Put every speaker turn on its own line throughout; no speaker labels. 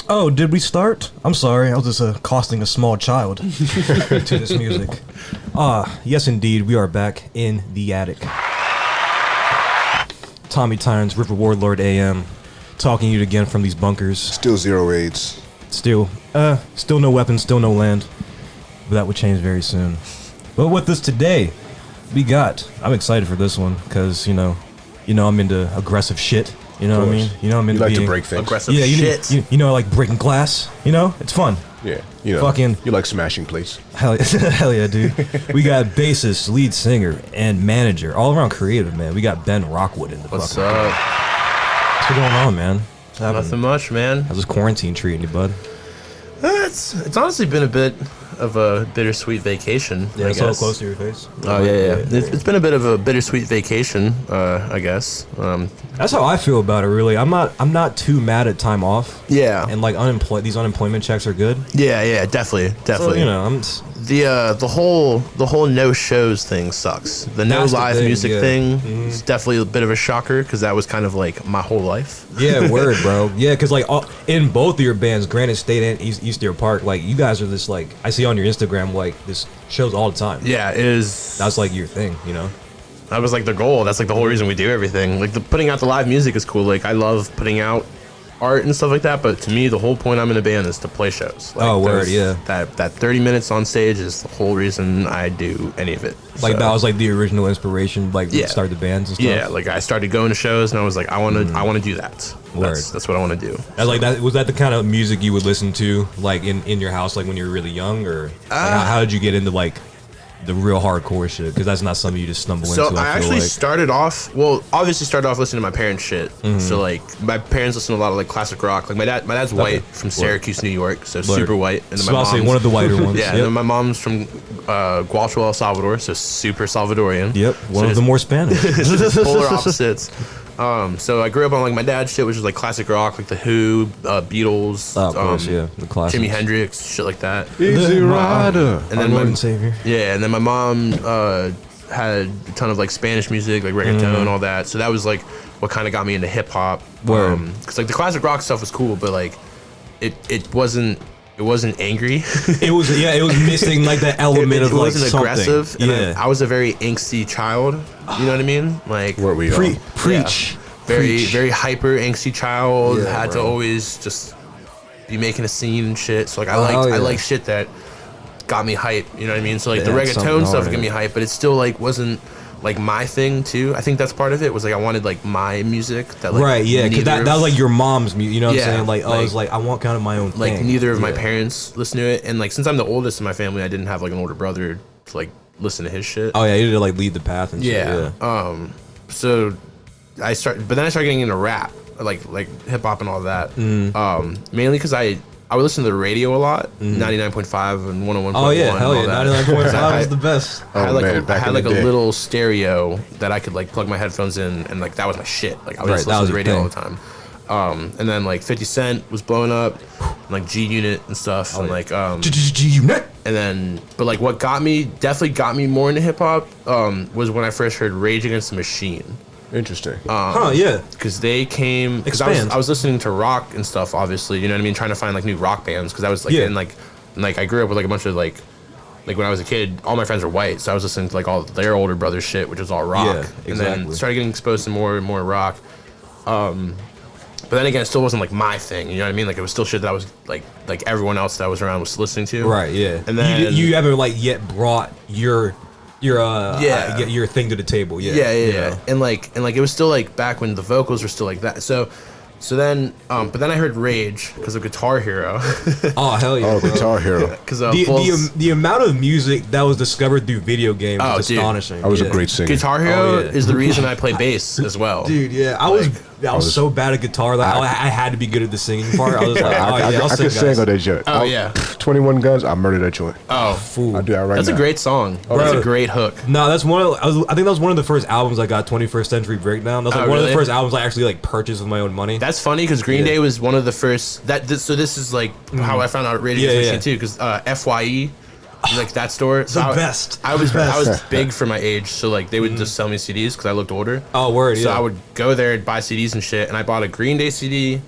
Oh, did we start? I'm sorry, I was just accosting a small child to this music. Yes indeed, we are back in the attic. Tommy Tynes, River Warlord AM, talking to you again from these bunkers.
Still zero AIDS.
Still no weapons, still no land. But that would change very soon. But with us today, I'm excited for this one, because, you know, I'm into aggressive shit. You know what I mean? You know, I'm into
to break things.
Aggressive
shit. You know, I like breaking glass. You know, it's fun.
Yeah, you know,
Fucking
you like smashing plates.
Hell yeah, dude. We got bassist, lead singer, and manager, all around creative, man. We got Ben Rockwood in the
What's
fucking
up?
What's going on, man?
Nothing much, man.
How's this quarantine treating you, bud?
It's honestly been a bit of a bittersweet vacation.
Yeah,
I
it's all
guess.
close to your face.
Oh yeah. It's been a bit of a bittersweet vacation, I guess.
That's how I feel about it, really. I'm not too mad at time off.
Yeah.
And like these unemployment checks are good.
Yeah, definitely.
So, you know,
The whole no shows thing sucks. The no
That's the
live
thing,
music
yeah.
thing is definitely a bit of a shocker, because that was kind of like my whole life.
Yeah, word, bro. Yeah, because like in both of your bands, Granite State and East Deer Park, like you guys are this, like, I see on your Instagram, like, this shows all the time.
Yeah, it is.
That's like your thing, you know?
That was like the goal. That's like the whole reason we do everything. Like putting out the live music is cool. Like I love putting out art and stuff like that. But to me, the whole point I'm in a band is to play shows. Like,
Oh, word, yeah.
That 30 minutes on stage is the whole reason I do any of it.
Like
So,
that was like the original inspiration, like
Yeah.
to start the bands and stuff.
yeah. Like I started going to shows and I was like, I want to do that.
Word.
That's what I want to do.
And like that, was that the kind of music you would listen to, like in your house, like when you were really young, or like, how did you get into like the real hardcore shit? Because that's not something you just stumble
So
into.
I actually
like.
started off, obviously started off listening to my parents' shit. So like my parents listen to a lot of like classic rock. Like my dad's white from Syracuse, New York, so super white. And then
So I'll say one of the whiter ones.
Yeah, and then my mom's from Guatemala, El Salvador, so super Salvadorian.
Yep, one of the more Spanish.
Just polar opposites. So I grew up on like my dad's shit, which is like classic rock, like the Who, Beatles,
Oh, of course, yeah, the classics.
Jimi Hendrix, shit like that.
Easy Rider.
And
Our
then
Lord and Savior.
yeah, and then my mom had a ton of like Spanish music, like reggaeton and all that. So that was like what kind of got me into hip hop.
Word.
Because like the classic rock stuff was cool, but like it wasn't angry.
It was missing like that element of
it
like
wasn't
something.
aggressive. And
Yeah,
I was a very angsty child. You know what I mean? Like
Where we are.
preach.
very
Preach.
very hyper angsty child.
Yeah,
Had to
bro.
always just be making a scene and shit. So like I
hell yeah.
like shit that got me hype. You know what I mean? So like the
That's something
reggaeton stuff
hard,
got me
yeah.
hype, but it still like wasn't like my thing too. I think that's part of it, was like I wanted like my music that like
Right, yeah, because
neither
that was
of-
like your mom's music. You know what
Yeah,
I'm saying? Like, I was
like-
like, I want kind of my own
like
thing.
neither of my
Yeah.
parents listen to it, and like since I'm the oldest in my family, I didn't have like an older brother to like listen to his shit.
Oh yeah, you did like lead the path and
Yeah.
shit. Yeah.
So I started getting into rap, like hip hop and all that. Mainly because I would listen to the radio a lot, 99.5 and 101.1.
Oh yeah, hell yeah, 99.5
I-
is the best.
I had
Oh,
like
man,
I
back
had
in
like
the
a
day.
little stereo that I could like plug my headphones in, and like that was my shit. Like I would
Right,
just
that
listen
was
to the
your
radio all the time. And then like 50 Cent was blowing up, and, like G Unit and stuff, and like
G-Unit.
and then but like what definitely got me more into hip hop was when I first heard Rage Against the Machine.
Interesting.
Yeah.
Because they came, because
Expand.
I was listening to rock and stuff, obviously, you know what I mean, trying to find like new rock bands, because I was like
Yeah.
in like I grew up with like a bunch of like when I was a kid, all my friends were white, so I was listening to like all their older brothers' shit, which was all rock.
Yeah,
And then
exactly.
started getting exposed to more and more rock. But then again, it still wasn't like my thing, you know what I mean? Like it was still shit that I was like everyone else that was around was listening to.
Right. Yeah.
And then
you haven't like yet brought your
Yeah.
your thing to the table. Yeah.
Yeah.
you know?
And like it was still like back when the vocals were still like that. So then, but then I heard Rage because of Guitar Hero.
Oh hell yeah.
Oh,
bro.
Guitar Hero.
Because
The amount of music that was discovered through video games
Oh,
is
dude.
astonishing.
I was
yeah.
a great singer.
Guitar Hero
Oh, yeah.
is the reason I play bass as well.
Dude, yeah, I was so bad at guitar that I had to be good at the singing part. I was like, oh yeah, I'll
I
sing,
can sing
guys.
on that joint.
Oh, yeah.
21 Guns, I murdered that joint.
Oh,
Fool.
I do that right
that's
now.
a great song.
Bro.
That's a great hook.
No, that's I think that was one of the first albums I got. 21st Century Breakdown. That's like
Oh,
one of the
really?
first albums I actually like purchased with my own money.
That's funny because Green
Yeah.
Day was one of the first. So this is like how I found out Radio
Yeah,
Machine
yeah.
too, because FYE, like that store. So
The best.
I was
The best.
I was big for my age, so like they would just sell me CDs because I looked older.
Oh, word,
So
yeah.
I would go there and buy CDs and shit, and I bought a Green Day CD,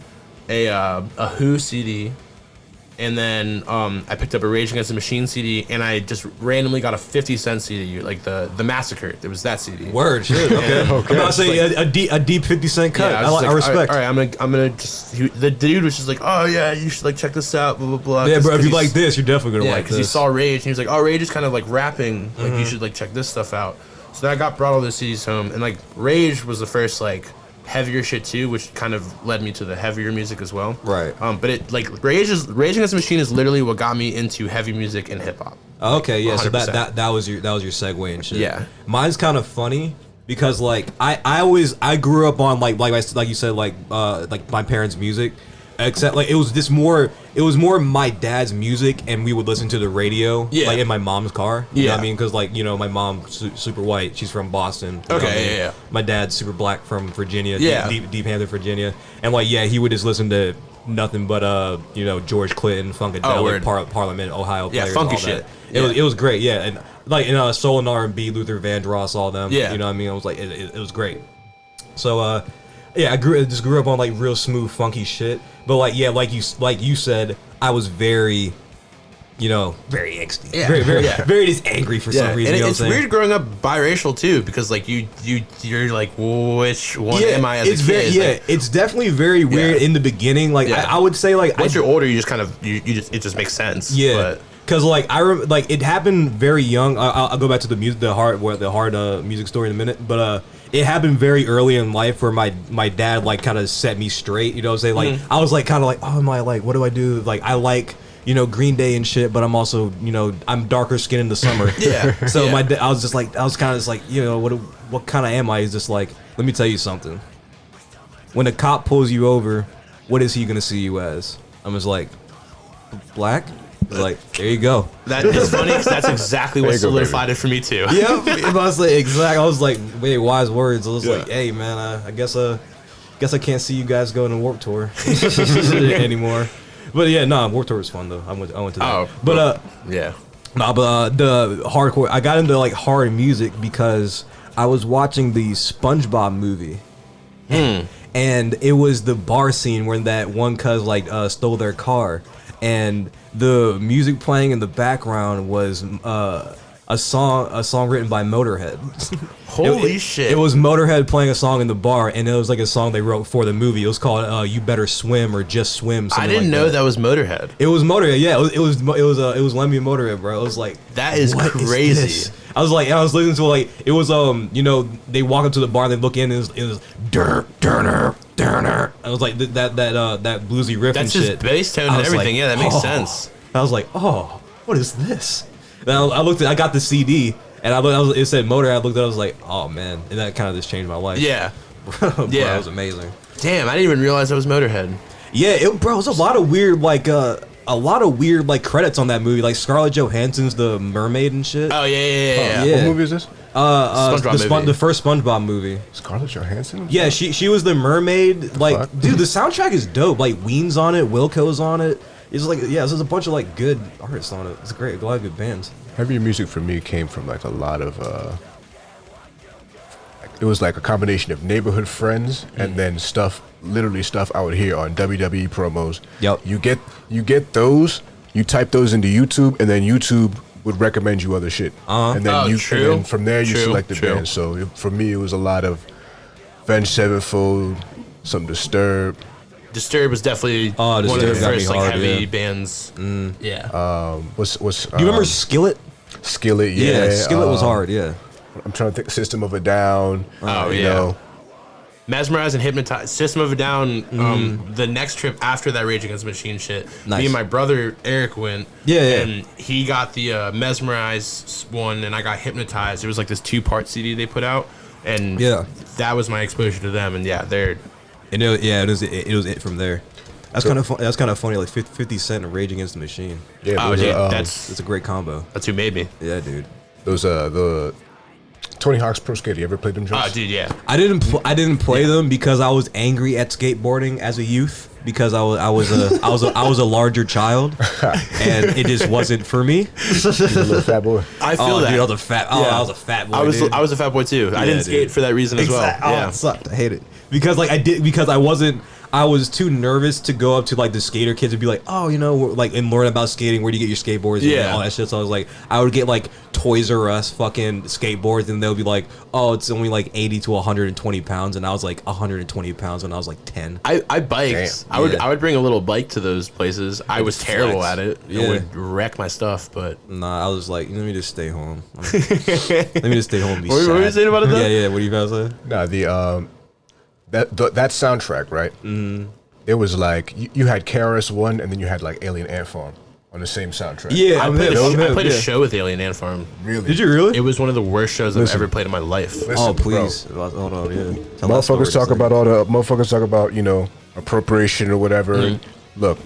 a Who CD, and then I picked up a Rage Against the Machine CD, and I just randomly got a 50 Cent CD, like the Massacre. It was that CD.
Word, shit. Okay. I'm about to say a deep 50 Cent cut.
Yeah, I respect. All right, I'm gonna just. The dude was just like, oh yeah, you should like check this out, blah blah blah.
Yeah, bro. If you like this, you're definitely gonna like this.
Because he saw Rage, and he was like, oh, Rage is kind of like rapping. Like you should like check this stuff out. So then I brought all those CDs home, and like Rage was the first like heavier shit too, which kind of led me to the heavier music as well.
Right.
But it like Rage Against the Machine is literally what got me into heavy music and hip hop.
Okay, yeah. 100%. So that was your segue and shit.
Yeah.
Mine's kind of funny because like I grew up on like you said like my parents' music, except like it was more my dad's music, and we would listen to the radio like in my mom's car. You know what I mean? Because like, you know, my mom's super white, she's from Boston.
Okay, yeah.
My dad's super black from Virginia,
yeah,
deep Hampton, Virginia, and like he would just listen to nothing but you know, George Clinton, Funkadelic, Parliament, Ohio players,
funky
all
shit.
It was great, yeah, and like in soul and R&B, Luther Vandross, all them.
Yeah,
you know what I mean? I was like, it was great. So yeah, I just grew up on like real smooth, funky shit. But like, yeah, like you said, I was very, you know, very angsty, very just angry for some reason.
And
you know
it's
what I'm saying?
weird growing up biracial too, because like you're like, which one am I as a kid?
It's definitely very weird in the beginning. Like I would say, like
once you're older, you just kind of it just makes sense.
Yeah. Because like like it happened very young. I'll go back to the hard music story in a minute, but it happened very early in life where my dad like kind of set me straight. You know what I'm saying? Like I was like kind of like, oh, am I like, what do I do? Like I like, you know, Green Day and shit, but I'm also, you know, I'm darker skinned in the summer. So I was kind of just like, you know, what kind of am I? He's just like, let me tell you something. When a cop pulls you over, what is he gonna see you as? I'm just like, black. Like, there you go. That is funny because that's exactly what solidified it for me too. Yep. I was like, exactly. I was like, wait, wise words. I was like, hey man, I guess I can't see you guys going to Warped Tour anymore. But yeah, no, Warped Tour was fun though. I went to that.
Oh,
but
yeah.
No, but the hardcore. I got into like hard music because I was watching the SpongeBob movie. And it was the bar scene where that one cuz like stole their car, and the music playing in the background was a song written by Motorhead.
Holy shit!
It was Motorhead playing a song in the bar, and it was like a song they wrote for the movie. It was called "You Better Swim" or "Just Swim."
I didn't know that was Motorhead.
It was Motorhead. Yeah, it was Lemmy and Motorhead, bro. It was like,
that is crazy.
I was like, I was listening to like, it was you know, they walk up to the bar, and they look in, and it was Durner. I was like that bluesy riff and shit.
That's just bass tone and everything. Like, yeah, that makes sense.
I was like, oh, what is this? And I got the CD, and it said Motorhead. I looked at it, I was like, oh man, and that kind of just changed my life.
Yeah.
Bro, it was amazing.
Damn, I didn't even realize that was Motorhead.
Yeah, it was a lot of weird like credits on that movie, like Scarlett Johansson's the mermaid and shit.
Oh yeah.
What movie is this?
The first SpongeBob movie.
Scarlett Johansson?
Yeah, she was the mermaid. Like, dude, the soundtrack is dope. Like, Ween's on it, Wilco's on it. It's like, yeah, there's a bunch of like good artists on it. It's great, a lot of good bands.
Heavier music for me came from like a lot of it was like a combination of neighborhood friends and then stuff I would hear on WWE promos.
Yep.
You get those, you type those into YouTube, and then YouTube would recommend you other shit. And then and then from there you select the band. So for me it was a lot of Avenged Sevenfold, some Disturbed.
Disturbed was definitely one of the first like heavy bands.
Yeah. What's
Do you remember Skillet?
Skillet, yeah.
Skillet was hard, yeah.
I'm trying to think. System of a Down.
Oh,
you know.
Mesmerize and Hypnotize. System of a Down, the next trip after that Rage Against the Machine shit, me and my brother Eric went. And he got the Mesmerize one, and I got Hypnotized. It was like this 2-part CD they put out, and that was my exposure to them. And they're...
And it was it from there. That's kind of fun. That's kind of funny. Like 50 Cent and Rage Against the Machine.
Yeah,
that's a great combo.
That's who made me.
Yeah, dude.
Those the Tony Hawk's Pro Skater. You ever played them?
Oh, dude, yeah.
I didn't play them because I was angry at skateboarding as a youth because I was a larger child and it just wasn't for me.
You're a little fat boy.
I feel that.
Dude, I was a fat. I was a fat boy.
I was a fat boy too. I didn't skate for that reason as well.
Yeah, it sucked. I hate it because like I wasn't I was too nervous to go up to like the skater kids and be like, oh, you know, like, and learn about skating. Where do you get your skateboards? And all that shit. So I was like, I would get like Toys R Us fucking skateboards, and they'll be like, oh, it's only like 80 to 120 pounds, and I was like 120 pounds when I was like 10.
I biked. I would bring a little bike to those places. I was terrible at it. I would wreck my stuff, but
nah, I was like, let me just stay home. Let me just stay home. And be
what were you saying about it? Though?
Yeah. What are you about to say?
Nah, that soundtrack, right? Mm-hmm. It was like you had KRS-One, and then you had like Alien Ant Farm on the same soundtrack.
Yeah,
I played a show with Alien Ant Farm.
Really?
Did you really?
It was one of the worst shows I've ever played in my life.
Oh please, hold on,
Motherfuckers talk about you know, appropriation or whatever. Mm-hmm. Look,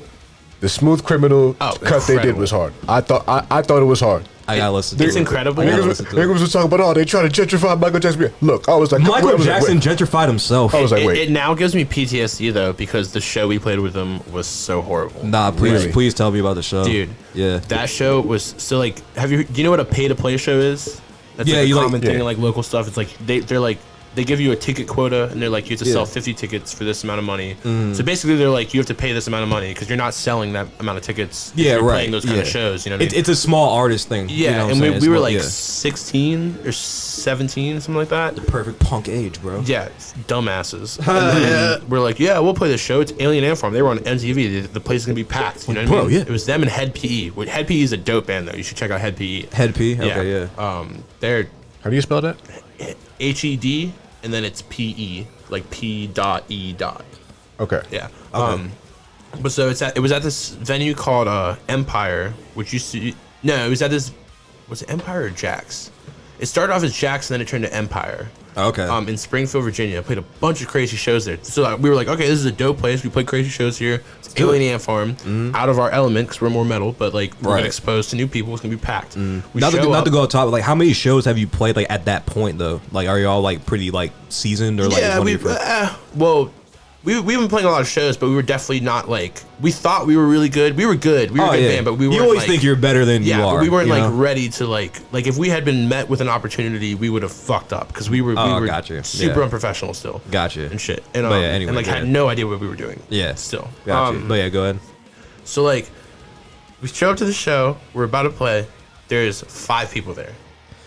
the Smooth Criminal cut they did was hard. I thought it was hard.
I gotta listen to it.
It's incredible.
Niggas was talking about, they trying to gentrify Michael Jackson. Look, I was like,
Michael Jackson gentrified himself.
I was like, wait.
It now gives me PTSD though, because the show we played with them was so horrible.
Nah, please tell me about the show,
dude.
Yeah,
that show was so like. Do you know what a pay to play show is? That's like a common thing in like local stuff. It's like they're like. They give you a ticket quota, and they're like, you have to sell 50 tickets for this amount of money. So basically, they're like, you have to pay this amount of money because you're not selling that amount of tickets.
Yeah,
you're
right.
Playing those kind of shows, you know what I mean?
It's a small artist thing.
Yeah,
you know
and we were like 16 or 17, something like that.
The perfect punk age, bro.
Yeah, dumbasses. And then we're like, yeah, we'll play the show. It's Alien Ant Farm. They were on MTV. The place is gonna be packed. You know what I mean? Yeah. It was them and Head PE. Head PE is a dope band though. You should check out Head PE.
Head PE. Okay, yeah.
They're
how do you spell that?
HED. And then it's PE, like P.E.
Okay.
Yeah. Okay. But so it was at this venue called Empire, which used to it was at this, was it Empire or Jack's? It started off as Jack's and then it turned to Empire.
Okay.
In Springfield, Virginia. I played a bunch of crazy shows there. So we were like, okay, this is a dope place. We played crazy shows here. It's Alien Ant Farm, out of our element because we're more metal, but like we're exposed to new people. It's gonna be packed.
Not to go on top, like how many shows have you played like at that point though? Like are you all like pretty like seasoned or like?
Yeah, we've been playing a lot of shows, but we were definitely not like, we thought we were really good. We were good. We were a good band, but we weren't. You always
think you're better than you are.
But we weren't like ready to like if we had been met with an opportunity, we would have fucked up because we were super unprofessional still.
Gotcha.
And shit. And
anyway,
and like had no idea what we were doing.
Yeah.
Still.
Gotcha. But yeah, go ahead.
So like, we show up to the show. We're about to play. There's 5 people there.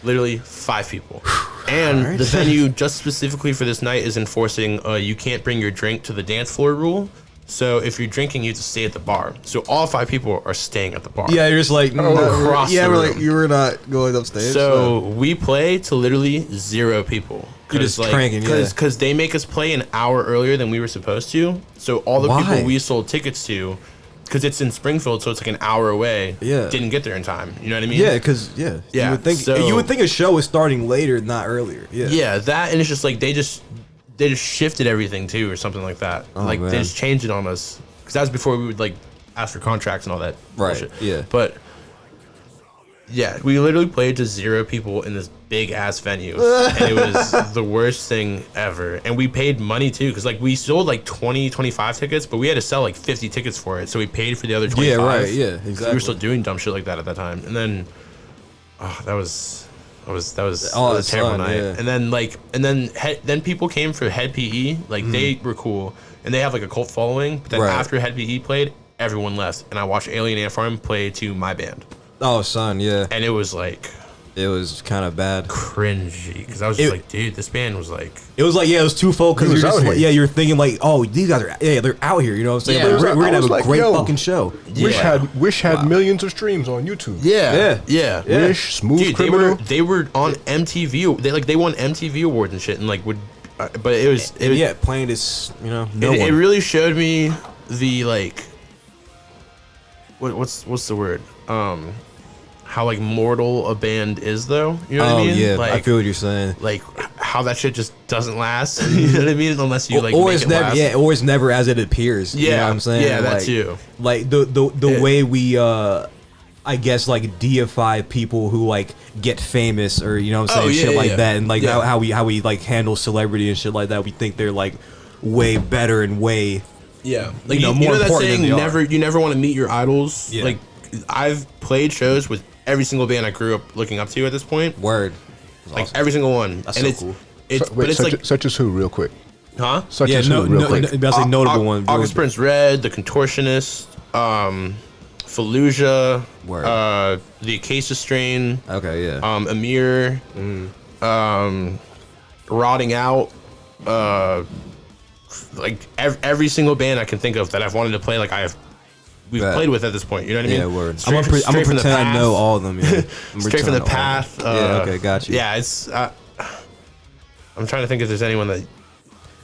Literally 5 people. And the venue, just specifically for this night, is enforcing you can't bring your drink to the dance floor rule. So if you're drinking, you have to stay at the bar. So all 5 people are staying at the bar.
Yeah, you're just like,
we're
like, you were not going upstairs.
So we play to literally 0 people.
You're just
like,
cranking,
because they make us play an hour earlier than we were supposed to. So all the people we sold tickets to, because it's in Springfield, so it's like an hour away.
Yeah,
didn't get there in time. You know what I mean?
Yeah, because you would think a show was starting later, not earlier.
Yeah, that, and it's just like they just shifted everything too, or something like that. They just changed it on us because that was before we would like ask for contracts and all that. Bullshit.
Yeah,
but yeah, we literally played to 0 people in this big ass venue, and it was the worst thing ever. And we paid money too, because like we sold like 20, 25 tickets, but we had to sell like 50 tickets for it, so we paid for the other 25.
Yeah, right. Yeah, exactly.
We were still doing dumb shit like that at that time, and then that was a terrible night. Yeah. And then people came for Head PE, like they were cool, and they have like a cult following. But then after Head PE played, everyone left, and I watched Alien Ant Farm play to my band.
Oh, son, yeah.
And it was like,
it was kind of bad,
cringy, because I was just like, dude, this band was like,
it was like, it was twofold, because you're just like, you're thinking like, oh, these guys are, they're out here, you know what I'm saying?
Yeah.
Like, we're gonna have a great fucking show.
Wish had millions of streams on YouTube.
Yeah.
Wish, Smooth Criminal.
They were on MTV. They won MTV awards and shit, and like but it was
playing this, you know,
it really showed me the like, what's the word? How like mortal a band is, though. You know what I mean?
Yeah,
like,
I feel what you're saying.
Like how that shit just doesn't last. You know what I mean? Unless you like
or
make
it's
it
never
last.
or it's never as it appears.
Yeah,
you know what I'm saying?
Yeah, that too.
Like the way we I guess like deify people who like get famous, or you know what I'm saying, shit like that, and like how we like handle celebrity and shit like that. We think they're like way better and way
like you know that saying, you never want to meet your idols. Like I've played shows with every single band I grew up looking up to at this point.
Word.
Like awesome. Every single one.
That's
and
so cool.
But it's like
such as who, real quick.
Huh?
Such a real quick.
That's a notable one.
August Burns Red, The Contortionist, Fallujah, The Acacia Strain.
Okay, yeah.
Amir, Rotting Out, like every single band I can think of that I've wanted to play. Like we've played with at this point. You know what I mean?
Yeah, word. I'm gonna pretend I know all of them. Yeah.
Straight from the Path.
Yeah, okay, got you.
Yeah, it's. I'm trying to think if there's anyone that.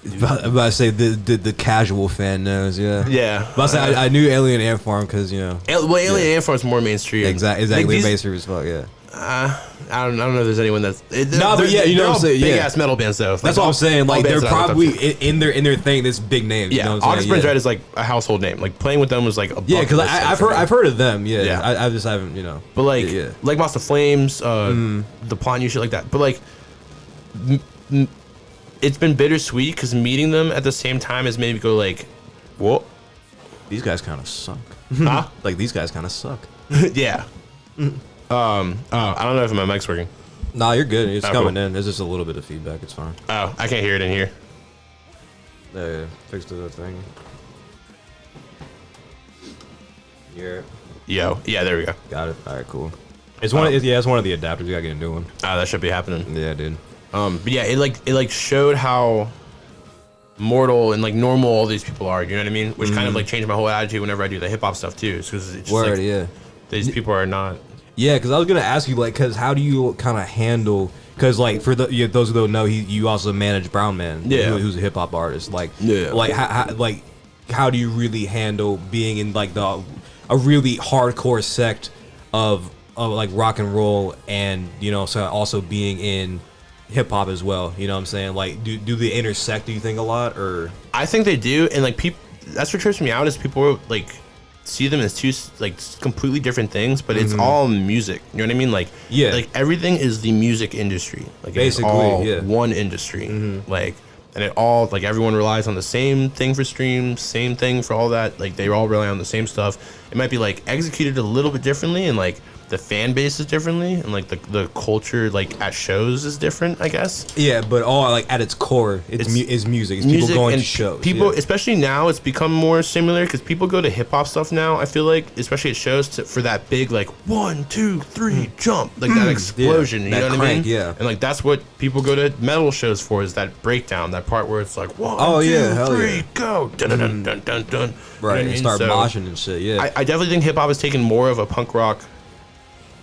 I'm about to say the casual fan knows, yeah.
Yeah.
But I knew Alien Ant Farm because, you know.
Alien Ant Farm's more mainstream.
Exactly mainstream as fuck, yeah.
I don't know if there's anyone that's.
But yeah, you know what I'm saying?
Big ass metal bands though.
That's what I'm saying. Like they're probably in their thing. This big names.
Yeah,
you know
August Burns Red is like a household name. Like playing with them was like a
because I've heard of them. Yeah, I just haven't, you know.
But like like Master Flames, the Plot New shit like that. But like. It's been bittersweet because meeting them at the same time has made me go like, "Whoa,
these guys kind of suck."
Huh?
Like these guys kind of suck.
Yeah. I don't know if my mic's working.
Nah, you're good. It's coming in. There's just a little bit of feedback. It's fine.
Oh, I can't hear it in here.
Yeah, fixed the thing. Yeah.
Yo, yeah, there we go.
Got it. All right, cool. It's one. It's one of the adapters. You gotta get a new one.
That should be happening.
Yeah, dude.
But yeah, it showed how mortal and like normal all these people are. You know what I mean? Which kind of like changed my whole attitude whenever I do the hip hop stuff too. Because it's just these people are not.
Yeah, because I was gonna ask you like, because how do you kind of handle? Because like for those who don't know, you also manage Brown Man, who's a hip hop artist. Like, how do you really handle being in like a really hardcore sect of like rock and roll, and you know, so also being in hip hop as well, you know what I'm saying? Like, do they intersect, do you think, a lot? Or
I think they do, and like people, that's what trips me out is people like see them as two like completely different things, but it's all music. You know what I mean? Like, like everything is the music industry. Like, basically, it's all one industry. Like, and it all like everyone relies on the same thing for streams, same thing for all that. Like, they all rely on the same stuff. It might be like executed a little bit differently, and like the fan base is differently, and like the culture like at shows is different, I guess. Yeah,
but all like at its core, it's music. It's people going to shows.
People, especially now, it's become more similar because people go to hip hop stuff now. I feel like, especially at shows, for that big like 1, 2, 3 jump, like that explosion. You know what I mean?
Yeah.
And like that's what people go to metal shows for, is that breakdown, that part where it's like 1, 2, 3, go, dun dun dun dun dun dun.
Right, and start moshing and shit. Yeah.
I definitely think hip hop has taken more of a punk rock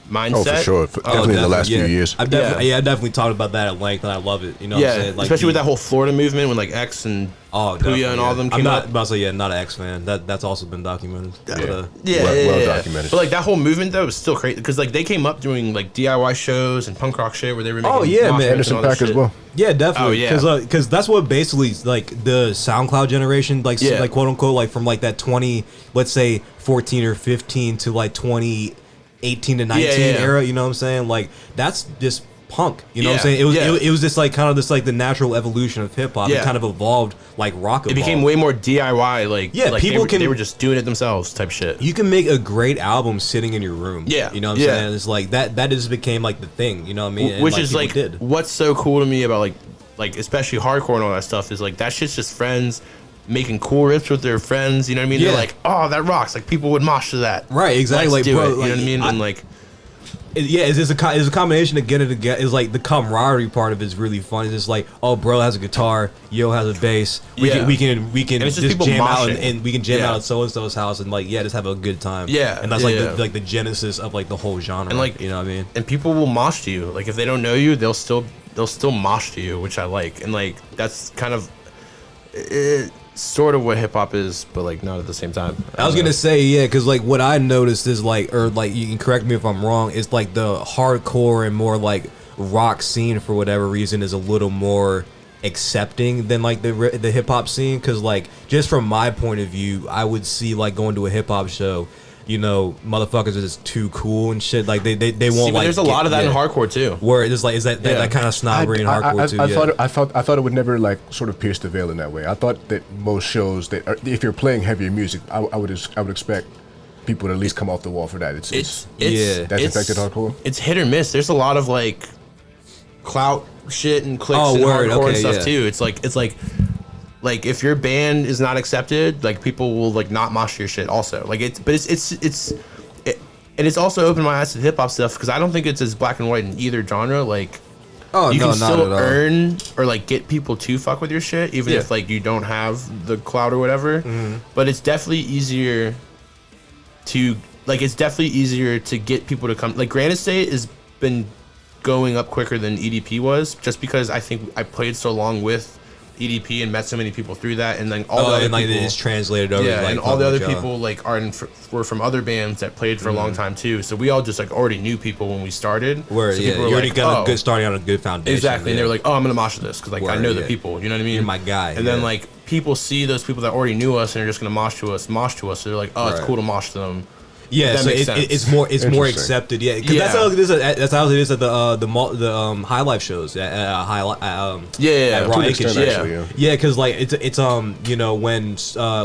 mindset.
Oh, for sure. Definitely in the last few years.
I definitely talked about that at length, and I love it. You know what I'm saying? Like,
especially with that whole Florida movement when like X and Puya and all of them came up.
I'm about to say, not an X fan. That's also been documented.
Well
documented.
But like that whole movement though was still crazy because like they came up doing like DIY shows and punk rock shit where they were making
man,
Anderson .Paak as well.
Yeah, definitely. Because that's what basically like the SoundCloud generation, like quote unquote, like from like that 14 or 15 to like 2018 to 19 era. You know what I'm saying? Like that's just punk. You know what I'm saying? It was just like kind of this like the natural evolution of hip hop. It kind of evolved like rock.
It became way more DIY. Like
people
they were just doing it themselves type shit.
You can make a great album sitting in your room. Yeah, you know what I'm saying? It's like that just became like the thing. You know what I mean? And
which is like what's so cool to me about like especially hardcore and all that stuff is like that shit's just friends making cool riffs with their friends. You know what I mean? They're like, oh, that rocks. Like people would mosh to that.
Right? Exactly.
Let's do it. You
like,
know what I mean? And like.
It's a combination to get it together. It's like the camaraderie part of it is really fun. It's just like, oh, bro has a guitar, yo has a bass. We can just jam out and we can jam out at so and so's house and like just have a good time. Yeah, and that's like the genesis of like the whole genre. And like, you know what I mean?
And people will mosh to you. Like if they don't know you, they'll still mosh to you, which I like. And like that's kind of sort of what hip hop is, but like not at the same time.
I was gonna say because like what I noticed is like, or like you can correct me if I'm wrong, is like the hardcore and more like rock scene for whatever reason is a little more accepting than like the hip hop scene. Because like just from my point of view, I would see like going to a hip hop show. You know, motherfuckers are just too cool and shit. Like they won't like.
There's a lot of that in hardcore too.
Where it's like is that kind of snobbery in hardcore too.
I thought it would never like sort of pierce the veil in that way. I thought that most shows that if you're playing heavier music, I would expect people to at least come off the wall for that. That's affected hardcore.
It's hit or miss. There's a lot of like clout shit and clicks and hardcore and stuff too. It's like like if your band is not accepted, like people will like not mosh your shit also. Like and it's also opened my eyes to hip hop stuff because I don't think it's as black and white in either genre. Like, you can still earn or like get people to fuck with your shit, even if like you don't have the clout or whatever. But it's definitely easier to get people to come. Like, Granite State has been going up quicker than EDP was, just because I think I played so long with EDP and met so many people through that, and then all the other people,
it's translated over.
Yeah, and all the other people like were from other bands that played for a long time too. So we all just like already knew people when we started.
You already got a good starting on a good foundation.
Exactly, and they were like, "Oh, I'm gonna mosh this because like I know the people." You know what I mean?
You're my guy.
And then like people see those people that already knew us and are just gonna mosh to us. So they're like, "Oh, it's cool to mosh to them."
Yeah, so it's more accepted. Yeah, because that's how it is. That's how it is at the High Life shows. At Raw Acres. Yeah, because like it's when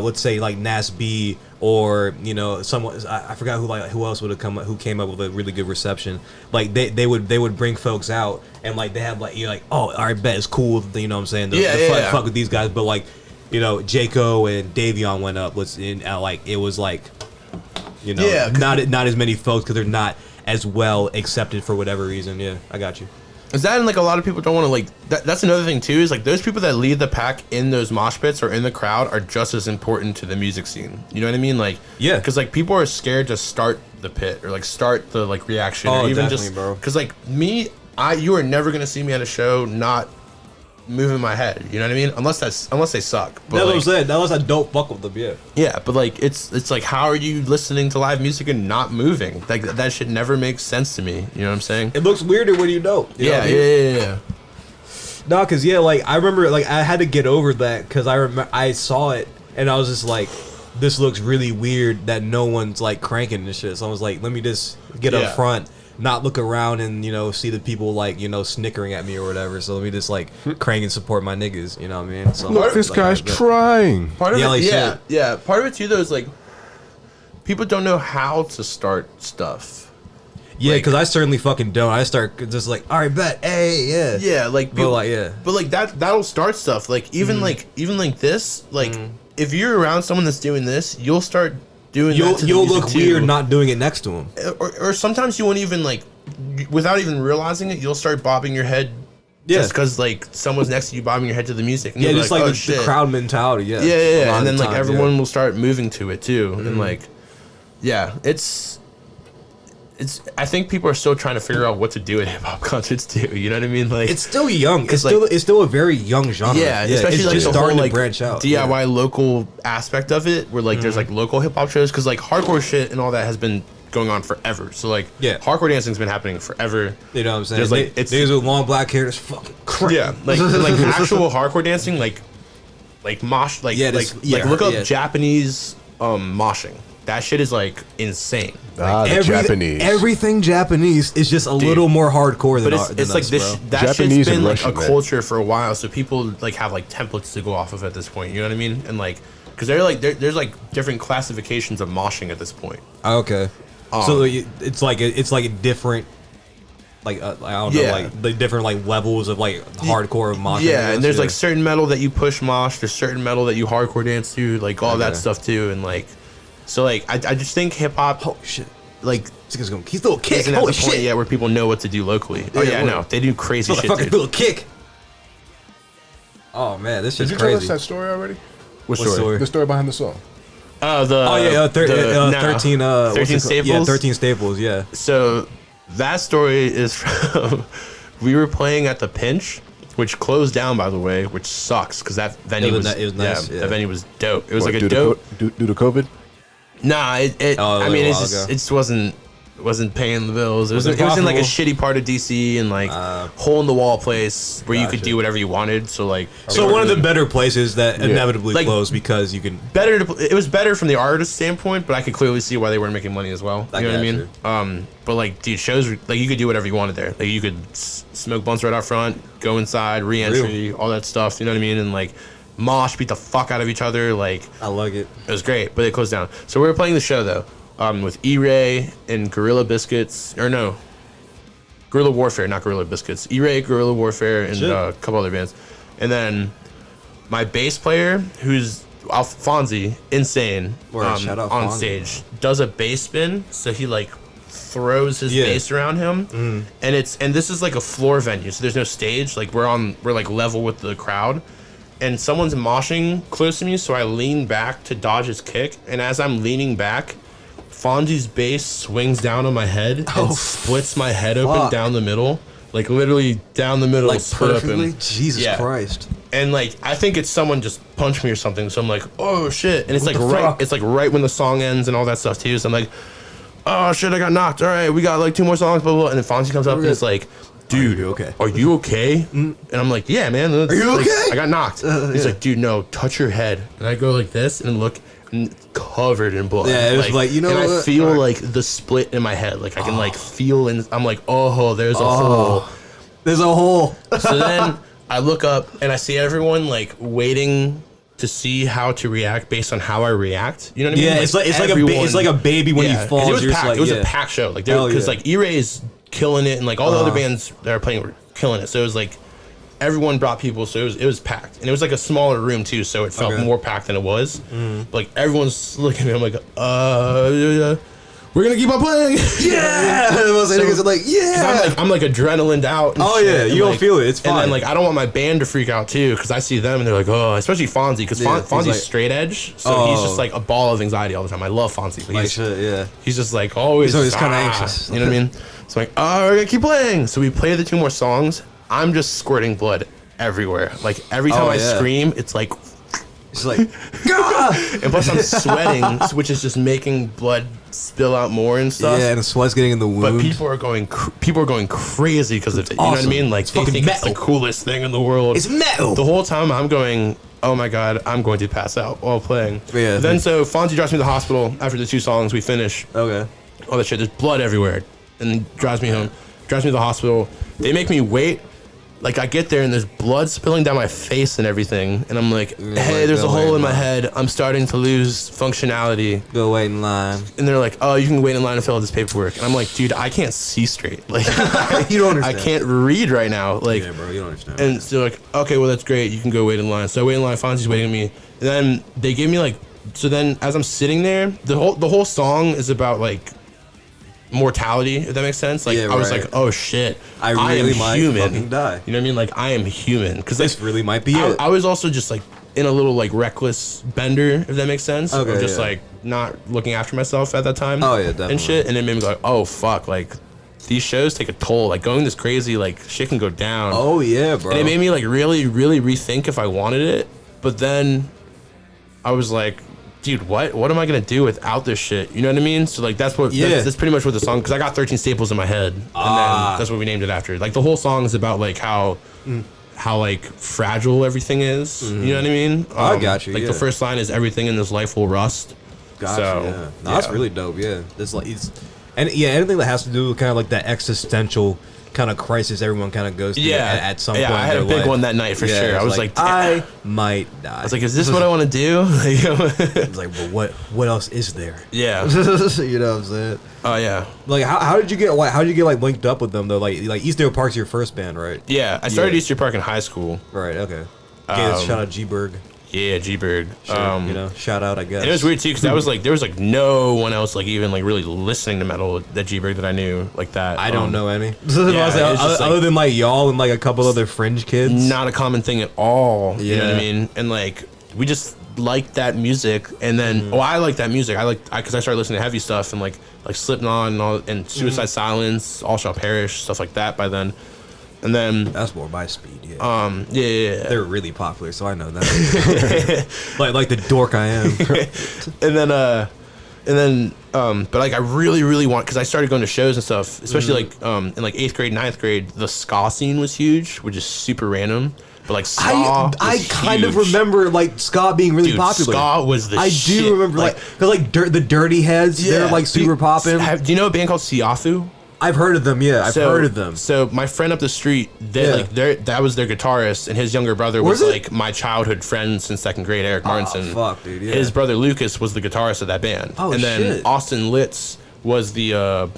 let's say like Nas B or someone, I forgot who else would have who came up with a really good reception. Like they would bring folks out and like they have like you're like, oh, all right, bet it's cool. You know what I'm saying? Fuck with these guys, but like Jaco and Davion went up. It was like. Not as many folks because they're not as well accepted for whatever reason. Yeah, I got you.
Is that, and like a lot of people don't want to like that's another thing too, is like those people that lead the pack in those mosh pits or in the crowd are just as important to the music scene. You know what I mean? Like, yeah, because like people are scared to start the pit or like start the like reaction or even just because like you are never gonna see me at a show not moving my head, you know what I mean? Unless they suck. But
that's what I'm saying. Unless I don't fuck with them, yeah.
Yeah, but like it's like, how are you listening to live music and not moving? Like that shit never makes sense to me. You know what I'm saying?
It looks weirder when you don't.
Yeah.
No, cause like I remember like I had to get over that because I saw it and I was just like, this looks really weird that no one's like cranking this shit. So I was like, let me just get up front. Not look around and see the people like snickering at me or whatever. So let me just like crank and support my niggas. You know what I mean? So
look, this guy's trying.
Part of it, part of it too though is like people don't know how to start stuff.
Yeah, because I certainly fucking don't. I start just like, all right, bet, hey,
yeah, like people, but like that'll start stuff. Like even like this, like if you're around someone that's doing this, you'll start. You'll look weird not doing it next to him, or sometimes you won't even like, without even realizing it, you'll start bobbing your head, just because like someone's next to you bobbing your head to the music. And
just like the crowd mentality.
Yeah. And then like everyone will start moving to it too, and like, it's. I think people are still trying to figure out what to do at hip hop concerts too. You know what I mean? Like
it's still young. It's still a very young genre.
Yeah, especially
it's
like
just
the
starting
whole like
to branch out.
DIY local aspect of it, where like there's like local hip hop shows, because like hardcore shit and all that has been going on forever. So like hardcore dancing's been happening forever.
You know what I'm saying? There's like there's with long black hair. That's fucking crazy.
Yeah, like actual hardcore dancing, like mosh, look up Japanese moshing. That shit is like insane.
Japanese.
Everything Japanese is just a little more hardcore than ours.
It's like this. That Japanese shit's been like Russian, a culture for a while, so people like have like templates to go off of at this point. You know what I mean? And like, because they're like there's like different classifications of moshing at this point.
Okay, so it's like a different. Like I don't know, like the different like levels of like hardcore mosh.
Yeah, and there's like certain metal that you push mosh. There's certain metal that you hardcore dance to, like all that stuff too, and like. So like I just think hip hop,
oh shit,
like
he's a little kick,
isn't at the point yet where people know what to do locally. Oh yeah, no, they do crazy shit.
Fucking little kick. Oh man, this shit's crazy.
Did you tell us that story already?
What story?
The story behind the song.
13 Staples.
Yeah, 13 Staples. Yeah.
So that story is from we were playing at the Pinch, which closed down, by the way, which sucks because that venue was nice. That venue was dope. It was like a dope
due to COVID.
Nah, I mean, it just wasn't paying the bills. It was in like a shitty part of DC and like hole in the wall place where you could do whatever you wanted. So like,
one of the better places that inevitably closed because you can
it was better from the artist standpoint, but I could clearly see why they weren't making money as well. You know what I mean? But like, dude, shows like you could do whatever you wanted there. Like you could smoke blunts right out front, go inside, re-entry, all that stuff. You know what I mean? And like. Mosh, beat the fuck out of each other. Like
I like it.
It was great, but it closed down. So we were playing the show though, with E-Ray and Guerrilla Biscuits, or no, Guerrilla Warfare, not Guerrilla Biscuits. E-Ray, Guerrilla Warfare, and a couple other bands. And then my bass player, who's Fonzie, insane,
Shout out
on
Fonzie.
stage, does a bass spin. So he like throws his bass around him, and this is like a floor venue, so there's no stage. Like we're like level with the crowd, and someone's moshing close to me, so I lean back to dodge his kick, and as I'm leaning back, Fonzie's bass swings down on my head and splits my head open down the middle. Like literally down the middle,
like
split
perfectly.
Open.
Jesus Christ!
And like I think it's someone just punched me or something. So I'm like, oh shit! And it's like right when the song ends and all that stuff too. So I'm like, oh shit! I got knocked. All right, we got like 2 more songs. Blah blah. blah. And then Fonzie comes up and it's like, dude, are you okay? And I'm like, yeah, man. Are you okay? I got knocked. He's like, dude, no, touch your head. And I go like this and look. Covered in blood.
Yeah, it was like you know.
And I feel like the split in my head. Like I can like feel, and I'm like, oh, there's a hole.
There's a hole.
So then I look up and I see everyone like waiting to see how to react based on how I react. You know what I mean?
Yeah, it's like a baby when you fall.
It was packed. It was a packed show. Like because like E-Ray's killing it, and like all the other bands that are playing were killing it. So it was like. Everyone brought people, so it was packed, and it was like a smaller room too, so it felt more packed than it was. Like everyone's looking at me, I'm like, we're gonna keep on playing.
Yeah, so, like
I'm like adrenaline out. And
shit, you don't feel it. It's fine.
And then like I don't want my band to freak out too, because I see them and they're like, oh, especially Fonzie, because Fonzie's like, straight edge, so he's just like a ball of anxiety all the time. I love Fonzie, but he's just like always.
He's kind of anxious.
You know what I mean? So like, we're gonna keep playing. So we play the 2 more songs. I'm just squirting blood everywhere. Like every time I scream, it's like
and
plus I'm sweating, which is just making blood spill out more and stuff.
Yeah, and the sweat's getting in the wound.
But people are going crazy because of it. You know what I mean? Like they think it's the coolest thing in the world.
It's metal.
The whole time I'm going, oh my god, I'm going to pass out while playing. Yeah. Then so Fonzie drives me to the hospital after the 2 songs we finish.
Okay.
All that shit. There's blood everywhere, and he drives me home. Drives me to the hospital. They make me wait. Like, I get there and there's blood spilling down my face and everything. And I'm like, hey, there's a hole in my head. I'm starting to lose functionality.
Go wait in line.
And they're like, oh, you can wait in line to fill out this paperwork. And I'm like, dude, I can't see straight. Like,
you don't understand.
I can't read right now. Like,
yeah, bro, you don't understand.
And so they're like, okay, well, that's great. You can go wait in line. So I wait in line. Fonzie's waiting at me. And then they give me, like, so then as I'm sitting there, the whole song is about, like, mortality, if that makes sense. Like I was like, oh shit, I really might fucking die. You know what I mean? Like I am human, because
this really might be it.
I was also just like in a little like reckless bender, if that makes sense.
Okay,
or just like not looking after myself at that time.
Oh yeah, definitely.
And shit, and it made me go like, oh fuck, like these shows take a toll. Like going this crazy, like shit can go down.
Oh yeah, bro.
And it made me like really, really rethink if I wanted it. But then I was like, dude, what am I gonna do without this shit? You know what I mean? So like that's pretty much what the song, because I got 13 staples in my head, and then that's what we named it after. Like the whole song is about like how like fragile everything is. You know what I mean?
I got you.
Like the first line is everything in this life will rust.
Gotcha. So, yeah. No, that's really dope. Yeah, it's like anything that has to do with kind of like that existential kind of crisis everyone kind of goes through at some point.
Yeah, I had a big one that night for sure. I was like,
I might die.
I was like, is this what I want to do?
It's like, but what else is there?
Yeah.
You know what I'm saying?
Oh yeah.
Like how did you get like linked up with them though? Like Eastdale Park's your first band, right?
Yeah, I started Eastdale Park in high school.
Right. Okay. Shout out G-Berg.
Yeah, G-Berg.
Sure, you know, shout out, I guess.
And it was weird too, because there was like no one else like even like really listening to metal that G-Berg that I knew like that.
I don't know any. Other than like y'all and like a couple other fringe kids.
Not a common thing at all. Yeah. You know what I mean? And like we just liked that music, and then I like that music. Because I started listening to heavy stuff and like Slipknot and all, and Suicide Silence, All Shall Perish, stuff like that by then. And then
that's more my speed,
yeah.
They're really popular, so I know that. like the dork I am.
and then but like I really, really want, because I started going to shows and stuff, especially like in like 8th grade, 9th grade, the ska scene was huge, which is super random. But like ska,
I kind of remember like ska being really popular.
Ska was the shit.
I do remember like the Dirty Heads. They're like super popping.
Do you know a band called Siafu?
I've heard of them, yeah. I've heard of them.
So my friend up the street, that was their guitarist, and his younger brother was like my childhood friend since 2nd grade, Eric Martinson.
Oh, fuck, dude, yeah.
His brother Lucas was the guitarist of that band.
Oh,
and then
shit.
Austin Litz was the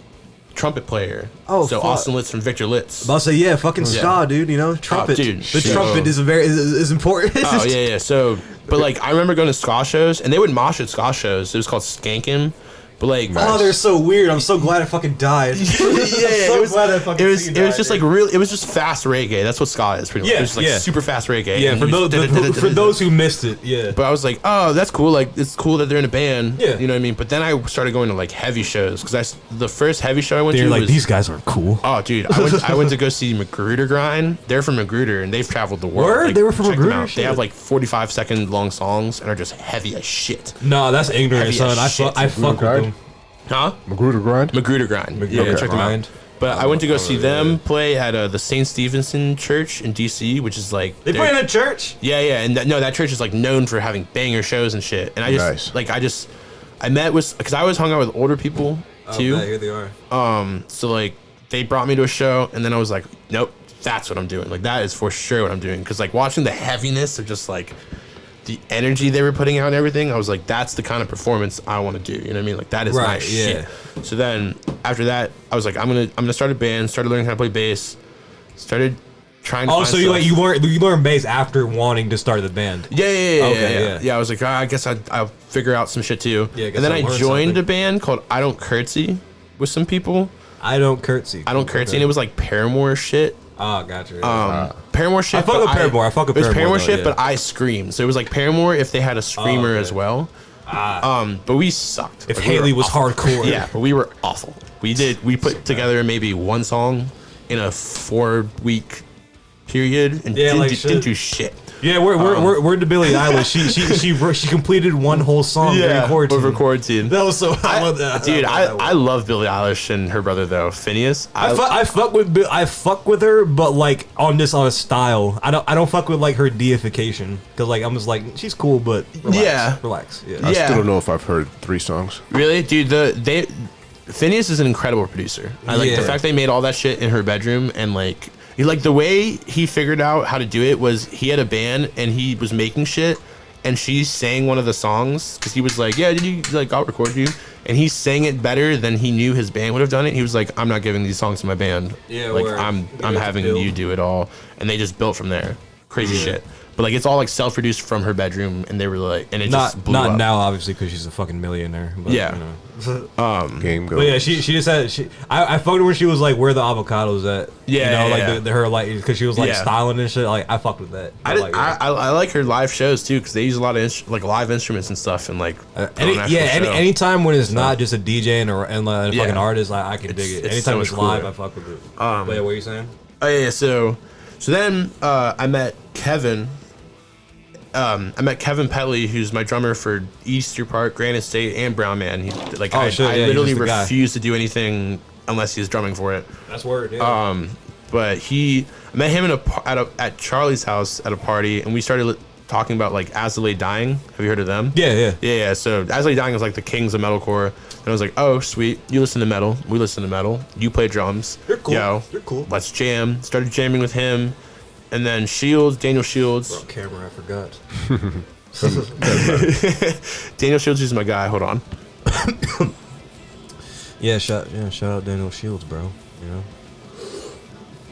trumpet player.
Oh,
so
fuck.
Austin Litz from Victor Litz.
I'll say yeah, fucking ska, dude. You know, trumpet.
Dude,
the trumpet is important.
Oh yeah. So, but like, I remember going to ska shows, and they would mosh at ska shows. It was called skanking. But like,
oh, they're so weird. I'm so glad I fucking died.
It was just like real. It was just fast reggae. That's what ska is. Pretty much. It was just like super fast reggae.
Yeah, for those who missed it. Yeah.
But I was like, oh, that's cool. Like, it's cool that they're in a band.
Yeah.
You know what I mean? But then I started going to like heavy shows because the first heavy show I went to
like,
was,
these guys are cool.
Oh, dude, I went to go see Magruder Grind. They're from Magruder and they've traveled the world.
Word?
Like,
they were from
check them
Magruder?
out. They have like 45-second long songs and are just heavy as shit.
No, that's ignorant,
Heavy
son.
as shit.
I fuck with them.
Huh?
Magruder Grind?
Magruder Grind. Yeah, check them out. But I went to go see them play at the St. Stephenson Church in DC, which is like
they play in a church.
Yeah, and that church is like known for having banger shows and shit. And I met with because I always hung out with older people too.
Oh, here they are.
So like they brought me to a show, and then I was like, nope, that's what I'm doing. Like that is for sure what I'm doing. Because like watching the heaviness of just like the energy they were putting out and everything, I was like, that's the kind of performance I want to do. You know what I mean? Like that is my shit. So then after that, I was like, I'm gonna start a band. Started learning how to play bass. Started trying to.
Oh, so you learned bass after wanting to start the band?
Yeah. I was like, I guess I'll figure out some shit too. Yeah. And then I joined a band called I Don't Curtsy with some people.
I Don't Curtsy.
And it was like Paramore shit.
Oh, gotcha.
Paramore shit.
I fuck with Paramore. It was
Paramore shit, but I screamed. So it was like Paramore if they had a screamer as well. But we sucked.
If Haley was hardcore.
Yeah, but we were awful. We put together maybe one song in a 4-week period and didn't do shit.
Yeah, we're to Billie Eilish. She completed one whole song
over quarantine.
That was so.
I love Billie Eilish and her brother though, Phineas.
I fuck with her, but like on a style. I don't fuck with like her deification because like I'm just like she's cool, but relax. Yeah.
I still don't know if I've heard 3 songs.
Really, dude? Phineas is an incredible producer. I like the fact they made all that shit in her bedroom and like. Like the way he figured out how to do it was he had a band and he was making shit and she sang one of the songs because he was like, yeah, did you like I'll record you, and he sang it better than he knew his band would have done it. He was like, I'm not giving these songs to my band. Yeah, like I'm having you do it all, and they just built from there. Crazy shit. But like it's all like self-produced from her bedroom, and they were like, and it just blew up.
Now, obviously, because she's a fucking millionaire. But,
yeah.
You know.
Game goes.
But yeah, she just had I fucked her when she was like, where the avocados at?
Yeah,
you know, like her like because she was like styling and shit. Like I fucked with that.
I like her live shows too because they use a lot of like live instruments and stuff and like
anytime when it's not just a DJ and a fucking artist, I can dig it. Anytime it's live, I fuck with it. But yeah, what are you saying?
Oh yeah, so then I met Kevin. I met Kevin Petley, who's my drummer for Easter Park, Granite State, and Brown Man. He like I literally refuse to do anything unless he's drumming for it.
That's word. Yeah.
But I met him at Charlie's house at a party, and we started talking about like As I Lay Dying. Have you heard of them?
Yeah.
So As I Lay Dying was like the kings of metalcore, and I was like, oh sweet, you listen to metal, we listen to metal, you play drums.
You're cool.
You're cool. Let's jam. Started jamming with him. And then Daniel Shields.
We're on camera, I forgot.
Daniel Shields is my guy. Hold on.
shout out Daniel Shields, bro. You know.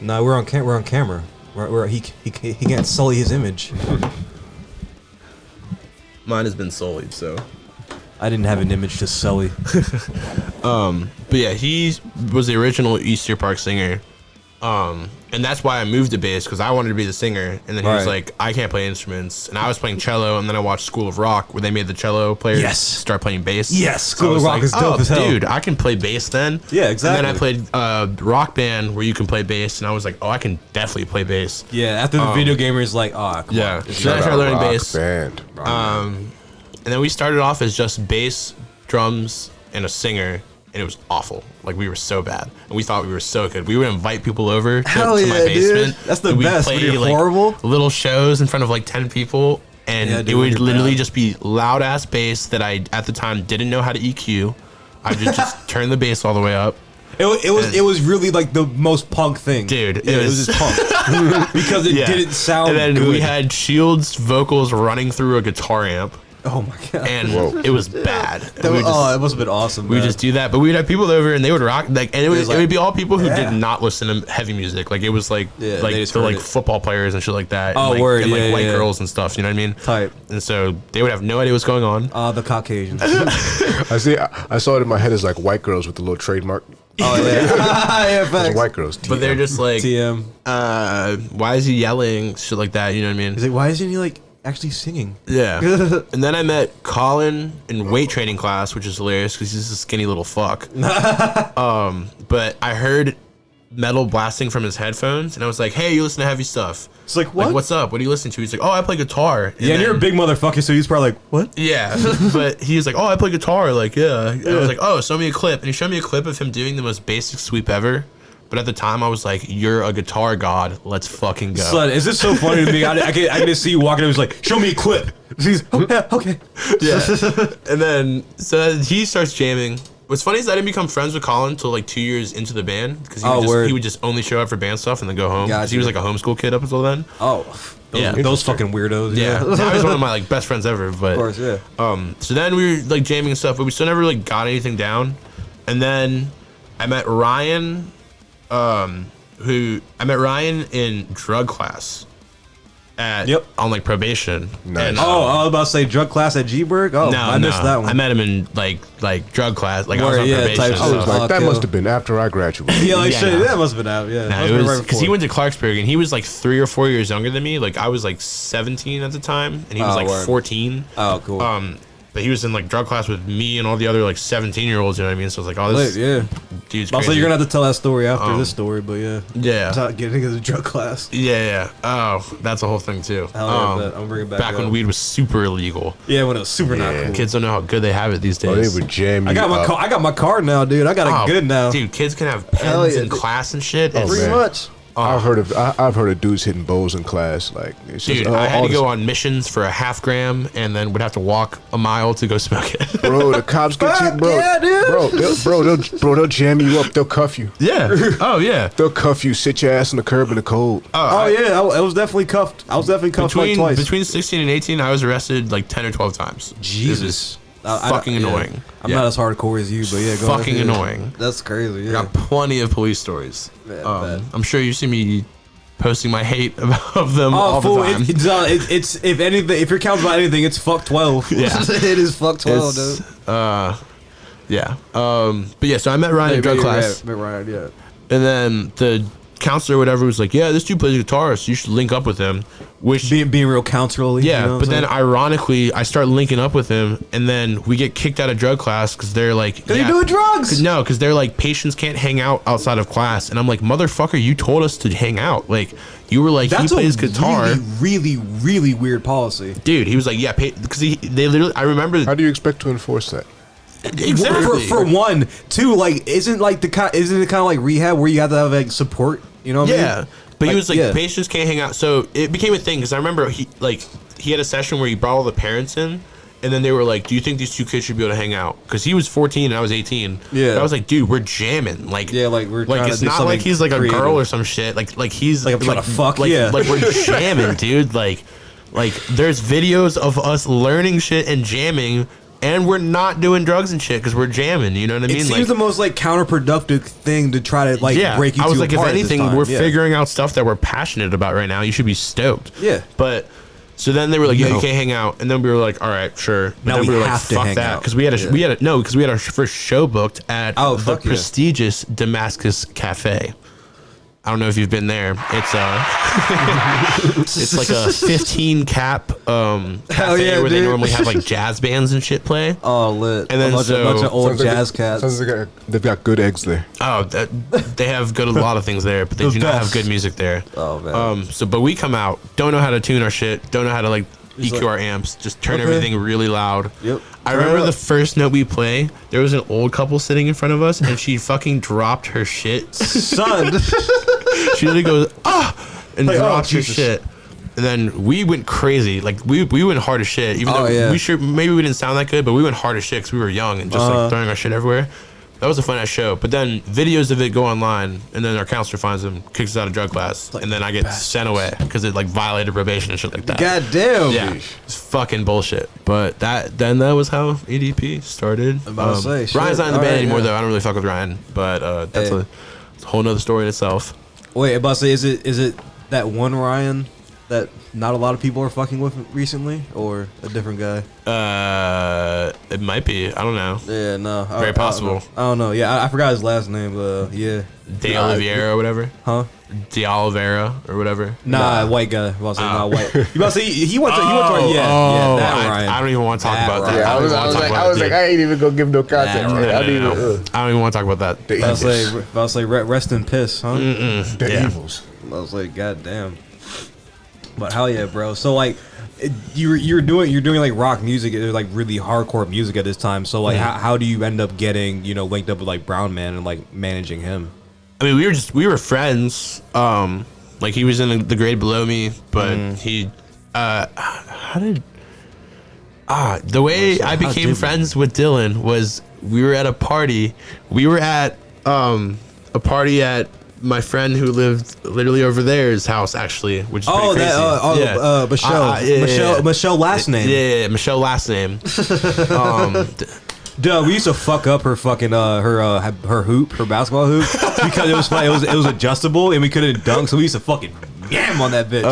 No, we're on camera. He can't sully his image.
Mine has been sullied, so.
I didn't have an image to sully.
But yeah, he was the original Easter Park singer. And that's why I moved to bass because I wanted to be the singer, and then he was like, I can't play instruments, and I was playing cello, and then I watched School of Rock where they made the cello players start playing bass.
Yes, School of Rock is dope as hell.
Dude, I can play bass then.
Yeah, exactly.
And then I played Rock Band where you can play bass, and I was like, I can definitely play bass.
Yeah, after the video gamer is like, come on.
So then I started learning bass.
Band.
And then we started off as just bass, drums, and a singer. And it was awful. Like, we were so bad. And we thought we were so good. We would invite people over to my basement.
Dude. That's the best. We'd play, like, horrible.
Little shows in front of, like, 10 people. And it would literally just be loud-ass bass that I, at the time, didn't know how to EQ. I would just turn the bass all the way up.
It was really, like, the most punk thing.
Dude.
It was just punk. Because it didn't sound good.
And then we had Shields' vocals running through a guitar amp.
Oh my god!
And it was bad.
It must have been awesome.
We would just do that, but we'd have people over and they would rock and it would be all people who did not listen to heavy music. Like it was like football players and shit like that.
Oh,
and
word,
and white girls and stuff. You know what I mean?
Type.
And so they would have no idea what's going on.
The Caucasians.
I saw it in my head as like white girls with the little trademark.
Oh yeah,
Those white girls. TM.
But they're just like
TM.
Why is he yelling? Shit like that. You know what I mean?
He's like, why isn't he like actually singing?
Yeah. And then I met Colin in weight training class, which is hilarious because he's a skinny little fuck. But I heard metal blasting from his headphones, and I was like, "Hey, you listen to heavy stuff?"
It's like, what?
Like, what's up? What are you listening to? He's like, "Oh, I play guitar."
And you're a big motherfucker, so he's probably like, "What?"
Yeah, but he was like, "Oh, I play guitar." Like, yeah. And I was like, "Oh, show me a clip." And he showed me a clip of him doing the most basic sweep ever. But at the time, I was like, "You're a guitar god. Let's fucking go."
Son, is this so funny to me? I can just see you walking. He was like, "Show me a clip." He's okay.
Yeah. And then so he starts jamming. What's funny is I didn't become friends with Colin until like 2 years into the band because he would just only show up for band stuff and then go home. Because he was like a homeschool kid up until then.
Oh, those fucking weirdos.
Yeah, now he's one of my like best friends ever. But
of course, yeah.
So then we were like jamming and stuff, but we still never like got anything down. And then I met Ryan, in drug class. On like probation.
Nice.
And,
I was about to say drug class at G-Berg. Oh, no, I missed that one.
I met him in like drug class. Like I was on probation.
I was like, that must have been after I graduated.
That must have been out. Yeah,
no, it was because he went to Clarksburg and he was like 3 or 4 years younger than me. Like I was like 17 at the time and he was like 14.
Oh, cool.
But he was in like drug class with me and all the other like 17-year-olds. You know what I mean? So I was like, oh, this dude's crazy.
Also, you're gonna have to tell that story after this story, but
yeah,
getting into drug class.
Yeah. Oh, that's a whole thing too.
I'm bringing back
when weed was super illegal.
Yeah, when it was super not cool.
Kids don't know how good they have it these days.
Oh, they would jam you.
I got my card now, dude. I got it good now.
Dude, kids can have pens in class and shit.
Pretty much.
I've heard of dudes hitting bowls in class. Like, it's
dude,
just,
I had to go on missions for a half gram and then would have to walk a mile to go smoke it.
Bro, the cops get you, bro.
Yeah, dude.
They'll jam you up. They'll cuff you.
Yeah. Oh yeah.
They'll cuff you. Sit your ass in the curb in the cold.
Yeah. I was definitely cuffed. I was definitely cuffed like twice.
Between 16 and 18, I was arrested like 10 or 12 times.
Jesus.
Fucking annoying.
I'm not as hardcore as you, but yeah, go
fucking
ahead.
annoying.
That's crazy. Yeah.
I got plenty of police stories. I'm sure you see me posting my hate of them all the time.
It's if anything, if you're counting about anything, it's fuck 12.
Yeah,
it is fuck 12, dude.
Yeah. But yeah, so I met Ryan in drug class.
Met Ryan, yeah.
And then the counselor or whatever was like, yeah, this dude plays guitar, so you should link up with him. Which
being real counselorly.
Yeah,
you know
but then ironically, I start linking up with him, and then we get kicked out of drug class because they're like,
you're doing drugs.
No, because they're like, patients can't hang out outside of class, and I'm like, motherfucker, you told us to hang out. Like, you were like,
that's
he plays guitar.
Really, really weird policy,
dude. He was like, yeah, because they literally. I remember.
How do you expect to enforce that?
Exactly.
For one, two, like, isn't it kind of like rehab where you have to have like support? You know what I mean?
Yeah. But he was like, patients can't hang out. So it became a thing because I remember he had a session where he brought all the parents in, and then they were like, "Do you think these two kids should be able to hang out?" Because he was 14 and I was 18. Yeah. But I was like, "Dude, we're jamming." Like,
yeah, like we're like
it's not like he's like a girl or some shit. Like he's
like I'm trying to fuck.
Like we're jamming, dude. Like there's videos of us learning shit and jamming. And we're not doing drugs and shit because we're jamming. You know what I mean?
It seems the most like counterproductive thing to try to like break you.
I was
two
like, if
apart
anything, we're figuring out stuff that we're passionate about right now. You should be stoked.
Yeah.
But so then they were like, yeah, you can't hang out. And then we were like, all right, sure. But
now
then
we
were
have
like,
to
fuck
hang
that
out.
because we had our first show booked at the prestigious Damascus Cafe. I don't know if you've been there. It's it's like a 15 cap cafe where they normally have like jazz bands and shit play.
Oh, lit!
And then
a bunch of old jazz cats.
Sounds like they've got good eggs there.
Oh, they have a lot of things there, but they do not have good music there.
Oh man.
But we come out, don't know how to tune our shit, don't know how to like EQ our amps, just turn everything really loud.
Yep.
I remember the first note we play, there was an old couple sitting in front of us, and she fucking dropped her shit.
Son.
She literally goes, and drops her shit. And then we went crazy. Like, we went hard as shit. Even though maybe we didn't sound that good, but we went hard as shit because we were young and just like throwing our shit everywhere. That was a fun ass show. But then videos of it go online, and then our counselor finds them, kicks us out of drug class, and then I get sent away because it like violated probation and shit like that.
God damn.
Yeah, it's fucking bullshit. But that was how EDP started.
I'm about to say,
Ryan's not in the band anymore though. I don't really fuck with Ryan, but that's a whole nother story in itself.
Wait, I'm about to say, is it that one Ryan that not a lot of people are fucking with recently, or a different guy?
It might be. I don't know.
Yeah, no.
Very possible.
I don't know. Yeah, I forgot his last name, but yeah.
De Oliveira or whatever.
Huh?
De Oliveira or whatever.
Nah, white guy. I was saying not white. You about to say he went to that Ryan.
I don't even want to talk about that.
Yeah, I was like, I ain't even gonna give no context.
I don't even want to talk about that.
The evils.
I was like, rest in piss, huh?
The evils.
I was like, god damn. But hell yeah, bro. So like, you're doing like rock music, like really hardcore music at this time. So like, how do you end up getting linked up with like Brown Man and like managing him?
I mean, we were friends. Like he was in the grade below me, but he, the way I became friends with Dylan was we were at a party. We were at a party at my friend who lived literally over there's house, actually, which is pretty crazy.
Michelle last name.
Yeah, Michelle last name.
Duh, we used to fuck up her fucking her hoop, her basketball hoop, because it was adjustable and we couldn't dunk, so we used to fucking yam on that bitch.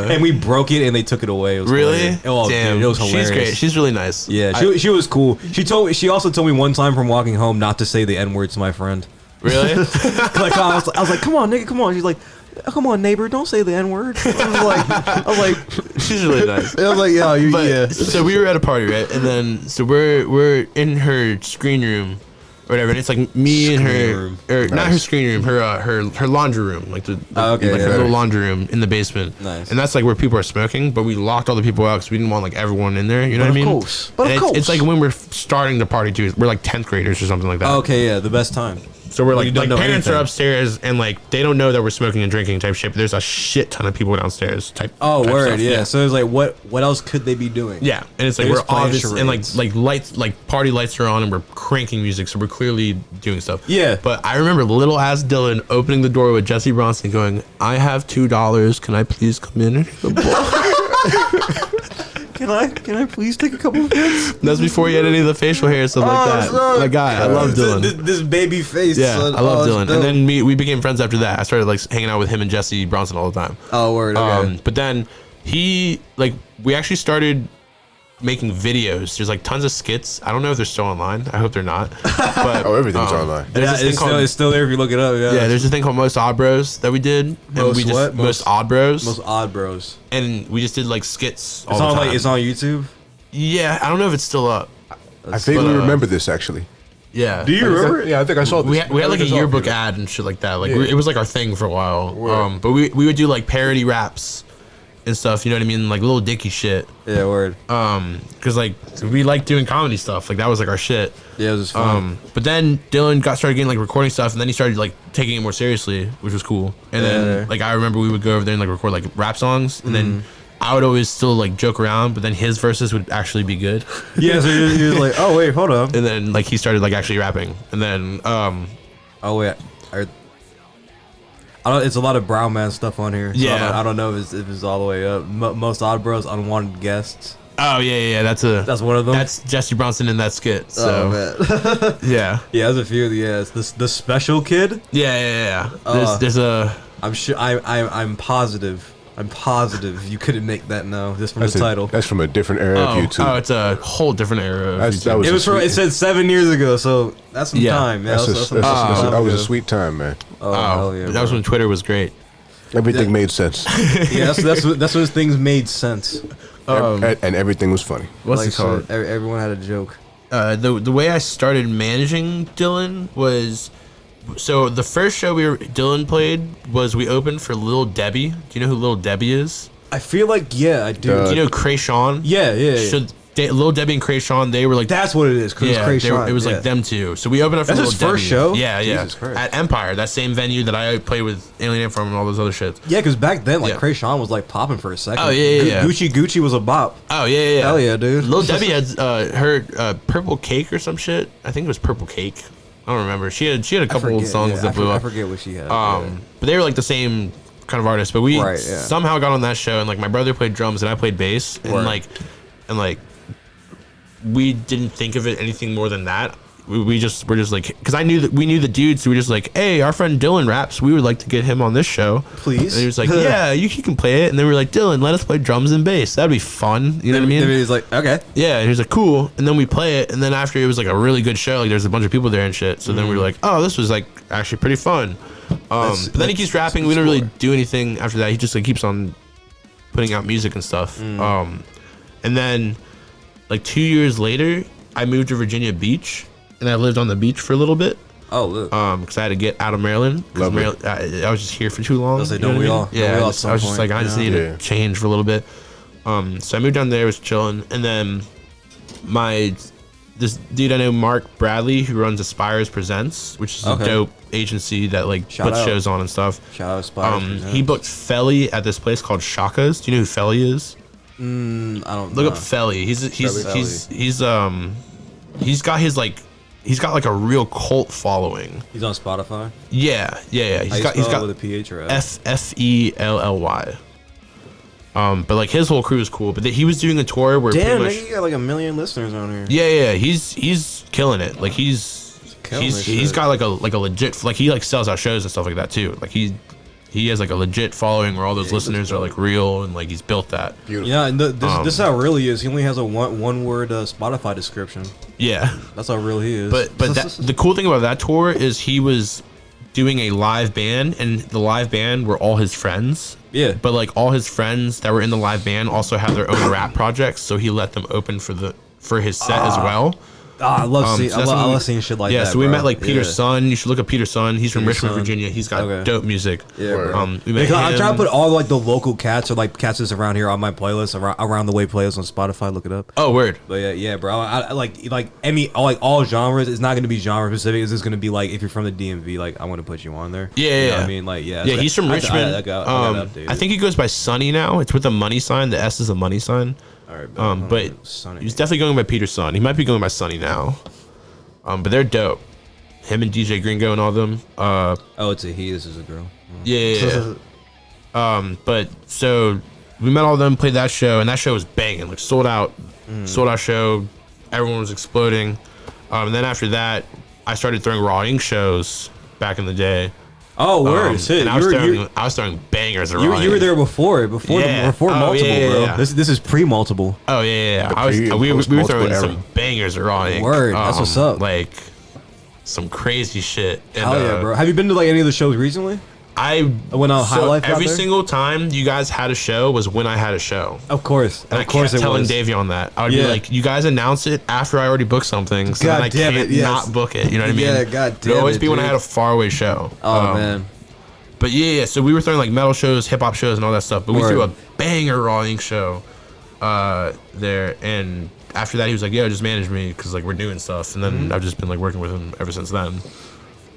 And we broke it and they took it away. It was
really?
Hilarious. Oh,
damn,
dude, it was hilarious.
She's great. She's really nice.
Yeah, she was cool. She also told me one time from walking home not to say the N-word to my friend.
Really?
Like I was like, come on, nigga, come on. She's like, come on, neighbor, don't say the N-word. I was like,
she's really nice.
I was like, yeah.
So we were at a party, right? And then so we're in her screen room, or whatever. And it's like me and her, or not her screen room, her laundry room, like her little laundry room in the basement.
Nice.
And that's like where people are smoking, but we locked all the people out because we didn't want like everyone in there. You know what I mean?
Of course.
It's like when we're starting the party too. We're like 10th graders or something like that.
Okay, yeah, the best time.
So we're like parents
anything.
are upstairs and like they don't know that we're smoking and drinking type shit, but there's a shit ton of people downstairs type.
Oh,
type
word,
stuff.
yeah. So it's like, what else could they be doing?
Yeah, and it's like
They're
we're
just playing
obvious and
charades.
like lights, like party lights are on and we're cranking music, so we're clearly doing stuff.
Yeah.
But I remember little ass Dylan opening the door with Jesse Bronson going, "I have $2. Can I please come in and have a ball?"
Can I please take a couple of hits?
That's before he had any of the facial hair and stuff like that.
Son.
Like, guy, I love Dylan.
This baby face.
Yeah,
son.
I love Dylan.
Dope.
And then we became friends after that. I started like hanging out with him and Jesse Bronson all the time.
Oh, word. Okay.
But then we actually started making videos. There's like tons of skits. I don't know if they're still online. I hope they're not. But
everything's online.
Yeah, it's still there if you look it up.
Yeah, there's a thing called Most Odd Bros that we did. Most Odd Bros.
Most Odd Bros.
And we just did like skits all
It's
the
on
time.
it's on YouTube.
Yeah, I don't know if it's still up.
I think we remember this actually.
Yeah.
Do you remember? Yeah, I think I saw this.
We had like a yearbook ad and shit like that. Like it was like our thing for a while. But we would do like parody raps and stuff. You know what I mean? Like little dicky shit.
Yeah, word.
Because like we like doing comedy stuff. Like that was like our shit.
Yeah, it was just fun.
But then Dylan started getting like recording stuff, and then he started like taking it more seriously, which was cool. And then like I remember we would go over there and like record like rap songs, and then I would always still like joke around, but then his verses would actually be good.
Yeah, so he was like, oh wait, hold up.
And then like he started like actually rapping, and then
oh wait, I don't. It's a lot of Brown Man stuff on here. So
Yeah.
I don't know if it's all the way up. Most Odd Bros, Unwanted Guests.
oh yeah, that's one of them. That's Jesse Bronson in that skit. So
man.
yeah,
there's a few. Yeah, it's the special kid.
yeah. There's a.
I'm sure. I'm positive. You couldn't make that now just from the title.
That's from a different era of YouTube.
Oh, it's a whole different era.
It
said 7 years ago, so that's some time.
That was a sweet time, man.
Oh, hell yeah,
that was when Twitter was great.
Everything made sense.
Yeah, that's when things made sense.
And everything was funny.
What's it called?
Everyone had a joke.
The way I started managing Dylan was, so the first show Dylan played was we opened for Lil Debbie. Do you know who Lil Debbie is?
I feel like I do.
Do you know Krayshawn?
Yeah.
So Lil Debbie and Krayshawn, they were like,
that's what it is.
Yeah, it was like them two. So we opened up for Lil
his
Debbie.
first show.
Yeah,
Jesus Christ.
at Empire, that same venue that I played with Alien from and all those other shits.
Yeah, because back then, Krayshawn was like popping for a second.
Oh yeah.
Gucci was a bop.
Oh yeah.
Hell yeah, dude.
Lil Debbie had her Purple Cake or some shit. I think it was Purple Cake. I don't remember. She had a couple songs that blew up.
I forget what she had.
But they were like the same kind of artists. But we somehow got on that show, and like my brother played drums and I played bass, and like we didn't think of it anything more than that. We're just like, because we knew the dudes, so we were just like, hey, our friend Dylan raps, we would like to get him on this show,
please.
And he was like, yeah, you can play it. And then we were like, Dylan, let us play drums and bass, that'd be fun, you know what I mean?
Then he was like, okay,
yeah, and he was like, cool. And then we play it, and then after it was like a really good show, like there's a bunch of people there and shit, so then we were like, oh, this was like actually pretty fun. But then he keeps rapping. We don't really do anything after that. He just like keeps on putting out music and stuff. And then like 2 years later, I moved to Virginia Beach, and I lived on the beach for a little bit.
Oh, look.
Because I had to get out of Maryland. I was just here for too long.
Don't we all?
Yeah, I was just like, I just need to change for a little bit. So I moved down there, was chilling, and then this dude I know, Mark Bradley, who runs Aspires Presents, which is a dope agency that like puts shows on and stuff.
Shout out Aspires.
He booked Felly at this place called Shaka's. Do you know who Felly is?
I don't
look up Felly. He's got like a real cult following.
He's on Spotify.
Yeah. He's got
with a PH or S?
Felly. But like his whole crew is cool. But he was doing a tour where
he got like 1 million listeners on here.
Yeah. He's killing it. Like he's got like a legit, like he like sells out shows and stuff like that too. Like he has like a legit following where all those listeners are like real, and like he's built that.
Beautiful. Yeah, and this is how real he is. He only has a one word Spotify description.
Yeah,
that's how real he is.
But the cool thing about that tour is he was doing a live band, and the live band were all his friends.
Yeah.
But like all his friends that were in the live band also have their own rap projects, so he let them open for his set as well.
I love seeing shit like that.
Yeah, so we met like Peter Sun. You should look up Peter Sun. He's from Richmond, Virginia. He's got dope music.
Yeah, we met him. I try to put all like the local cats or like cats that's around here on my playlist, around the way playlist on Spotify. Look it up.
Oh, word.
But yeah, bro. I like all genres. It's not going to be genre specific. It's just going to be like if you're from the DMV, like I want to put you on there.
Yeah,
you know what I mean, like
yeah. He's from Richmond. I think he goes by Sunny now. It's with a money sign. The S is a money sign.
All right,
but he's definitely going by Peter Sun. He might be going by Sunny now. But they're dope. Him and DJ Gringo and all them.
It's a he. This is a girl.
Yeah. But so we met all of them, played that show, and that show was banging. Like sold out show. Everyone was exploding. And then after that, I started throwing Raw Ink shows back in the day.
Oh, word!
And I was throwing bangers around.
You were there before multiple, bro.
Yeah.
This is pre-multiple.
Oh yeah. We were throwing some bangers around.
Word, that's what's up.
Like some crazy shit.
Hell yeah, bro. Have you been to like any of the shows recently?
I
went on High Life.
Every single time you guys had a show was when I had a show.
Of course,
and I kept telling Davey on that. I would be like, "You guys announce it after I already booked something, so then I can't not book it." You know what I mean?
Yeah, god damn it.
It would always be when I had a faraway show.
Oh man.
But yeah, so we were throwing like metal shows, hip hop shows, and all that stuff. But we threw a banger Raw Ink show there, and after that he was like, "Yo, just manage me," because like we're doing stuff, and then I've just been like working with him ever since then.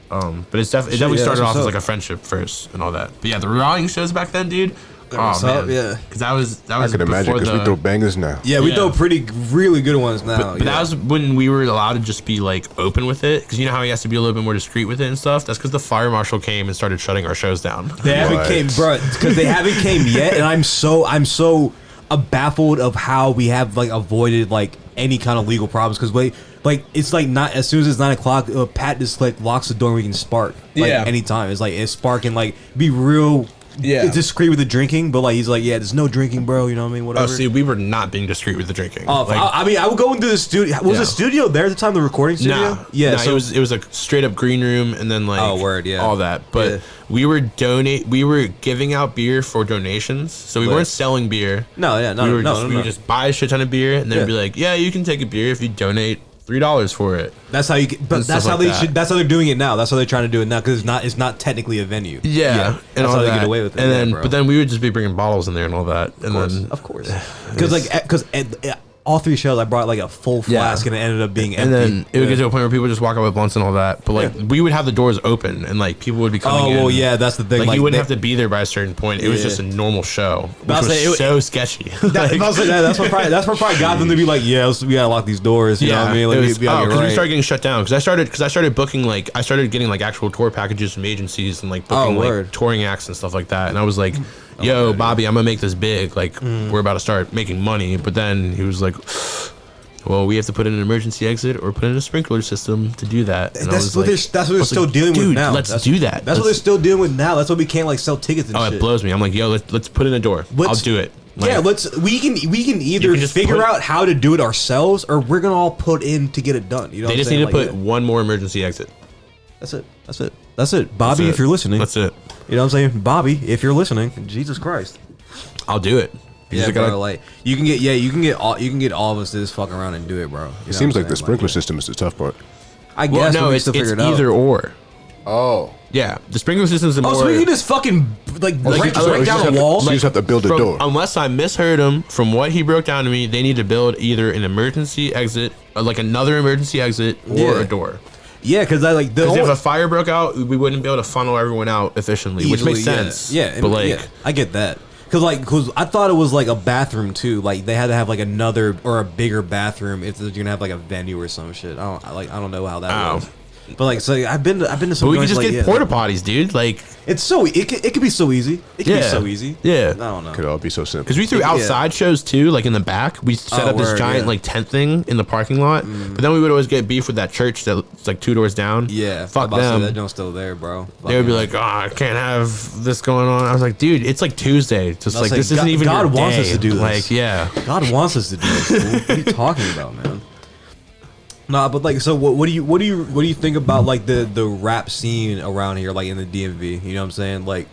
But it definitely started off as like a friendship first and all that. But yeah, the Raw Ink shows back then, dude.
What's up? Yeah,
because that was
I could imagine because we throw bangers now.
Yeah, we throw really good ones now.
But that was when we were allowed to just be like open with it, because you know how he has to be a little bit more discreet with it and stuff. That's because the fire marshal came and started shutting our shows down.
They haven't came, bro, because they haven't came yet, and I'm so baffled of how we have like avoided like any kind of legal problems, because like it's like not as soon as it's 9 o'clock, Pat just like locks the door and we can spark anytime. It's like it's sparking, like be real. Yeah, discreet with the drinking, but like he's like, yeah, there's no drinking, bro. You know what I mean? Whatever.
Oh, see, we were not being discreet with the drinking.
Oh, like, I mean, I would go into the studio. Was the studio there at the time? The recording studio?
Nah, so it was a straight up green room, and then like all that. But we were giving out beer for donations, so we weren't selling beer. We would just buy a shit ton of beer, and then be like, yeah, you can take a beer if you donate $3 for it.
That's how you. But that's how That's how they're doing it now. That's how they're trying to do it now, because it's not technically a venue.
Yeah, and
that's how they get away with it.
And then, but then we would just be bringing bottles in there and all that. And
of course, because all 3 shows I brought like a full flask and it ended up being empty.
And then it would get to a point where people just walk out with blunts and all that. But like we would have the doors open and like people would be coming in.
Oh well, yeah, that's the thing.
Like you wouldn't have to be there by a certain point. It was just a normal show, which was so sketchy.
That's what probably got them to be like, yeah, we gotta lock these doors. You know what I mean? Like,
because we started getting shut down. Because I started booking like I started getting like actual tour packages from agencies and like booking like touring acts and stuff like that. And I was like, yo, Bobby, I'm gonna make this big. Like we're about to start making money. But then he was like, well, we have to put in an emergency exit or put in a sprinkler system to do that. And
that's what they're still dealing with now.
Let's do that.
That's what they're still dealing with now. That's why we can't like sell tickets and shit.
It blows me. I'm like, yo, let's put in a door. I'll do it. Like,
yeah, we can either just figure out how to do it ourselves, or we're gonna all put in to get it done. You know,
they just need to put one more emergency exit.
That's it. Bobby, if you're listening,
that's it.
You know what I'm saying, Bobby, if you're listening, Jesus Christ,
I'll do it.
Yeah, bro, like you can get all of us to just fuck around and do it, bro.
It seems like the sprinkler system is the tough part.
I guess
no, it's either or.
Oh.
Yeah, the sprinkler system's more.
Oh, so you can just fucking break down the wall?
So you just have to build a door.
Unless I misheard him, from what he broke down to me, they need to build either an emergency exit, or like another emergency exit, or a door.
Yeah, because
if a fire broke out, we wouldn't be able to funnel everyone out efficiently, which makes sense.
Yeah,
but like,
I get that. Because I thought it was like a bathroom too. Like they had to have like another or a bigger bathroom if they're gonna have like a venue or some shit. I don't know how that works. But like, so I've been to some.
But we could just get porta potties, dude. Like
it's so it could be so easy. It could be so easy.
Yeah,
I don't know.
Could all be so simple.
Because we threw outside shows too, like in the back. We set up this giant like tent thing in the parking lot. But then we would always get beef with that church that's like 2 doors down.
Yeah,
fuck them.
That joint's still there, bro.
They would be like, "Oh, I can't have this going on." I was like, "Dude, it's like Tuesday. Just like this isn't even
God
your
wants
day."
us to do this.
Like, yeah,
God wants us to do this. Fool. What are you talking about, man? Nah, but like, so what do you think about like the rap scene around here, like in the DMV? You know what I'm saying? Like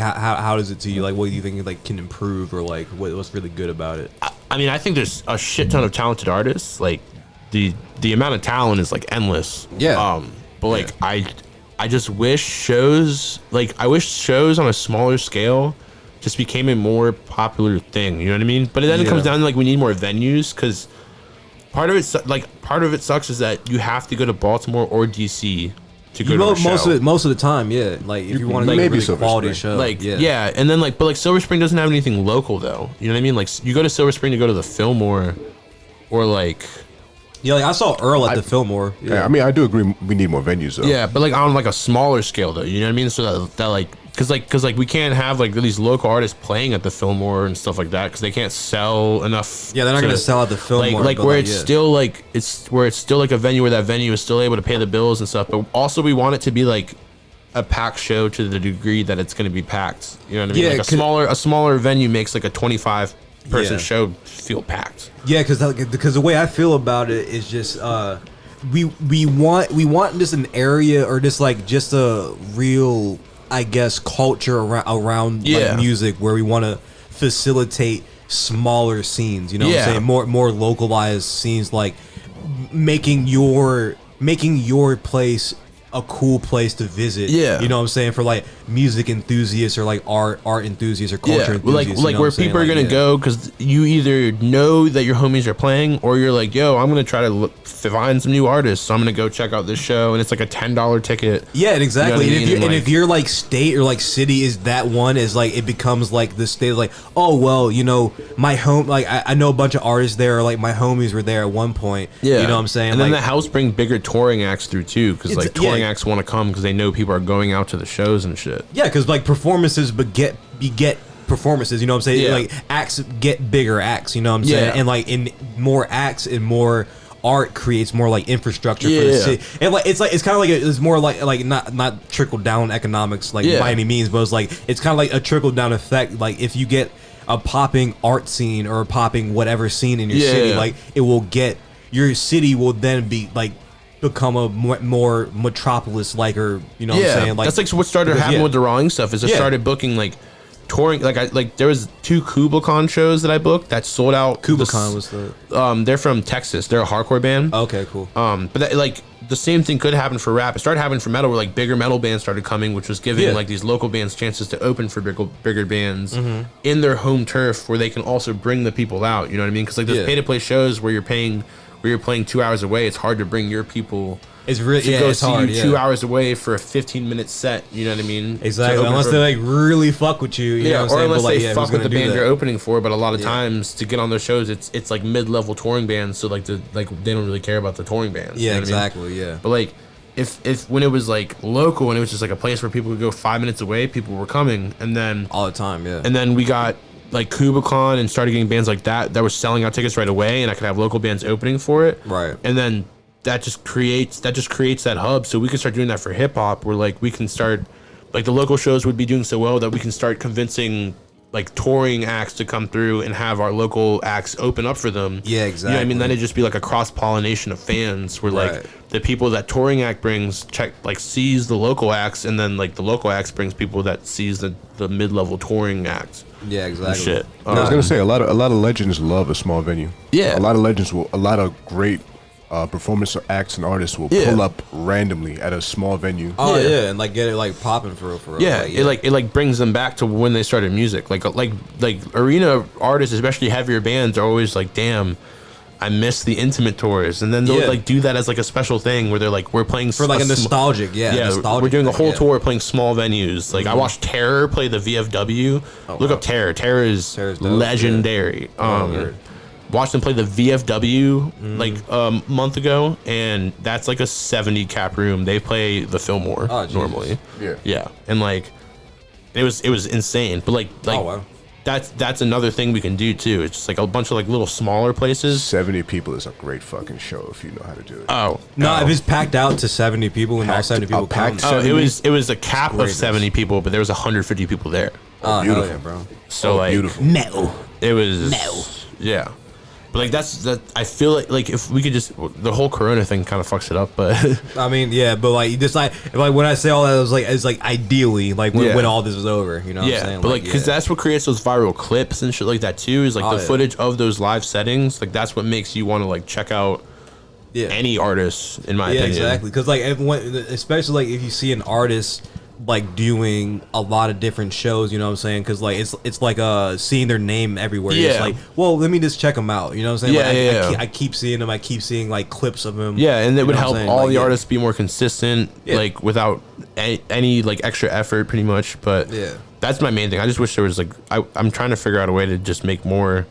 how does it to you? Like, what do you think like can improve, or like what's really good about it?
I mean, I think there's a shit ton of talented artists. Like the amount of talent is like endless.
Yeah.
But like I just wish shows on a smaller scale just became a more popular thing. You know what I mean? But then it comes down to like we need more venues, because part of it sucks is that you have to go to Baltimore or DC to go to a show.
Most of the time, yeah. Like if you want to make a really quality show,
like and then like, but like Silver Spring doesn't have anything local though. You know what I mean? Like you go to Silver Spring to go to the Fillmore, or like.
Yeah, like I saw Earl at the Fillmore.
Yeah, I mean, I do agree. We need more venues, though.
Yeah, but like on like a smaller scale, though. You know what I mean? So that like, because we can't have like these local artists playing at the Fillmore and stuff like that, because they can't sell enough.
Yeah, they're not gonna sell at the Fillmore.
Like where it's still like it's still like a venue where that venue is still able to pay the bills and stuff. But also we want it to be like a packed show to the degree that it's gonna be packed. You know what I mean?
Yeah,
like a smaller venue makes like a 25-person show feel packed.
Yeah, because the way I feel about it is just we want just an area, or just a real, I guess, culture around like music, where we want to facilitate smaller scenes. You know what I'm saying? More localized scenes, like making your place a cool place to visit. Yeah, you know what I'm saying, for like music enthusiasts, or like art enthusiasts, or culture enthusiasts.
Like where people are gonna go because you either know that your homies are playing, or you're like, yo, I'm gonna try to find some new artists, so I'm gonna go check out this show, and it's like a $10 ticket.
Yeah, exactly. You know, and if your like state or like city is that one, is like it becomes like the state, like, oh well, you know, my home, like I know a bunch of artists there, or like my homies were there at one point. Yeah, you know what I'm saying.
And then that helps bring bigger touring acts through too, because like touring acts want to come because they know people are going out to the shows and shit.
Yeah, because like performances beget performances, you know what I'm saying? Yeah. Like acts get bigger acts, you know what I'm saying? And like in more acts and more art creates more like infrastructure for the city. And like it's kind of like it's more like not trickle down economics like by any means, but it's kind of like a trickle down effect. Like if you get a popping art scene or a popping whatever scene in your city, like it will get your city will then be like become a more metropolis, like, or you know what I'm saying, like
that's like what started happening with the Rawling stuff, is I started booking like touring, like there was 2 KublaCon shows that I booked that sold out.
KublaCon was the
they're from Texas, they're a hardcore band.
Okay, cool.
But that, like the same thing could happen for rap. It started happening for metal, where like bigger metal bands started coming, which was giving like these local bands chances to open for bigger bands in their home turf, where they can also bring the people out. You know what I mean? Because like those pay to play shows where you're playing 2 hours away, it's hard to bring your people.
It's really
to go
it's
see
hard,
you 2 hours away for a 15-minute set. You know what I mean?
Exactly. Unless they like really fuck with you. You know what I'm
or
saying?
unless
But, like,
they fuck with the band you're opening for. But a lot of
Yeah.
times to get on those shows, it's like mid-level touring bands. So like they don't really care about the touring bands.
Yeah,
you know what I mean?
exactly. Yeah.
But like if when it was like local and it was just like a place where people could go 5 minutes away, people were coming, and then
All the time. Yeah.
and then we got like KubaCon and started getting bands like that were selling out tickets right away, and I could have local bands opening for it.
Right.
And then that just creates that hub, so we can start doing that for hip hop, where like we can start, like the local shows would be doing so well that we can start convincing like touring acts to come through and have our local acts open up for them.
Yeah,
You know what I
exactly.
mean? Then it'd just be like a cross pollination of fans, where like
Right.
the people that touring act brings sees the local acts, and then like the local acts brings people that sees the mid level touring acts.
Yeah,
And
exactly.
shit.
I was gonna say a lot of legends love a small venue.
Yeah.
a lot of great performance acts and artists will pull up randomly at a small venue.
Oh
Yeah.
yeah. And like get it like popping for real.
Yeah, it brings them back to when they started music. Like arena artists, especially heavier bands, are always like, damn, I miss the intimate tours, and then they'll like do that as like a special thing where they're like, we're playing
for like a nostalgic.
we're doing a whole
thing,
tour playing small venues. Like I watched Terror play the VFW. Look up Terror. Terror is
Terror's dope,
legendary. Watched them play the VFW like a month ago, and that's like a 70 cap room. They play the Fillmore normally. Yeah, and like it was insane. But like
Oh, wow.
that's another thing we can do too. It's just like a bunch of like little smaller places.
70 people is a great fucking show if you know how to do it.
Oh
No, if it's packed out to 70 people and all 70 people come.
packed
Oh,
70?
it was a cap of
Greatness.
70 people, but there was 150 people there.
Oh,
beautiful.
hell yeah, bro.
So like
beautiful.
No.
it was yeah. But like that I feel like if we could just, the whole Corona thing kind of fucks it up, but
I mean, yeah, but like just like when I say all that, it's like ideally like when all this is over, you know what I'm saying?
but like because that's what creates those viral clips and shit like that too, is like the footage of those live settings. Like that's what makes you want to like check out any artist, in my opinion.
Exactly, because like especially like if you see an artist like doing a lot of different shows, you know what I'm saying? Because like it's like seeing their name everywhere.
Yeah.
It's like, well, let me just check them out. You know what I'm saying?
Yeah,
like, I keep seeing them. I keep seeing like clips of them.
Yeah, and it would help all the
yeah.
artists be more consistent, like without any like extra effort, pretty much. But that's my main thing. I just wish there was like I'm trying to figure out a way to just make more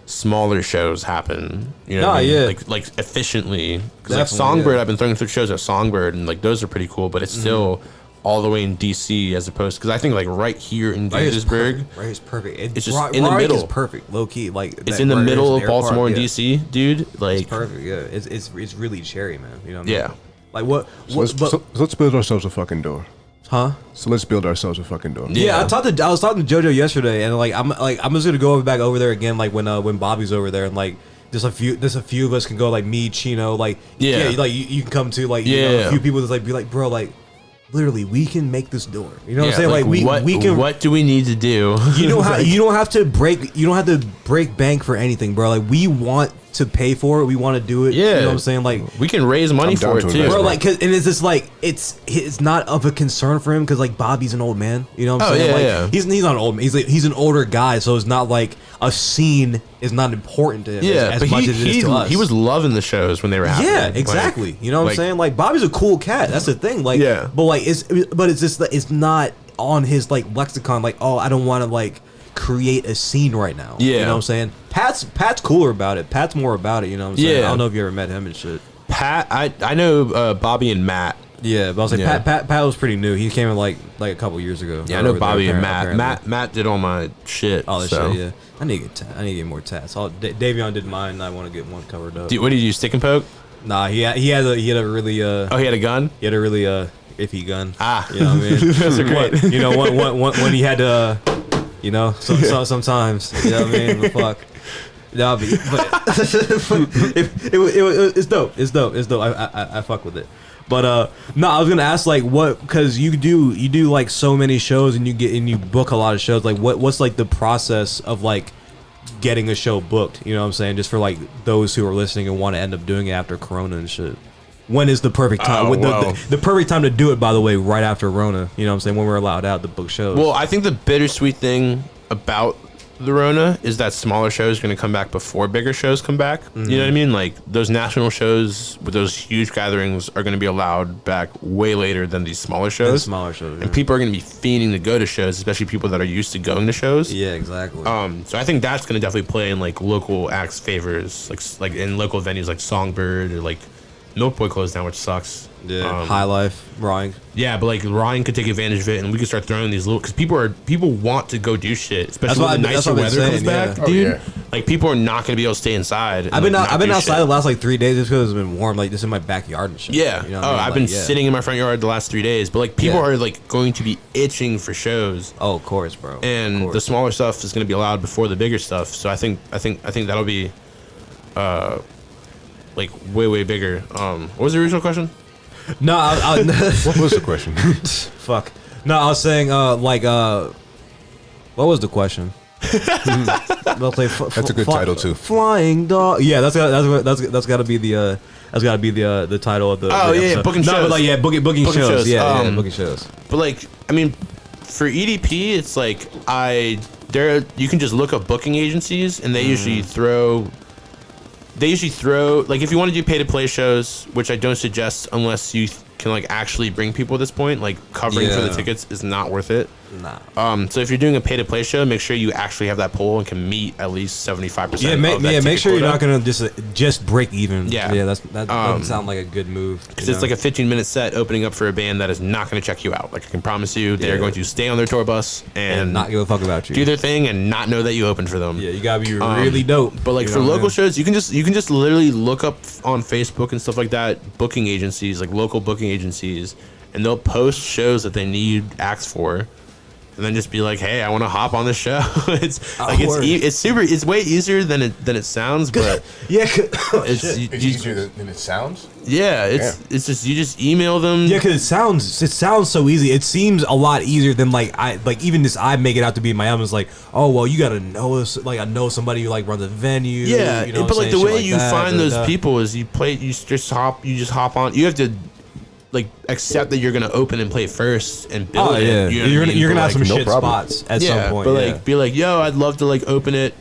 smaller shows happen. You know, what I mean? Like efficiently. Because like Songbird, I've been throwing through shows at Songbird, and like those are pretty cool. But it's still all the way in DC as opposed, because I think like right here in Gaithersburg,
right is perfect.
It's just in the middle.
It's perfect, low key. Like
it's in the middle of Baltimore and DC, dude. Like
it's perfect. Yeah, it's really cherry, man. You know what I mean?
Yeah.
Like what?
So let's build ourselves a fucking door.
Huh?
So let's build ourselves a fucking door.
Yeah, I was talking to JoJo yesterday, and I'm just gonna go back over there again, like when Bobby's over there, and like just a few of us can go, like me, Chino, like like you can come to, like you know, a few people just like be like, bro, like literally we can make this door. You know what I'm saying? Like we can.
What do we need to do?
You know how you don't have to break bank for anything, bro. Like we want to pay for it. We want to do it.
Yeah,
you know what I'm saying? Like
we can raise money for it too,
bro. Like, and it's just like it's not of a concern for him because like Bobby's an old man. You know what I'm saying? Like he's not an old man. He's an older guy, so it's not like a scene is not important to him. As much as it is to us.
He was loving the shows when they were happening.
Yeah, exactly. Like, you know what I'm saying? Like Bobby's a cool cat. That's the thing. Like, but like it's just that it's not on his like lexicon. Like, oh, I don't want to like create a scene right now.
Yeah,
you know what I'm saying? Pat's cooler about it. Pat's more about it. You know what I'm saying?
Yeah.
I don't know if you ever met him and shit.
Pat, I know Bobby and Matt.
Yeah, but I was like, Pat was pretty new. He came in like a couple years ago.
Yeah, I know Bobby and Matt. Matt did all my shit.
All this shit. Yeah, I need to get more tats. Davion did mine, and I want to get one covered up.
What did you do? Stick and poke?
Nah, he had a really
Oh, he had a gun.
He had a really iffy gun.
Ah,
you know what I mean?
Those are great.
You know, when he had to, you know, sometimes, you know what I mean? But fuck. No, but it's dope. It's dope. I fuck with it. But no, I was gonna ask like what, because you do like so many shows and you book a lot of shows. Like what's like the process of like getting a show booked? You know what I'm saying? Just for like those who are listening and want to end up doing it after Corona and shit.
when is the perfect time? The perfect time to do it, by the way, right after Rona. You know what I'm saying? When we're allowed out to book shows.
Well, I think the bittersweet thing about the Rona is that smaller shows are going to come back before bigger shows come back. Mm-hmm. You know what I mean? Like those national shows with those huge gatherings are going to be allowed back way later than these smaller shows. And people are going to be fiending to go to shows, especially people that are used to going to shows.
Yeah, exactly.
So I think that's going to definitely play in like local acts' favors, like in local venues like Songbird or like Milk Boy closed down, which sucks.
Yeah, High Life, Ryan.
Yeah, but like Ryan could take advantage of it, and we could start throwing these little because people want to go do shit, especially when the nicer weather comes back, dude. Yeah. Like people are not gonna be able to stay inside.
I've been outside the last like 3 days just because it's been warm, like just in my backyard and shit.
Yeah. You know I've been sitting in my front yard the last 3 days, but like people are like going to be itching for shows.
Oh, of course, bro.
And the smaller stuff is gonna be allowed before the bigger stuff. So I think that'll be, like way bigger. What was the original question?
No,
what was the question?
Fuck. No, I was saying, what was the question?
That's a good title too.
Flying dog. Yeah, that's got to be the title of the.
Oh
the
yeah,
episode.
booking shows.
No, but like booking shows. Yeah, booking shows.
But like, I mean, for EDP, it's like you can just look up booking agencies, and they usually throw. Like if you want to do pay to play shows, which I don't suggest unless you can like actually bring people at this point, like covering for the tickets is not worth it.
Nah.
So if you're doing a pay to play show, make sure you actually have that pool and can meet at least 75%.
Yeah, make sure you're not gonna just break even.
Yeah,
that doesn't sound like a good move.
Because it's like a 15-minute set opening up for a band that is not going to check you out. Like I can promise you, they're going to stay on their tour bus and
not give a fuck about you,
do their thing, and not know that you opened for them.
Yeah, you gotta be really dope.
But like for local shows, you can just literally look up on Facebook and stuff like that, booking agencies, like local booking agencies, and they'll post shows that they need acts for. And then just be like, hey, I want to hop on this show. It's way easier than it sounds, but
it's easier than it sounds.
Yeah, it's just you just email them.
Yeah, because it sounds so easy. It seems a lot easier than I make it out to be. My album's like, oh well, you gotta know us. Like I know somebody who like runs a venue.
Yeah,
you know
but like the way you find those people is you just hop on. You have to. Like accept that you're gonna open and play first and build it.
Yeah. You know you're gonna have some shit spots at some point.
But be like, yo, I'd love to like open it.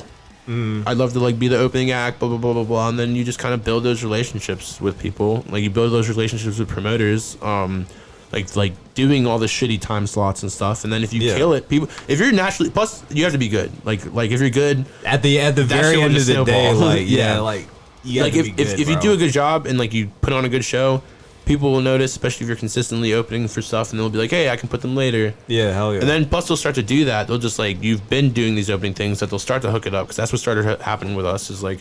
I'd love to like be the opening act. Blah blah blah blah blah. And then you just kind of build those relationships with people. Like you build those relationships with promoters. Like doing all the shitty time slots and stuff. And then if you kill it, people. If you're naturally, plus you have to be good. Like if you're good
at the very end of the day,
if you do a good job and like you put on a good show. People will notice, especially if you're consistently opening for stuff, and they'll be like, hey, I can put them later.
Yeah, hell yeah.
And then plus they'll start to do that. They'll just like, you've been doing these opening things, that they'll start to hook it up, because that's what started happening with us, is like,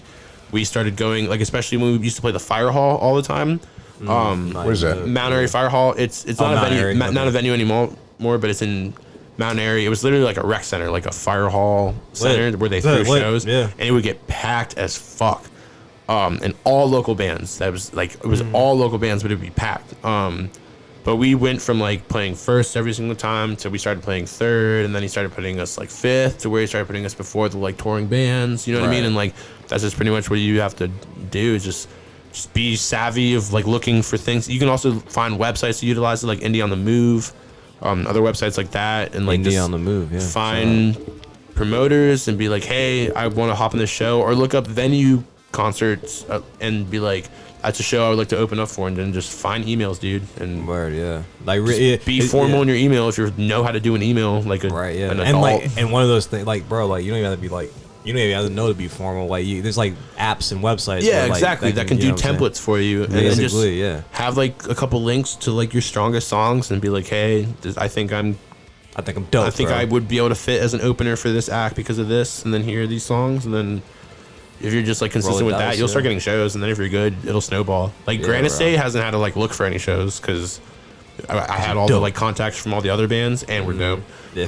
we started going, like, especially when we used to play the Fire Hall all the time.
Where's that?
Mount Airy Fire Hall. It's not a venue, not a venue anymore, but it's in Mount Airy. It was literally like a rec center, like a fire hall center where they threw shows. Yeah. And it would get packed as fuck. And all local bands. That was like it was all local bands, but it'd be packed. But we went from like playing first every single time to we started playing third, and then he started putting us like fifth to where he started putting us before the like touring bands. You know what I mean? And like that's just pretty much what you have to do is just be savvy of like looking for things. You can also find websites to utilize it, like Indie on the Move, other websites like that, and like
Indie on the Move. Yeah,
find promoters and be like, hey, I want to hop on this show, or look up venue concerts and be like, that's a show I would like to open up for, and then just find emails, dude. And
like
be formal in your email if you know how to do an email, like an adult.
And like one of those things, like bro, like you don't even have to be like. You don't even have to know to be formal. Like there's like apps and websites.
Yeah, exactly. That can do templates for you, and then just
have
like a couple links to like your strongest songs, and be like, hey, I think I'm
dope.
I think I would be able to fit as an opener for this act because of this, and then here are these songs, and then. If you're just like consistent with that, you'll start getting shows, and then if you're good, it'll snowball. Like Granite State hasn't had to like look for any shows because I had all the like contacts from all the other bands, and we're dope. Yeah.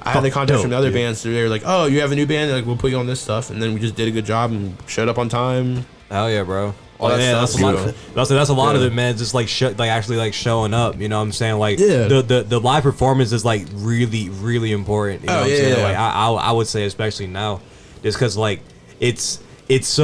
I had the contacts from the other bands, so they were like, "Oh, you have a new band? Like, we'll put you on this stuff," and then we just did a good job and showed up on time.
Hell yeah, bro! That's a lot of it, man. Just like actually like showing up. You know what I'm saying? Like the live performance is like really really important. You know what I'm saying? Like I would say especially now, just because like. It's
it's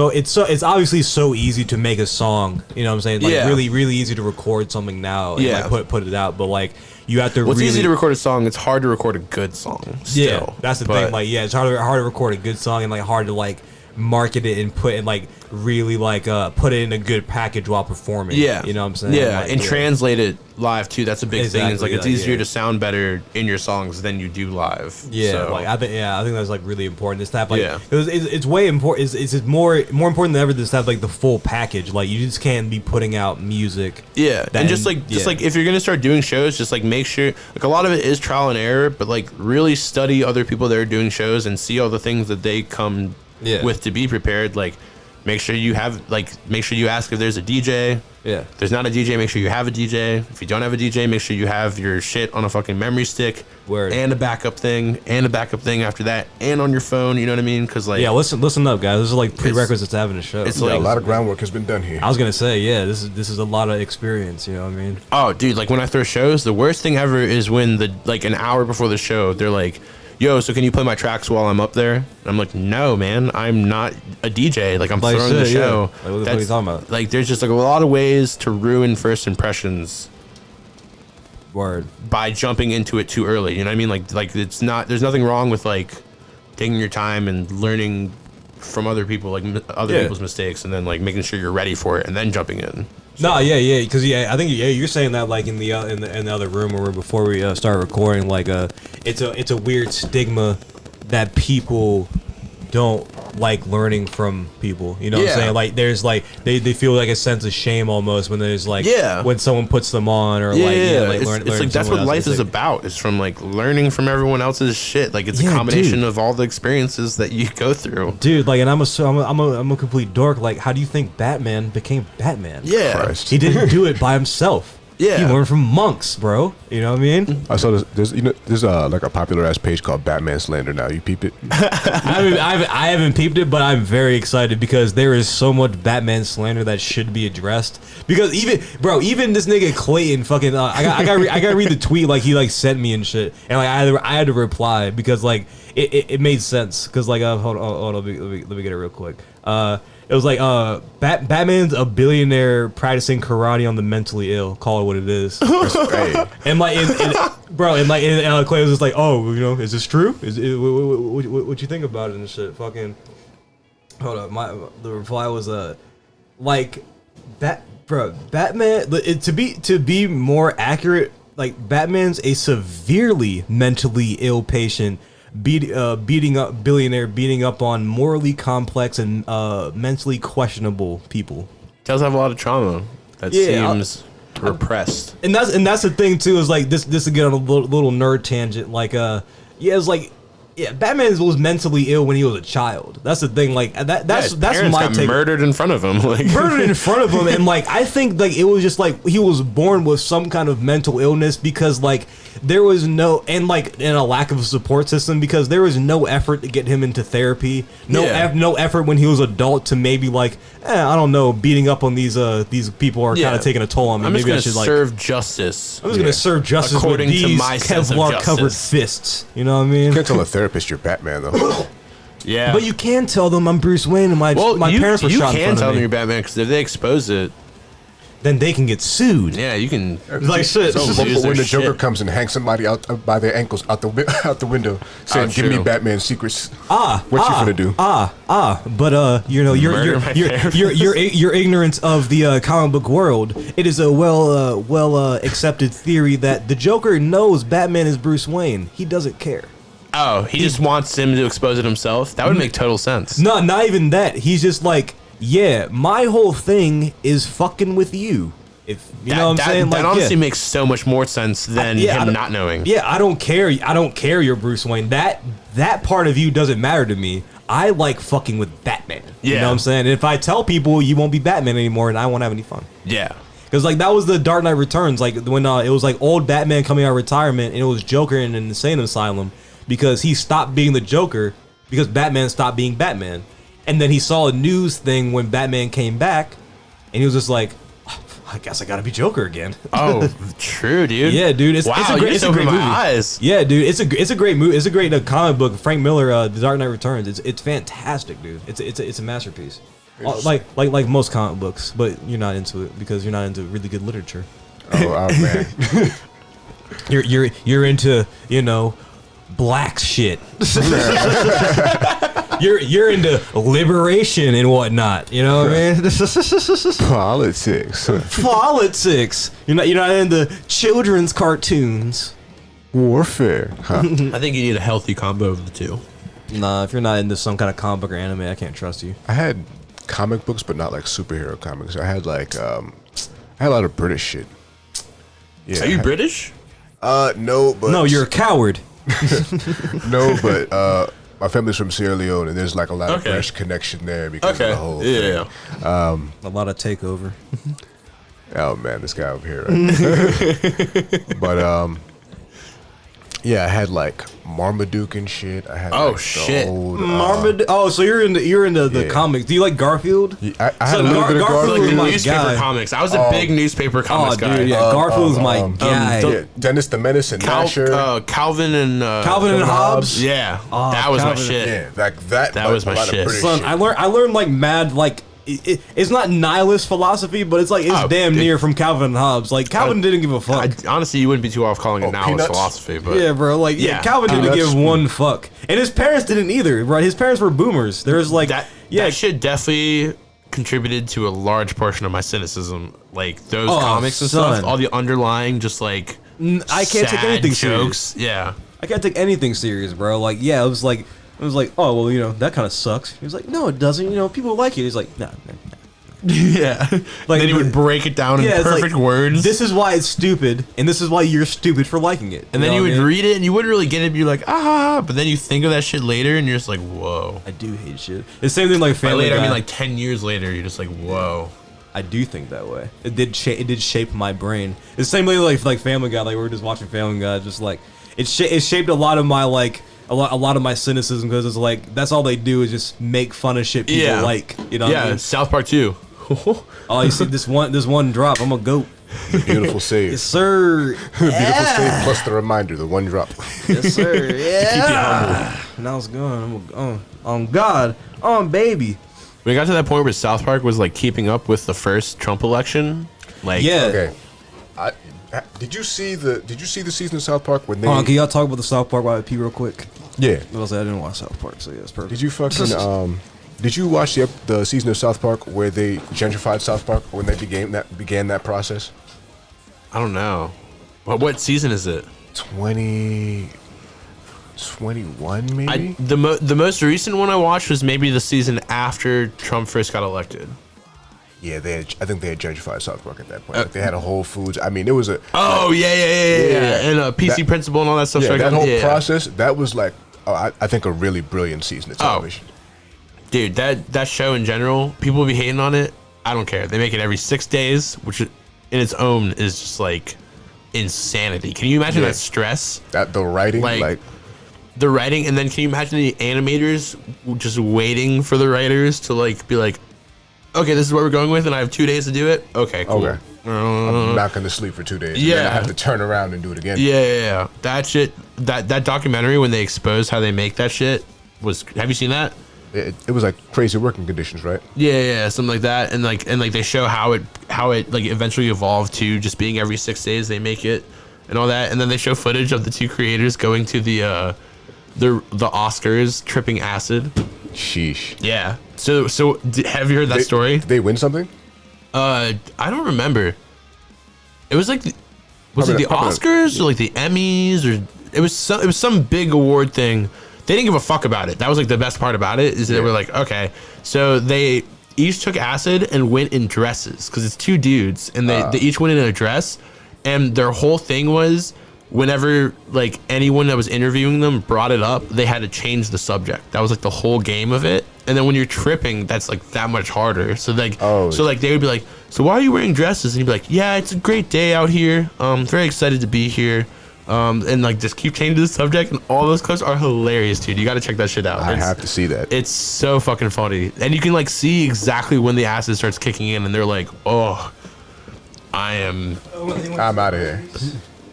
obviously so easy to make a song. You know what I'm saying? Like really, really easy to record something now and like put it out. But like you have to.
Well, it's easy to record a song. It's hard to record a good song. Still.
Yeah, that's the thing. Like it's hard to record a good song and like hard to like market it and put and like really like put it in a good package while performing. Yeah, you know what I'm saying?
Yeah,
like,
and translate it live too. That's a big thing. It's like it's easier to sound better in your songs than you do live.
Yeah, so. Like I think that's like really important. This type like it's way important. It's more important than ever to have like the full package. Like you just can't be putting out music.
Yeah, and just like if you're gonna start doing shows, just like make sure like a lot of it is trial and error, but like really study other people that are doing shows and see all the things that they come with to be prepared. Like make sure you ask if there's a DJ. Yeah. If there's not a DJ, make sure you have a DJ. If you don't have a DJ, make sure you have your shit on a fucking memory stick. Word. And a backup thing after that, and on your phone. You know what I mean? Because like
listen up, guys. This is like prerequisites to having a show.
It's like a lot of groundwork has been done here.
I was gonna say this is a lot of experience. You know what I mean?
Oh, dude, like when I throw shows, the worst thing ever is when an hour before the show, they're like, yo, so can you play my tracks while I'm up there? And I'm like, no, man, I'm not a DJ. Like, I'm throwing the show.
Like, what the fuck are you talking about?
Like, there's just like a lot of ways to ruin first impressions.
Word.
By jumping into it too early. You know what I mean? Like there's nothing wrong with like taking your time and learning from other people, like other people's mistakes, and then like making sure you're ready for it, and then jumping in.
So. No, because I think you're saying that like in the other room where before we start recording, like it's a weird stigma that people don't like learning from people. You know what I'm saying? Like there's like they feel like a sense of shame almost when there's like when someone puts them on or
it's like that's what life is about. It's from like learning from everyone else's shit. Like it's a combination of all the experiences that you go through.
Dude, like and I'm a complete dork. Like how do you think Batman became Batman?
Yeah.
Christ.
He didn't do it by himself. Yeah, he learned from monks, bro. You know what I mean?
I saw there's like a popular ass page called Batman Slander now. You peeped it?
I haven't peeped it, but I'm very excited because there is so much Batman slander that should be addressed. Because even this nigga Clayton, fucking, I gotta read the tweet like he like sent me and shit, and like I had to reply because like it made sense because like hold on, let me get it real quick. It was like Batman's a billionaire practicing karate on the mentally ill. Call it what it is. And like, and Clay was just like, oh, you know, is this true? What you think about it and shit? Fucking, hold up. The reply was like, Batman. To be more accurate, like Batman's a severely mentally ill patient. Beating up on morally complex and mentally questionable people.
Does have a lot of trauma that seems repressed.
And that's the thing too, is like this again on a little nerd tangent. Like it's like Batman was mentally ill when he was a child. That's the thing. Like that's my take.
Murdered in front of him. Like
murdered in front of him, and like I think like it was just like he was born with some kind of mental illness because like there was no and a lack of a support system because there was no effort to get him into therapy. No effort when he was adult to maybe like I don't know, beating up on these people are kind of taking a toll on me.
Maybe
I should
serve justice.
I'm just gonna serve justice according with these to my Kevlar covered fists. You know what I mean?
You can't tell a therapist you're Batman though.
Yeah,
but you can tell them I'm Bruce Wayne and my parents were shot in front of me. You can tell them
you're Batman because if they expose it,
then they can get sued.
Yeah, you can.
Like shit.
So when the Joker comes and hangs somebody out by their ankles out the window, saying, "Give me Batman's secrets." What you gonna do?
But you know your ignorance of the comic book world. It is a well accepted theory that the Joker knows Batman is Bruce Wayne. He doesn't care.
Oh, he just wants him to expose it himself. That would make total sense.
No, not even that. He's just like. Yeah, my whole thing is fucking with you. If you know what I'm saying,
that honestly makes so much more sense than him not knowing.
Yeah, I don't care. I don't care. You're Bruce Wayne. That part of you doesn't matter to me. I like fucking with Batman. Yeah. You know what I'm saying? And if I tell people you won't be Batman anymore, and I won't have any fun.
Yeah.
Because like that was the Dark Knight Returns, like when it was like old Batman coming out of retirement, and it was Joker in an insane asylum because he stopped being the Joker because Batman stopped being Batman. And then he saw a news thing when Batman came back, and he was just like,
I guess I gotta be Joker again.
Oh, true, dude.
Yeah, dude. It's a great movie.
Eyes.
Yeah, dude. It's a great movie. It's a great comic book. Frank Miller, The Dark Knight Returns. It's fantastic, dude. It's a masterpiece. Like most comic books, but you're not into it because you're not into really good literature.
Oh man.
You're into, black shit. You're into liberation and whatnot. You know what I mean?
Politics.
Politics. You're not into children's cartoons.
Warfare. Huh.
I think you need a healthy combo of the two.
Nah, if you're not into some kind of comic book or anime, I can't trust you.
I had comic books, but not like superhero comics. I had I had a lot of British shit. Yeah.
Are you British?
No, but
No, you're a coward.
No, but my family's from Sierra Leone, and there's like a lot of British connection there because of the whole thing.
A lot of takeover.
Oh man, this guy over here. Right? But yeah, I had like Marmaduke and shit. I had
shit,
old,
Marmaduke. Oh, so you're into the comics. Do you like Garfield?
I had a little bit of Garfield.
Like the
my
newspaper
guy.
comics. I was a big newspaper comics guy.
Dude, yeah, Garfield's my guy.
Yeah, Dennis the Menace and Gnasher.
Calvin and
Hobbes.
Yeah, that was
Calvin,
my shit.
Yeah, that
was my shit.
Son, I learned like mad like. It's not nihilist philosophy, but it's like damn near from Calvin and Hobbes. Like Calvin didn't give a fuck.
Honestly, you wouldn't be too off calling it nihilist
Peanuts?
philosophy, but
Yeah, bro. Like, Calvin didn't give one fuck, and his parents didn't either. Right? His parents were boomers. There's like
that shit definitely contributed to a large portion of my cynicism. Like those comics and stuff, all the underlying just like
I can't take anything
jokes.
serious.
Yeah,
I can't take anything serious, bro. Like, yeah, it was like, oh well, that kind of sucks. He was like, no, it doesn't. People like it. He's like, nah.
yeah. Like then he would break it down in perfect words.
This is why it's stupid, and this is why you're stupid for liking it.
And then you would read it, and you wouldn't really get it. But you're like, but then you think of that shit later, and you're just like, whoa.
I do hate shit. It's the same thing like Family Guy.
I mean like 10 years later, you're just like, whoa.
I do think that way. It did shape my brain. It's the same way like Family Guy. Like we were just watching Family Guy, just like it shaped a lot of my like. A lot of my cynicism because it's like that's all they do is just make fun of shit people like. You know? What I mean?
South Park too.
Oh, you see this one drop. I'm a goat.
The beautiful save.
Yes, sir.
The beautiful save plus the reminder, the one drop.
Yes, sir. Yeah. Keep you humble. Now it's going. On God. On baby.
We got to that point where South Park was like keeping up with the first Trump election. Like,
okay. Did you see the season of South Park when they?
Can y'all talk about the South Park YP real quick?
Yeah.
I didn't watch South Park, so yeah, it's perfect.
Did you fucking Did you watch the season of South Park where they gentrified South Park when they began that process?
I don't know. What season is it?
2021 maybe.
The most recent one I watched was maybe the season after Trump first got elected.
Yeah, I think they had gentrified South Park at that point. Like they had a Whole Foods. I mean, it was a.
Oh yeah, and a PC principal and all that stuff.
Yeah, that whole process. That was like, I think a really brilliant season of television.
Dude, that show in general, people be hating on it. I don't care. They make it every 6 days, which in its own is just like insanity. Can you imagine that stress?
The writing, like
the writing, and then can you imagine the animators just waiting for the writers to like be like, okay, this is what we're going with, and I have 2 days to do it. Okay, cool.
Okay. I'm not gonna sleep for 2 days. Yeah, and then I have to turn around and do it again.
Yeah. That shit. That documentary when they exposed how they make that shit was. Have you seen that?
It was like crazy working conditions, right?
Yeah, something like that, and they show how it like eventually evolved to just being every 6 days they make it, and all that, and then they show footage of the two creators going to the Oscars tripping acid.
Sheesh.
Yeah. So have you heard that story?
Did they win something?
I don't remember. It was like, was it the Oscars or like the Emmys or it was some big award thing. They didn't give a fuck about it. That was like the best part about it is they were like, okay, so they each took acid and went in dresses because it's two dudes and they each went in a dress, and their whole thing was whenever like anyone that was interviewing them brought it up, they had to change the subject. That was like the whole game of it. And then when you're tripping, that's like that much harder. So like, they would be like, so why are you wearing dresses? And you'd be like, yeah, it's a great day out here. Very excited to be here. And like just keep changing the subject, and all those clips are hilarious, dude. You got to check that shit out.
I have to see that.
It's so fucking funny, and you can like see exactly when the acid starts kicking in, and they're like, oh, I'm
out of here.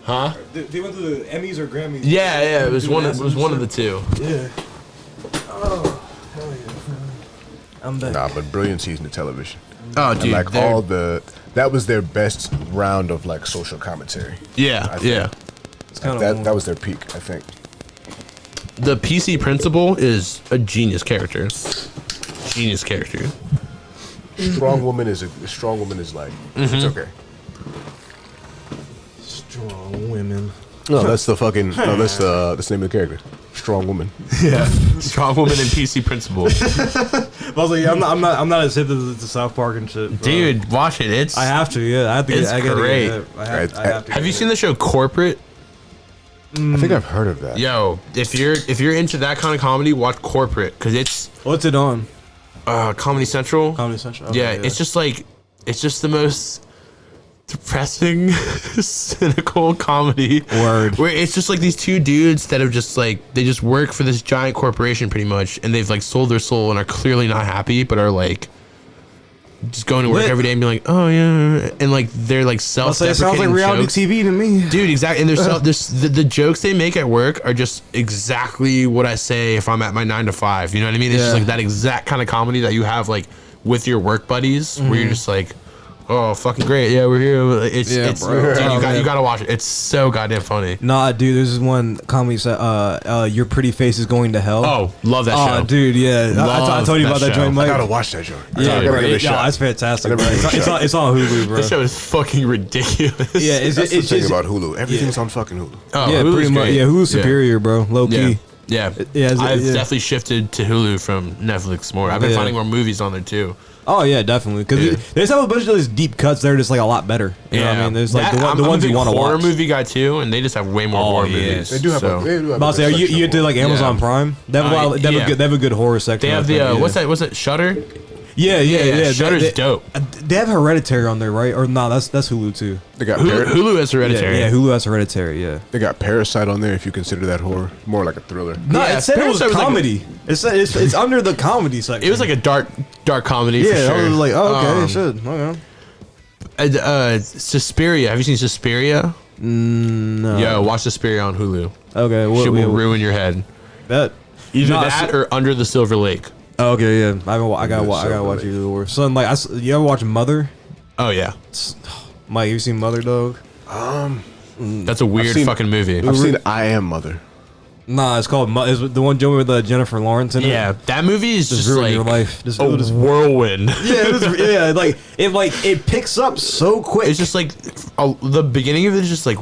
Huh?
They went to the Emmys or Grammys.
Yeah. It was one of the two.
Yeah. Oh, hell yeah. I'm back.
Nah, but brilliant season of television.
Oh, dude.
And like that was their best round of like social commentary.
Yeah.
It's kind
of that was their peak, I think.
The PC principal is a genius character.
Strong woman is like it's okay.
Strong women.
No, that's the fucking that's the name of the character. Strong woman.
Yeah, strong woman and PC principal.
I was like, I'm not as hip to South Park and shit, bro.
Dude, watch it. It's
I have to. Yeah, I have to.
It's great.
I have to.
Have you seen the show Corporate?
I think I've heard of that.
Yo, if you're into that kind of comedy, watch Corporate because it's
What's it on?
Comedy Central.
Comedy Central. Okay,
Yeah, it's just the most depressing, cynical comedy.
Word.
Where it's just like these two dudes that have just like they just work for this giant corporation pretty much, and they've like sold their soul and are clearly not happy, but are like just going to work every day and being like, oh yeah, and like they're like self-deprecating.
It sounds like reality
jokes.
TV to me,
Dude. Exactly, and the jokes they make at work are just exactly what I say if I'm at my 9 to 5. You know what I mean? It's just like that exact kind of comedy that you have like with your work buddies, where you're just like, oh, fucking great. Yeah, we're here. It's
bro.
Dude, you gotta watch it. It's so goddamn funny.
Nah, dude, there's this one comedy set, Your Pretty Face is Going to Hell.
Oh, love that show.
Oh, dude, yeah. I told you about that joint,
I
Mike.
gotta watch that joint.
Yeah,
I gotta
bro.
give it a shot.
That's fantastic. Bro. It's on Hulu, bro.
This show is fucking ridiculous.
Yeah,
That's the
it's
thing
just
about Hulu. Everything's on fucking Hulu.
Oh,
yeah,
Hulu's
pretty much.
great.
Yeah, Hulu's superior, bro. Low key.
Yeah. I've definitely shifted to Hulu from Netflix more. I've been finding more movies on there too.
Oh yeah, definitely. Because there's have a bunch of those deep cuts that are just like a lot better. You know what I mean? There's like the ones you want to watch.
I'm a big horror movie guy too, and they just have way more horror movies.
They do have a
About to say, are you into like Amazon Prime? They have a good horror section.
They have the what's that? What's it? Shudder?
Yeah.
Shudder's dope.
They have Hereditary on there, right? Or no, that's Hulu too.
They got
Hulu has Hereditary.
Yeah, Hulu has Hereditary. Yeah.
They got Parasite on there if you consider that horror. More like a thriller.
No,
Yeah,
it said it was
Parasite was like
comedy. It's under the comedy section.
It was like a dark comedy.
Yeah,
for sure.
I was like, oh, okay, shit. Okay.
Suspiria. Have you seen Suspiria?
No.
Yo, watch Suspiria on Hulu.
Okay.
Shit will ruin your head.
That.
Either that or Under the Silver Lake.
Oh, okay, yeah. I gotta watch you. Or something like you ever watch Mother?
Oh yeah.
Mike, you seen Mother, dog?
That's a weird fucking movie.
I've seen I Am Mother.
Nah, it's called It's the one with Jennifer Lawrence in it.
Yeah, that movie is just
ruin
like
your life.
a whirlwind.
Yeah, it picks up so quick.
It's just like the beginning of it is just like,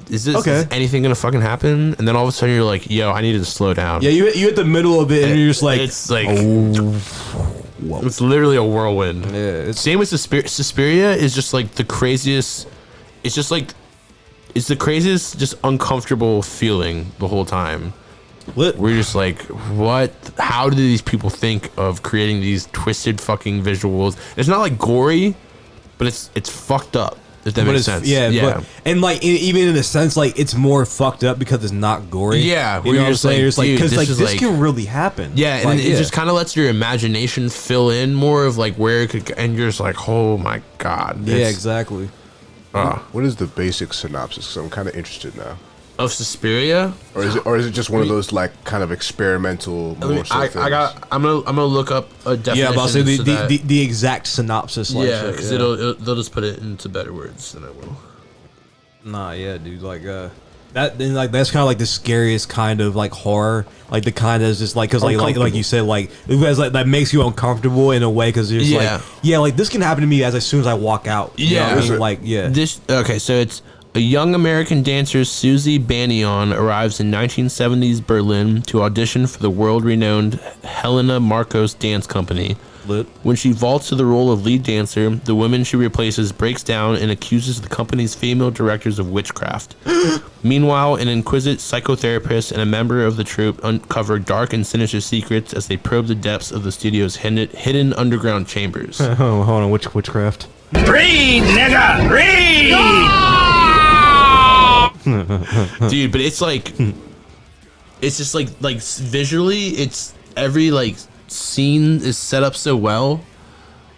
is anything gonna fucking happen? And then all of a sudden you're like, yo, I needed to slow down.
Yeah, you hit the middle of it and you're just like,
it's like, it's literally a whirlwind.
Yeah.
Same with Suspiria is just like the craziest. It's just like, it's the craziest, just uncomfortable feeling the whole time. We're just like, what? How do these people think of creating these twisted fucking visuals? It's not like gory, but it's fucked up. If that makes sense.
Yeah. But, and like even in a sense, like it's more fucked up because it's not gory.
Yeah,
you know what I'm saying? It's like because
this
this can really happen.
Yeah, and
like,
it just kind of lets your imagination fill in more of like where it could, and you're just like, oh my god.
Yeah, exactly.
What is the basic synopsis? Because I'm kind of interested now.
Of Suspiria,
or is it just one of those like kind of experimental? I'm
gonna look up a definition.
Yeah, but I'll say the exact synopsis. Like
yeah, because they'll just put it into better words than I will.
Nah, yeah, dude, like that's kind of like the scariest kind of like horror, like the kind that's just like because like you said like that makes you uncomfortable in a way because you're just like this can happen to me as soon as I walk out.
Yeah,
you know what I mean?
This so it's. A young American dancer, Susie Bannion, arrives in 1970s Berlin to audition for the world-renowned Helena Marcos Dance Company. When she vaults to the role of lead dancer, the woman she replaces breaks down and accuses the company's female directors of witchcraft. Meanwhile, an inquisitive psychotherapist and a member of the troupe uncover dark and sinister secrets as they probe the depths of the studio's hidden underground chambers.
Hold on, witchcraft?
Read, nigga! Read!
Dude, but it's like, it's just like visually, it's every like scene is set up so well,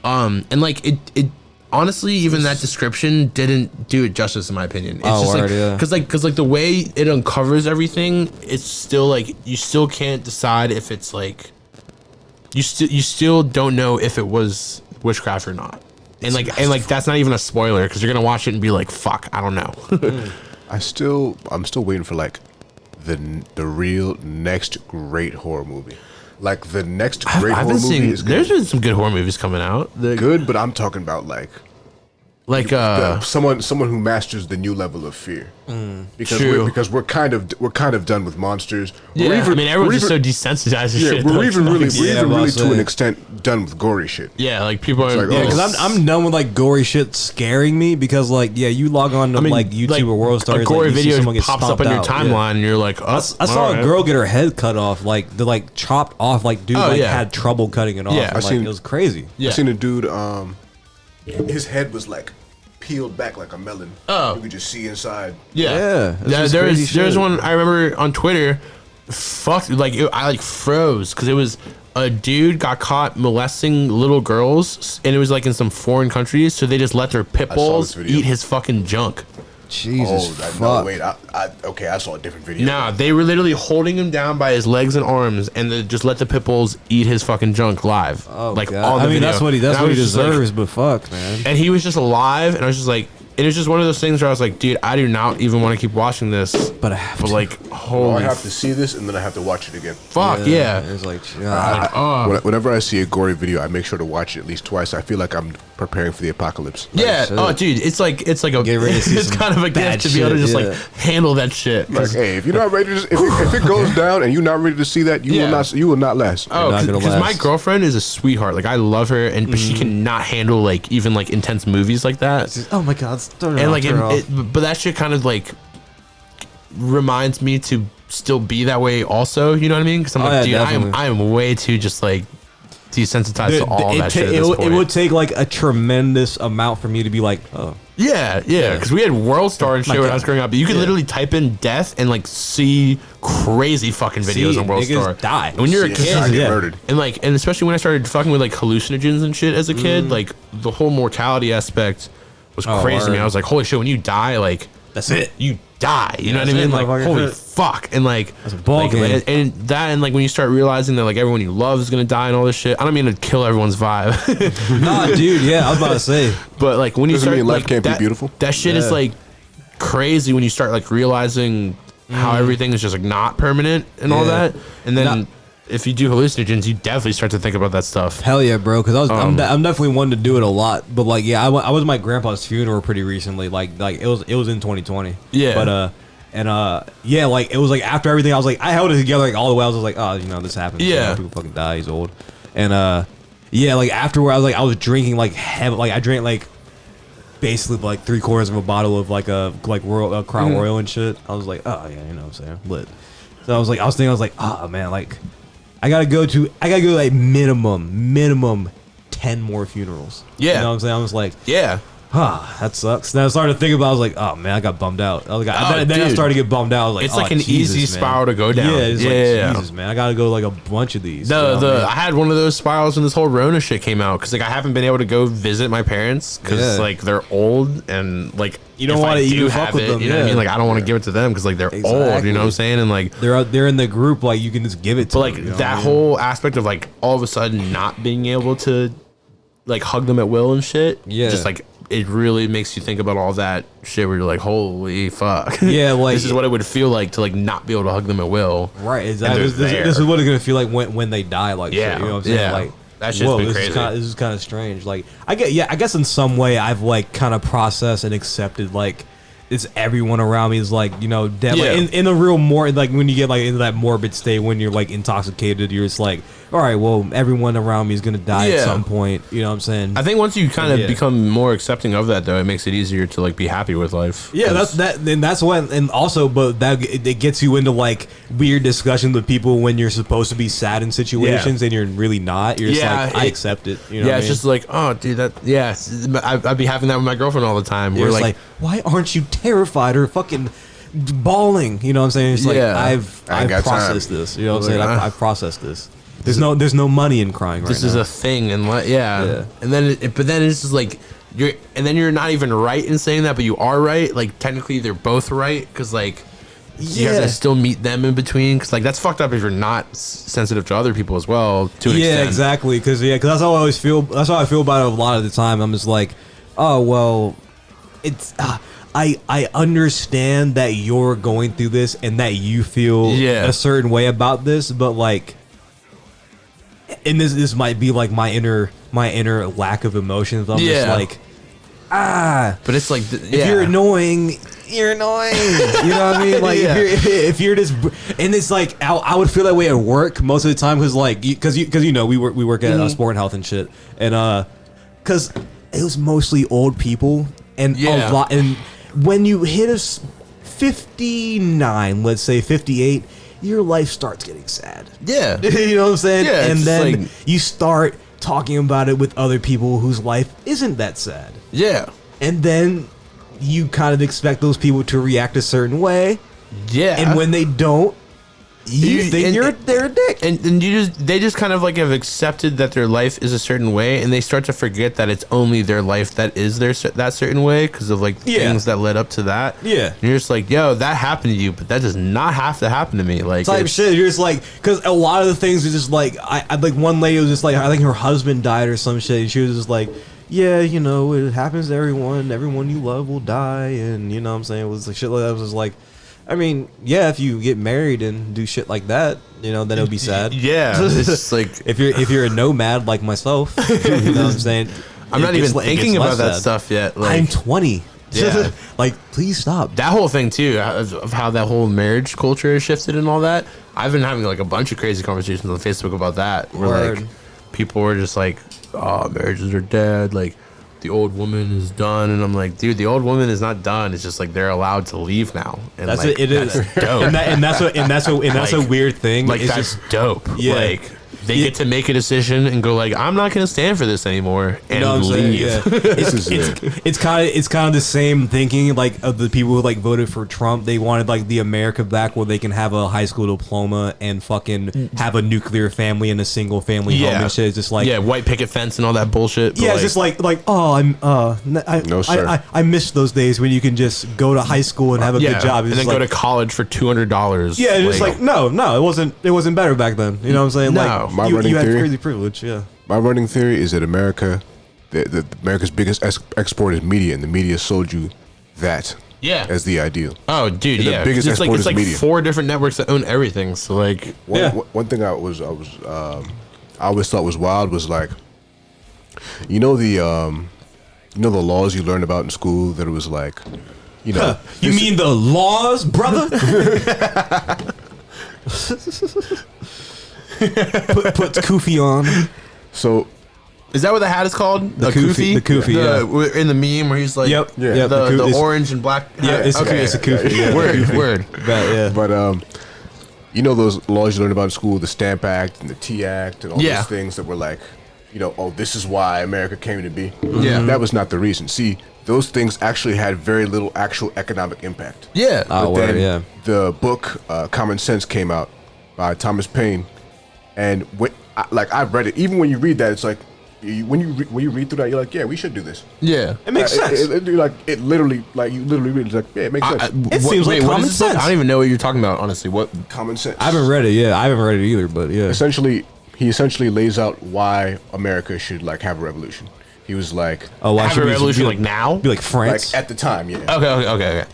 and like it honestly, even that description didn't do it justice in my opinion. It's just
word,
because the way it uncovers everything, it's still like you still can't decide if it's like you still don't know if it was witchcraft or not. And like that's not even a spoiler because you're gonna watch it and be like, fuck, I don't know.
I'm still waiting for like the real next great horror movie. Like the next great horror movie is
there's been some good horror movies coming out.
Good, but I'm talking about like someone who masters the new level of fear. Because we're kind of done with monsters.
Yeah, everyone's just so desensitized to shit.
We're even really to an extent done with gory shit.
Yeah, like people are.
Like,
because I'm done with like gory shit scaring me because like you log on to like YouTube or World Stars,
a gory
like,
video pops up on your timeline and you're like, oh,
I saw a girl get her head cut off, like the like chopped off, like dude had trouble cutting it off.
Yeah,
it was crazy.
I seen a dude, his head was like peeled back like a melon.
Oh,
you could just see inside.
Yeah. There's one I remember on Twitter. Fuck, like I like froze because it was a dude got caught molesting little girls, and it was like in some foreign countries, so they just let their pit bulls eat his fucking junk.
Jesus, fuck.
No, wait, I saw a different video.
Nah, they were literally holding him down by his legs and arms, and they just let the pit bulls eat his fucking junk live.
Oh,
like
God.
on the video.
That's what he deserves. But fuck, man.
And he was just alive, and I was just like, it was just one of those things where I was like, dude, I do not even want to keep watching this.
But I have to.
Like, holy.
I have to see this, and then I have to watch it again.
Fuck yeah.
It's like,
whenever I see a gory video, I make sure to watch it at least twice. I feel like I'm preparing for the apocalypse.
Yeah. Oh, dude, it's a it's kind of a gift to be able to just like handle that shit.
Like, hey, if you're not ready to, if it goes down and you're not ready to see that, you will not last.
Oh, because my girlfriend is a sweetheart. Like I love her, but she cannot handle like even like intense movies like that.
Just, oh my God,
and like but that shit kind of like reminds me to still be that way also, you know what I mean? Because I'm like, dude, I am way too just like desensitized to all that shit at this point.
It would take like a tremendous amount for me to be like, oh.
Yeah, because we had World Star and shit when I was growing up. You could literally type in death and like see crazy fucking videos on World Star.
Die.
And when you're a kid,
murdered.
and especially when I started fucking with like hallucinogens and shit as a kid, like the whole mortality aspect was crazy to me. I was like, holy shit, when you die, like
that's it.
You die. You know what I mean? Like, holy fuck. And like,
that's a ball game.
And like when you start realizing that like everyone you love is gonna die and all this shit. I don't mean to kill everyone's vibe.
Nah, dude. Yeah, I was about to say.
But like when you start,
life can't be beautiful.
That shit is like crazy when you start like realizing how everything is just like not permanent and all that. And then if you do hallucinogens, you definitely start to think about that stuff.
Hell yeah, bro. Because I'm definitely one to do it a lot. But like, I was at my grandpa's funeral pretty recently. Like it was in 2020. Yeah. But like it was like after everything, I was like, I held it together like all the way. I was like, oh, this happens.
Yeah.
People fucking die. He's old. And like afterward, I was drinking like heavy. Like I drank like basically like 3/4 of a bottle of like Crown Royal and shit. I was like, oh yeah, you know what I'm saying, lit. So I was like, oh man, like. I gotta go like minimum 10 more funerals. Yeah. You know what I'm saying? I was like, yeah. That sucks. Then I started to think about it, I was like, oh man, I got bummed out. I was like, then I started to get bummed out. I was like,
it's like an easy spiral to go down.
Yeah, it's like, Jesus, man, I gotta go like a bunch of these.
I had one of those spirals when this whole Rona shit came out because like I haven't been able to go visit my parents because like they're old and like
you don't want to even fuck with them.
You know what I mean? Like I don't want to give it to them because like they're old. You know what I'm saying? And like
they're in the group. Like you can just give it to them.
But like that whole aspect of like all of a sudden not being able to like hug them at will and shit. Yeah. Just like. It really makes you think about all that shit where you're like, holy fuck. Yeah, like this is what it would feel like to like not be able to hug them at will.
Right, exactly. This is what it's gonna feel like when they die. Like, shit, you know what I'm saying?
Yeah.
Like,
that shit's been crazy.
This is kind of strange. Like, I guess in some way I've like kind of processed and accepted like it's everyone around me is like dead. Yeah. Like in a real more like when you get like into that morbid state when you're like intoxicated, you're just like, all right, well, everyone around me is gonna die at some point. You know what I'm saying?
I think once you kind of become more accepting of that, though, it makes it easier to like be happy with life.
Yeah, that's when, and also, but that it gets you into like weird discussions with people when you're supposed to be sad in situations and you're really not. You're just like, I accept it. You know
it's just like, oh, dude, I'd be having that with my girlfriend all the time. We're like,
why aren't you terrified or fucking bawling? You know what I'm saying? It's like I've processed this. You know what I'm saying? I've processed this. There's no money in crying right now.
This is a thing, and and then but then it's just like you're not even right in saying that, but you are right. Like technically, they're both right because like you have to still meet them in between. Because like that's fucked up if you're not sensitive to other people as well. To an extent.
Exactly. Because that's how I always feel. That's how I feel about it a lot of the time. I'm just like, oh well, it's. I understand that you're going through this and that you feel a certain way about this, but like, and this might be like my inner lack of emotions. I'm just like,
but it's like
if you're annoying, you're annoying. You know what I mean? Like if you're just, and it's like I would feel that way at work most of the time because you know we work at sport and health and shit, and because it was mostly old people and a lot and. When you hit 59, let's say 58, your life starts getting sad.
Yeah.
You know what I'm saying?
Yeah,
and then
like,
you start talking about it with other people whose life isn't that sad.
Yeah.
And then you kind of expect those people to react a certain way.
Yeah.
And when they don't, you think they're a dick.
And they just kind of like have accepted that their life is a certain way, and they start to forget that it's only their life that is that certain way because of like things that led up to that.
Yeah.
And you're just like, yo, that happened to you, but that does not have to happen to me. Like
type shit. You're just like, because a lot of the things are just like, I like one lady was just like, I think her husband died or some shit, and she was just like, yeah, you know, it happens to everyone you love will die, and you know what I'm saying, it was like shit like that. Was just like, I mean, yeah, if you get married and do shit like that, you know, then it'll be sad.
Yeah, it's just like
if you're a nomad like myself, you know what I'm saying.
I'm not even thinking about that stuff yet. Like,
I'm 20.
Yeah,
like please stop.
That whole thing too of how that whole marriage culture has shifted and all that. I've been having like a bunch of crazy conversations on Facebook about that. Where like people were just like, "Oh, marriages are dead." Like. The old woman is done, and I'm like, dude, the old woman is not done. It's just like they're allowed to leave now, and
that's
like,
it is dope. and that's like, a weird thing.
Like
it's
that's
just
dope.
Yeah,
like they get to make a decision and go like, I'm not gonna stand for this anymore, and
you know what I'm
leave.
Yeah. it's kind of the same thinking like of the people who like voted for Trump. They wanted like the America back where they can have a high school diploma and fucking have a nuclear family and a single family home and shit. It's just like
white picket fence and all that bullshit.
Yeah, it's just like
no sir.
I miss those days when you can just go to high school and have a good job
and then go to college for $200.
Yeah, it's just like no, it wasn't better back then. You know what I'm saying?
No.
Like you had crazy privilege. Yeah.
My running theory is that America's biggest export is media, and the media sold you that as the ideal.
Oh, dude,
The biggest
it's
export is
like
media.
4 different networks that own everything. So like,
one thing I always thought was wild was like, you know the laws you learn about in school that it was like, you know,
you mean the laws, brother? Put Koofy on.
So
is that what the hat is called?
The Koofy? The Koofy,
in the meme where he's like, the orange and black.
Yeah, it's a Koofy. Yeah,
word.
But you know those laws you learn about in school, the Stamp Act and the Tea Act and all those things that were like, you know, oh, this is why America came to be.
Yeah,
that was not the reason. See, those things actually had very little actual economic impact.
Yeah.
But then the book Common Sense came out by Thomas Paine, and I've read it. Even when you read that, it's like when you read through that, you're like, yeah, we should do this.
Yeah,
it makes sense.
It literally read it, it's like, yeah, it makes sense.
It seems like common sense.
I don't even know what you're talking about, honestly. What
Common Sense?
I haven't read it. Yeah, I haven't read it either. But yeah,
he essentially lays out why America should like have a revolution. He was like,
"Oh, why should a revolution like now?
Be like France
like at the time." Yeah.
Okay.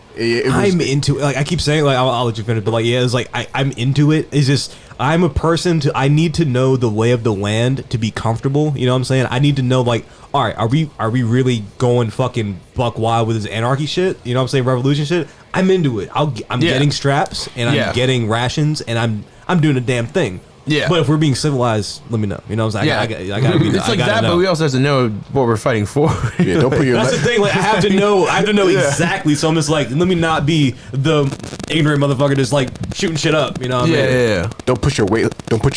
I'm into it. Like I keep saying, like I'll let you finish, but like it's like I'm into it. It's just I'm a person I need to know the lay of the land to be comfortable. You know what I'm saying? I need to know like, all right, are we really going fucking buck wild with this anarchy shit? You know what I'm saying? Revolution shit. I'm into it. I'm getting straps and I'm getting rations and I'm doing a damn thing.
Yeah,
but if we're being civilized, let me know. You know what I'm saying? I gotta be.
It's like that, but we also have to know what we're fighting for.
Yeah, don't put your.
That's the thing. Like I have to know exactly. So I'm just like, let me not be the ignorant motherfucker just like shooting shit up. You know what I mean?
Yeah.
Don't put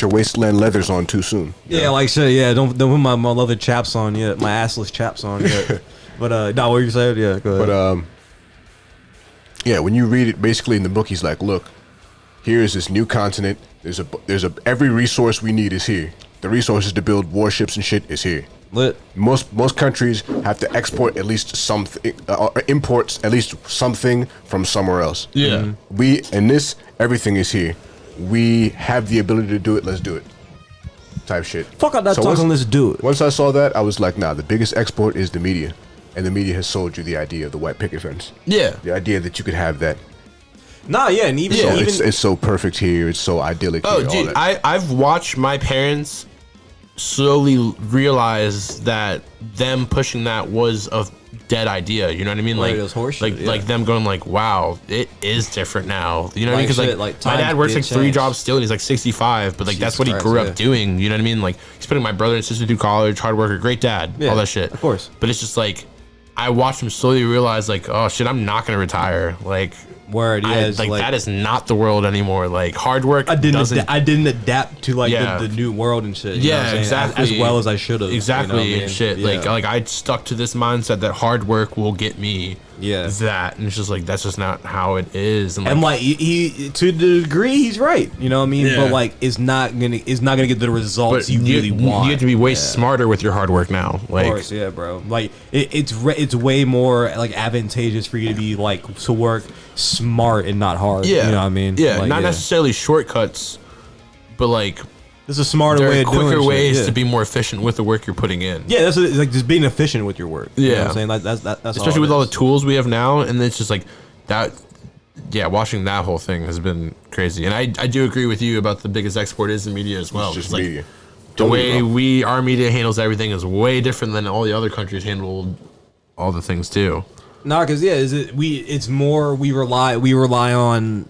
your wasteland leathers on too soon.
Yeah, like shit. Yeah, don't put my leather chaps on yet. My assless chaps on yet. But no, what you said? Yeah, go ahead.
But yeah, when you read it, basically in the book, he's like, look, here is this new continent. There's every resource we need is here. The resources to build warships and shit is here.
Lit.
Most countries have to export at least something, imports at least something from somewhere else.
Yeah.
We in this, everything is here. We have the ability to do it. Let's do it. Type shit.
Fuck out that talking. Let's do it.
Once I saw that, I was like, nah. The biggest export is the media, and the media has sold you the idea of the white picket fence.
Yeah.
The idea that you could have that.
Nah, yeah, and even,
So
even
it's so perfect here. It's so idyllic.
Oh,
here, all
dude,
that.
I've watched my parents slowly realize that them pushing that was a dead idea. You know what I mean?
Like, it was horseshit,
like them going like, wow, it is different now. You know what I mean?
Like,
Because
shit, like,
my dad
times
works
did
like 3
change.
jobs still, and he's like 65. But like that's
Jesus
what he
Christ,
grew
yeah.
up doing. You know what I mean? Like he's putting my brother and sister through college, hard worker, great dad,
Yeah,
all that shit.
of course.
But it's just like I watched him slowly realize like, oh shit, I'm not gonna retire. Like.
word, yeah, it's
like that is not the world anymore. Like hard work
I
doesn't.
I didn't adapt to like
Yeah.
the new world and shit. You know what I'm
Yeah,
saying?
exactly.
As well as I should have.
Exactly,
you know what I mean?
and shit.
Yeah.
Like I stuck to this mindset that hard work will get me.
Yeah.
That, and it's just like that's just not how it is.
And like he to the degree he's right, you know what I mean.
Yeah.
But like it's not gonna get the results you really want.
You have to be way smarter with your hard work now. Like,
Of course, yeah, bro. Like it's way more like advantageous for you to be like to work smart and not hard.
yeah,
you know what I mean.
Yeah,
Like,
not necessarily shortcuts, but like
There's a smarter
there
way
are
of doing
quicker
shit,
ways
yeah.
to be more efficient with the work you're putting in.
Yeah, that's like just being efficient with your work. You know what
Yeah.
I'm saying? Like, that's
Especially with all the tools we have now, and it's just like that. Yeah, watching that whole thing has been crazy, and I do agree with you about the biggest export is the media as well.
It's just
like
media.
the
Totally
way
wrong.
our media handles everything is way different than all the other countries handled all the things too.
No, because we rely on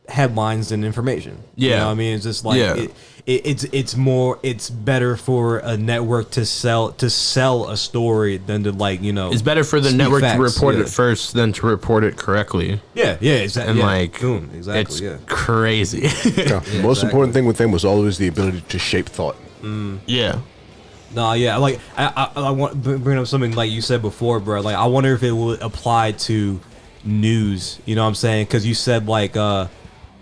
headlines than information. You
Yeah.
know what I mean? It's just like
Yeah.
it's better for a network to sell a story than to like, you know,
It's better for the
speak
network
facts,
to report
yeah.
it first than to report it correctly.
Yeah, exactly.
And
yeah.
like,
Boom, exactly,
it's
yeah.
crazy.
Yeah. The most important thing with them was always the ability to shape thought.
Yeah.
No, yeah, like I want to bring up something like you said before, bro. Like I wonder if it would apply to news. You know what I'm saying? Because you said like,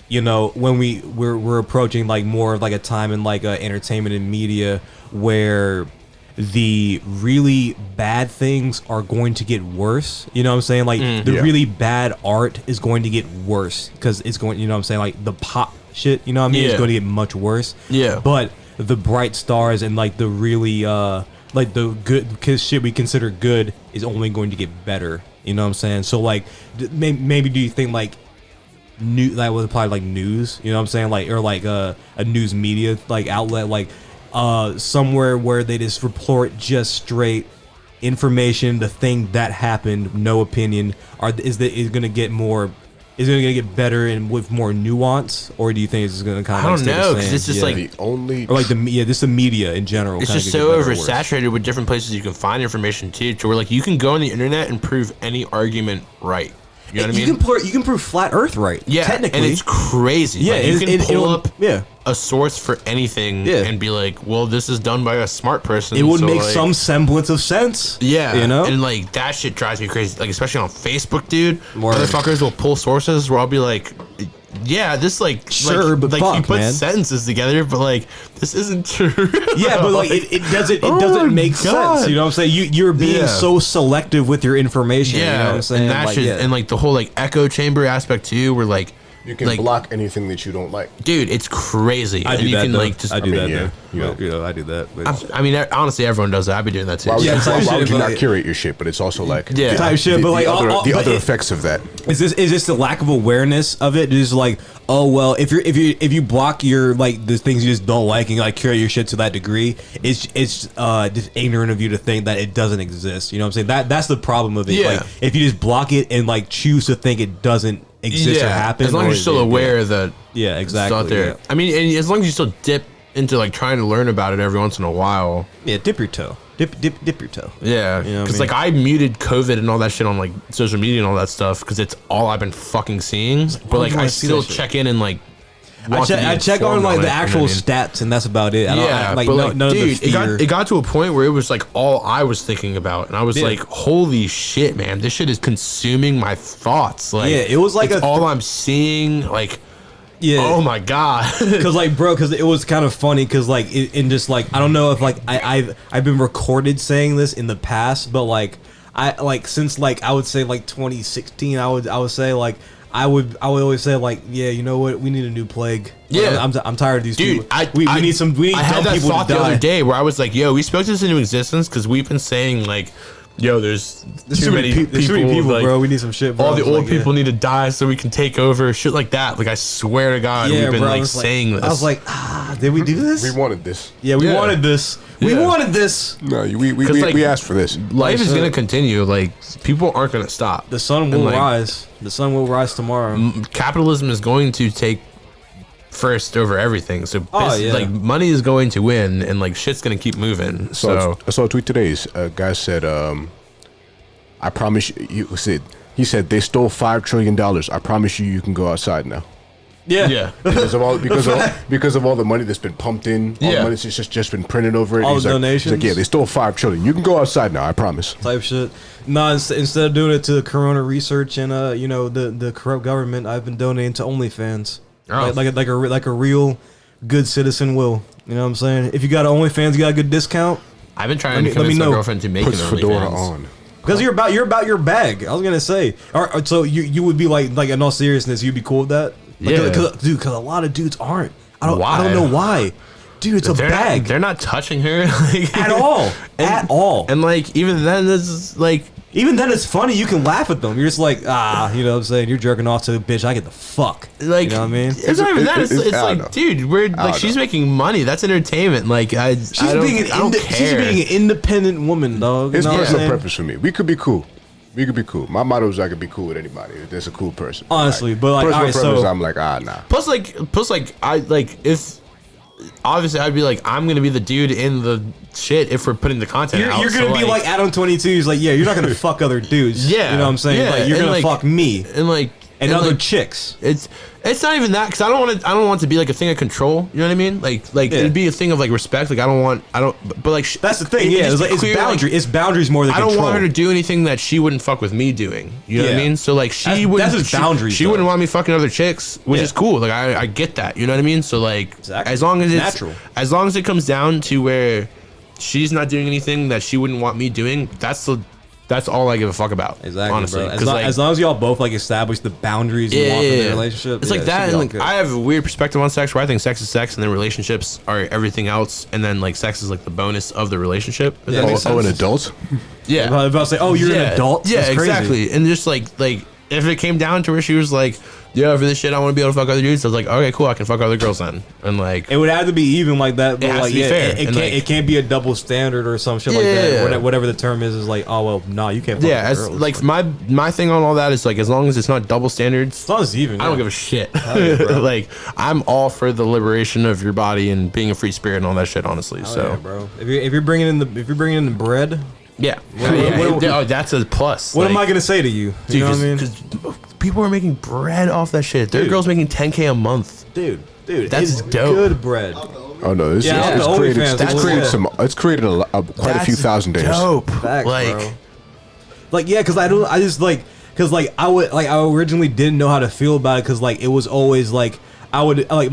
you know, when we're approaching like more of like a time in like entertainment and media where the really bad things are going to get worse. You know what I'm saying? Like the
Yeah.
really bad art is going to get worse because it's going. You know what I'm saying? Like the pop shit. You know what I mean?
Yeah.
It's going to get much worse.
Yeah.
But the bright stars and like the really like the good shit we consider good is only going to get better. You know what I'm saying? So like maybe do you think like that would apply to like news? You know what I'm saying? Like or like a news media like outlet like somewhere where they just report just straight information, the thing that happened, no opinion. Is going to get more? Is it going to get better and with more nuance, or do you think it's going to kind of?
I don't know, because it's just like
The only
or like just the media in general.
it's
kinda
just
get
so
better or worse.
oversaturated with different places you can find information too. To where like you can go on the internet and prove any argument right. You know what I mean?
You can prove flat Earth right.
Yeah,
technically,
and it's crazy.
Yeah,
Like, you can pull
it'll-
up
yeah.
a source for anything
Yeah.
and be like, well, this is done by a smart person.
It would
so,
make
like,
some semblance of sense.
Yeah,
you know.
and like that shit drives me crazy. Like especially on Facebook, dude.
Word.
Motherfuckers will pull sources where I'll be like, yeah, this like
Sure,
like,
but
like you
fuck,
put
man.
sentences together, but like this isn't true.
Yeah, but like it doesn't
Oh
doesn't
my
make
God.
sense. You know what I'm saying? You're being
Yeah.
so selective with your information.
yeah,
you know what I'm saying?
and that
Like,
shit,
yeah.
and like the whole like echo chamber aspect too, where like
you can
like,
block anything that you don't like.
dude, it's crazy.
I
and
do
you
that.
can
Though.
like just
I do that.
yeah,
Though.
you know.
You know, I do that. But
I mean, honestly, everyone does that. I'd be doing that too.
Why would,
Yeah,
you,
type
why
shit,
would you
but-
not curate your shit? But it's also like
Yeah.
Type shit, but, like,
the
but
other
it-
effects of that.
is this the lack of awareness of it? Just like, oh well, if you block your like the things you just don't like and like curate your shit to that degree, it's just ignorant of you to think that it doesn't exist. You know what I'm saying? That's the problem of it.
Yeah.
Like if you just block it and like choose to think it doesn't exist or happen,
as long
or
as you're still aware that
Yeah,
it's
exactly.
out there.
Yeah.
I mean, and as long as you still dip into like trying to learn about it every once in a while.
Yeah, dip your toe. Dip your toe.
Yeah,
You know what I
because
mean?
like I muted COVID and all that shit on like social media and all that stuff because it's all I've been fucking seeing. But like
do I
I
see
still
that shit?
check in and like
I check on like the actual stats, and that's about it. I don't,
Yeah,
like,
but
no,
like,
none
dude,
of the fear.
it got to a point where it was like all I was thinking about, and I was
Yeah.
like, "Holy shit, man! This shit is consuming my thoughts." Like,
Yeah, it was like
it's
a-
all I'm seeing. Like,
Yeah.
Oh my god.
Because like, bro, because it was kind of funny. Because like, in just like, I don't know if like I've been recorded saying this in the past, but like I like since like I would say like 2016, I would say like I would always say like, yeah, you know what, we need a new plague.
Yeah,
like, I'm tired of these
dude.
people. We need some. We need
I had
dumb
that
people
thought
to
the
die.
other day where I was like, yo, we spoke this into existence because we've been saying like, yo, there's too many people, like,
bro. We need some shit, bro.
all the old
like,
people need to die so we can take over, shit like that. Like I swear to God, we've been
bro,
like saying this.
I was like, did we do this?
We wanted this.
Yeah, we wanted this. We
Yeah.
wanted this.
No,
like,
we asked for this.
Life is gonna continue. Like people aren't gonna stop.
The sun will rise. The sun will rise tomorrow.
Capitalism is going to take first over everything. So like money is going to win, and like shit's gonna keep moving. So
I saw a tweet today. A guy said, "I promise you." He said they stole $5 trillion. I promise you, you can go outside now.
yeah.
Because of all the money that's been pumped in, all the money that's just been printed over it.
All
He's
the
like,
donations?
He's like, yeah, they stole $5 trillion. You can go outside now. I promise.
Type shit. No, instead of doing it to the Corona research and the corrupt government, I've been donating to OnlyFans.
Oh.
Like a real good citizen will. You know what I'm saying? If you got OnlyFans, you got a good discount.
I've been trying to
let me
convince my
know.
girlfriend to make an
Puts fedora
OnlyFans.
on.
Because you're about your bag. I was gonna say. Or so you would be like in all seriousness, you'd be cool with that. Like,
Yeah.
because a lot of dudes aren't. I don't
Why?
know why. Dude, it's a bag.
They're not touching her like,
At all. At all.
And like even then, this is like
Even then, it's funny. You can laugh at them. You're just like, you know what I'm saying? You're jerking off to a bitch. I get the fuck.
like
you know what I mean?
It's not even that. It's
I don't
like,
know.
dude, we're like she's making money. That's entertainment. Like I don't
She's
care.
being an independent woman, dog. You
It's
know what I'm
personal
saying?
preference for me. We could be cool. My motto is I could be cool with anybody. If there's a cool person.
Honestly, but, like,
personal
alright,
preference,
so-
I'm like, nah.
Plus, I like if obviously I'd be like I'm gonna be the dude in the shit if we're putting the content out.
You're gonna
so,
be like Adam 22. He's like, yeah, you're not gonna fuck other dudes.
Yeah,
you know what I'm saying?
yeah,
Like, you're
and,
gonna
like-
fuck me
and like
and other
like,
chicks.
It's not even that because I don't want it to be like a thing of control. You know what I mean? Like
Yeah.
it'd be a thing of like respect. Like but like
That's the thing.
it
Yeah,
just
it's,
be
it's
clear,
boundary. It's boundaries more than
I don't
control.
want her to do anything that she wouldn't fuck with me doing. You know what I
Yeah.
mean? So like she
That's-
wouldn't.
that's just
she-
boundaries,
She
though.
wouldn't want me fucking other chicks, which
Yeah.
is cool. Like I get that. You know what I mean? So like
Exactly.
as long as it's
Natural.
as long as it comes down to where she's not doing anything that she wouldn't want me doing, that's all I give a fuck about.
Exactly,
honestly.
bro.
'Cause, like,
As long as y'all both like establish the boundaries you want from the relationship,
It's
yeah,
like
it
that,
should
and
be all
like
good.
I have a weird perspective on sex where I think sex is sex, and then relationships are everything else, and then like sex is like the bonus of the relationship. If that makes
Oh, an
sense.
adult?
Yeah,
I was about to say, oh, you're an adult.
Yeah,
That's crazy.
exactly. And just like if it came down to where she was like, yeah, for this shit I want to be able to fuck other dudes, I was like, okay, cool, I can fuck other girls then, and like
It would have to be even like that, but
has
like
to be fair,
it
and,
can't
like-
it can't be a double standard or some shit like that.
Yeah.
Whatever the term is like, oh well, no, you can't. Fuck
yeah,
with
as
girls.
like my thing on all that is like as long as it's not double standards,
as long as it's even.
I don't
yeah.
give a shit.
yeah, bro.
Like I'm all for the liberation of your body and being a free spirit and all that shit. Honestly,
Hell
so
yeah, bro. If you're bringing in the bread,
yeah,
what-
oh, that's a plus.
what am
Like,
I gonna say to you?
Dude,
You know what I mean?
Because people are making bread off that shit. There are
Dude.
girls making $10K a month.
Dude,
That's
it's
dope.
good bread.
Oh no, this
Yeah,
it's
the
created.
OnlyFans,
It's created
yeah.
some. It's created quite a few thousand days.
Dope.
Facts,
like,
bro. Like yeah, because I originally didn't know how to feel about it because like it was always like I would like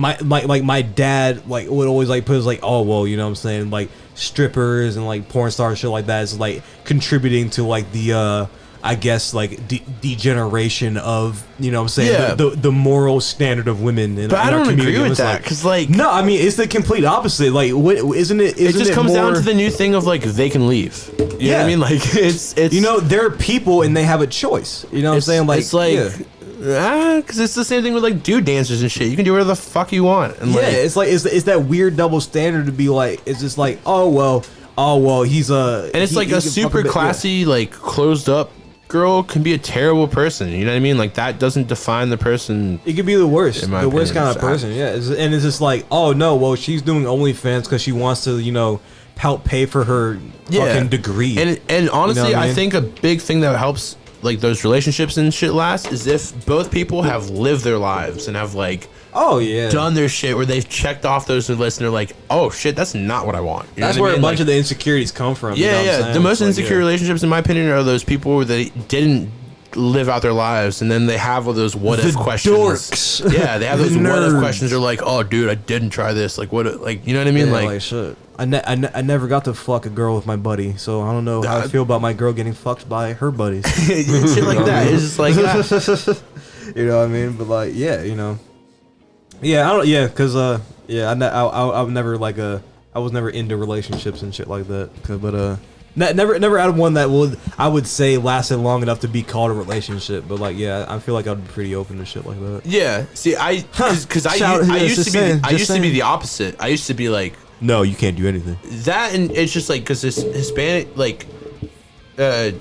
my dad like would always like put us like, oh well, you know what I'm saying, like strippers and like porn stars shit like that is like contributing to like the I guess like degeneration of, you know what I'm saying,
Yeah.
the moral standard of women in,
But I
in our
don't
community.
agree with
It's
that,
like,
'cause, like-
no, I mean it's the complete opposite. Like what isn't it?
it
Isn't
just comes down
more-
to the new thing of like they can leave. You know what
Yeah.
I mean? Like it's
you know, they're people and they have a choice. You know what I'm saying? Like,
it's like
yeah.
because it's the same thing with like dude dancers and shit. You can do whatever the fuck you want. And
Yeah,
like,
it's like it's that weird double standard to be like, it's just like, oh well, he's a
and it's like
he
a
can
super
fuck bit-
classy, like closed up girl can be a terrible person. You know what I mean? Like that doesn't define the person.
Yeah. It could be the worst,
In my
the worst
opinion,
kind of person. Yeah, and it's just like, oh no, well she's doing OnlyFans because she wants to, you know, help pay for her fucking degree.
And honestly,
what I
I
mean?
think a big thing that helps like those relationships and shit last is if both people have lived their lives and have like
oh yeah,
done their shit where they've checked off those lists and they're like, oh shit, that's not what I want. You know
that's
what I
where
mean?
a bunch
Like,
of the insecurities come from. you know
yeah,
what I'm
yeah.
saying?
The most
It's like,
insecure
yeah.
relationships, in my opinion, are those people that didn't live out their lives, and then they have all those what if questions.
Dorks.
Yeah, they have those what if questions. They're like, oh, dude, I didn't try this. Like, what? Like, you know what I mean?
Yeah,
like
shit. I never got to fuck a girl with my buddy, so I don't know how I feel about my girl getting fucked by her buddies.
Shit like that. It's just like,
you know what I mean? But like, yeah, you know, yeah, I don't, yeah, cause yeah, I never like I was never into relationships and shit like that. But never had one that I would say lasted long enough to be called a relationship. But like, yeah, I feel like I'd be pretty open to shit like that.
Yeah. See, I used to be the opposite. I used to be like,
no, you can't do anything.
That, and it's just like because this Hispanic like a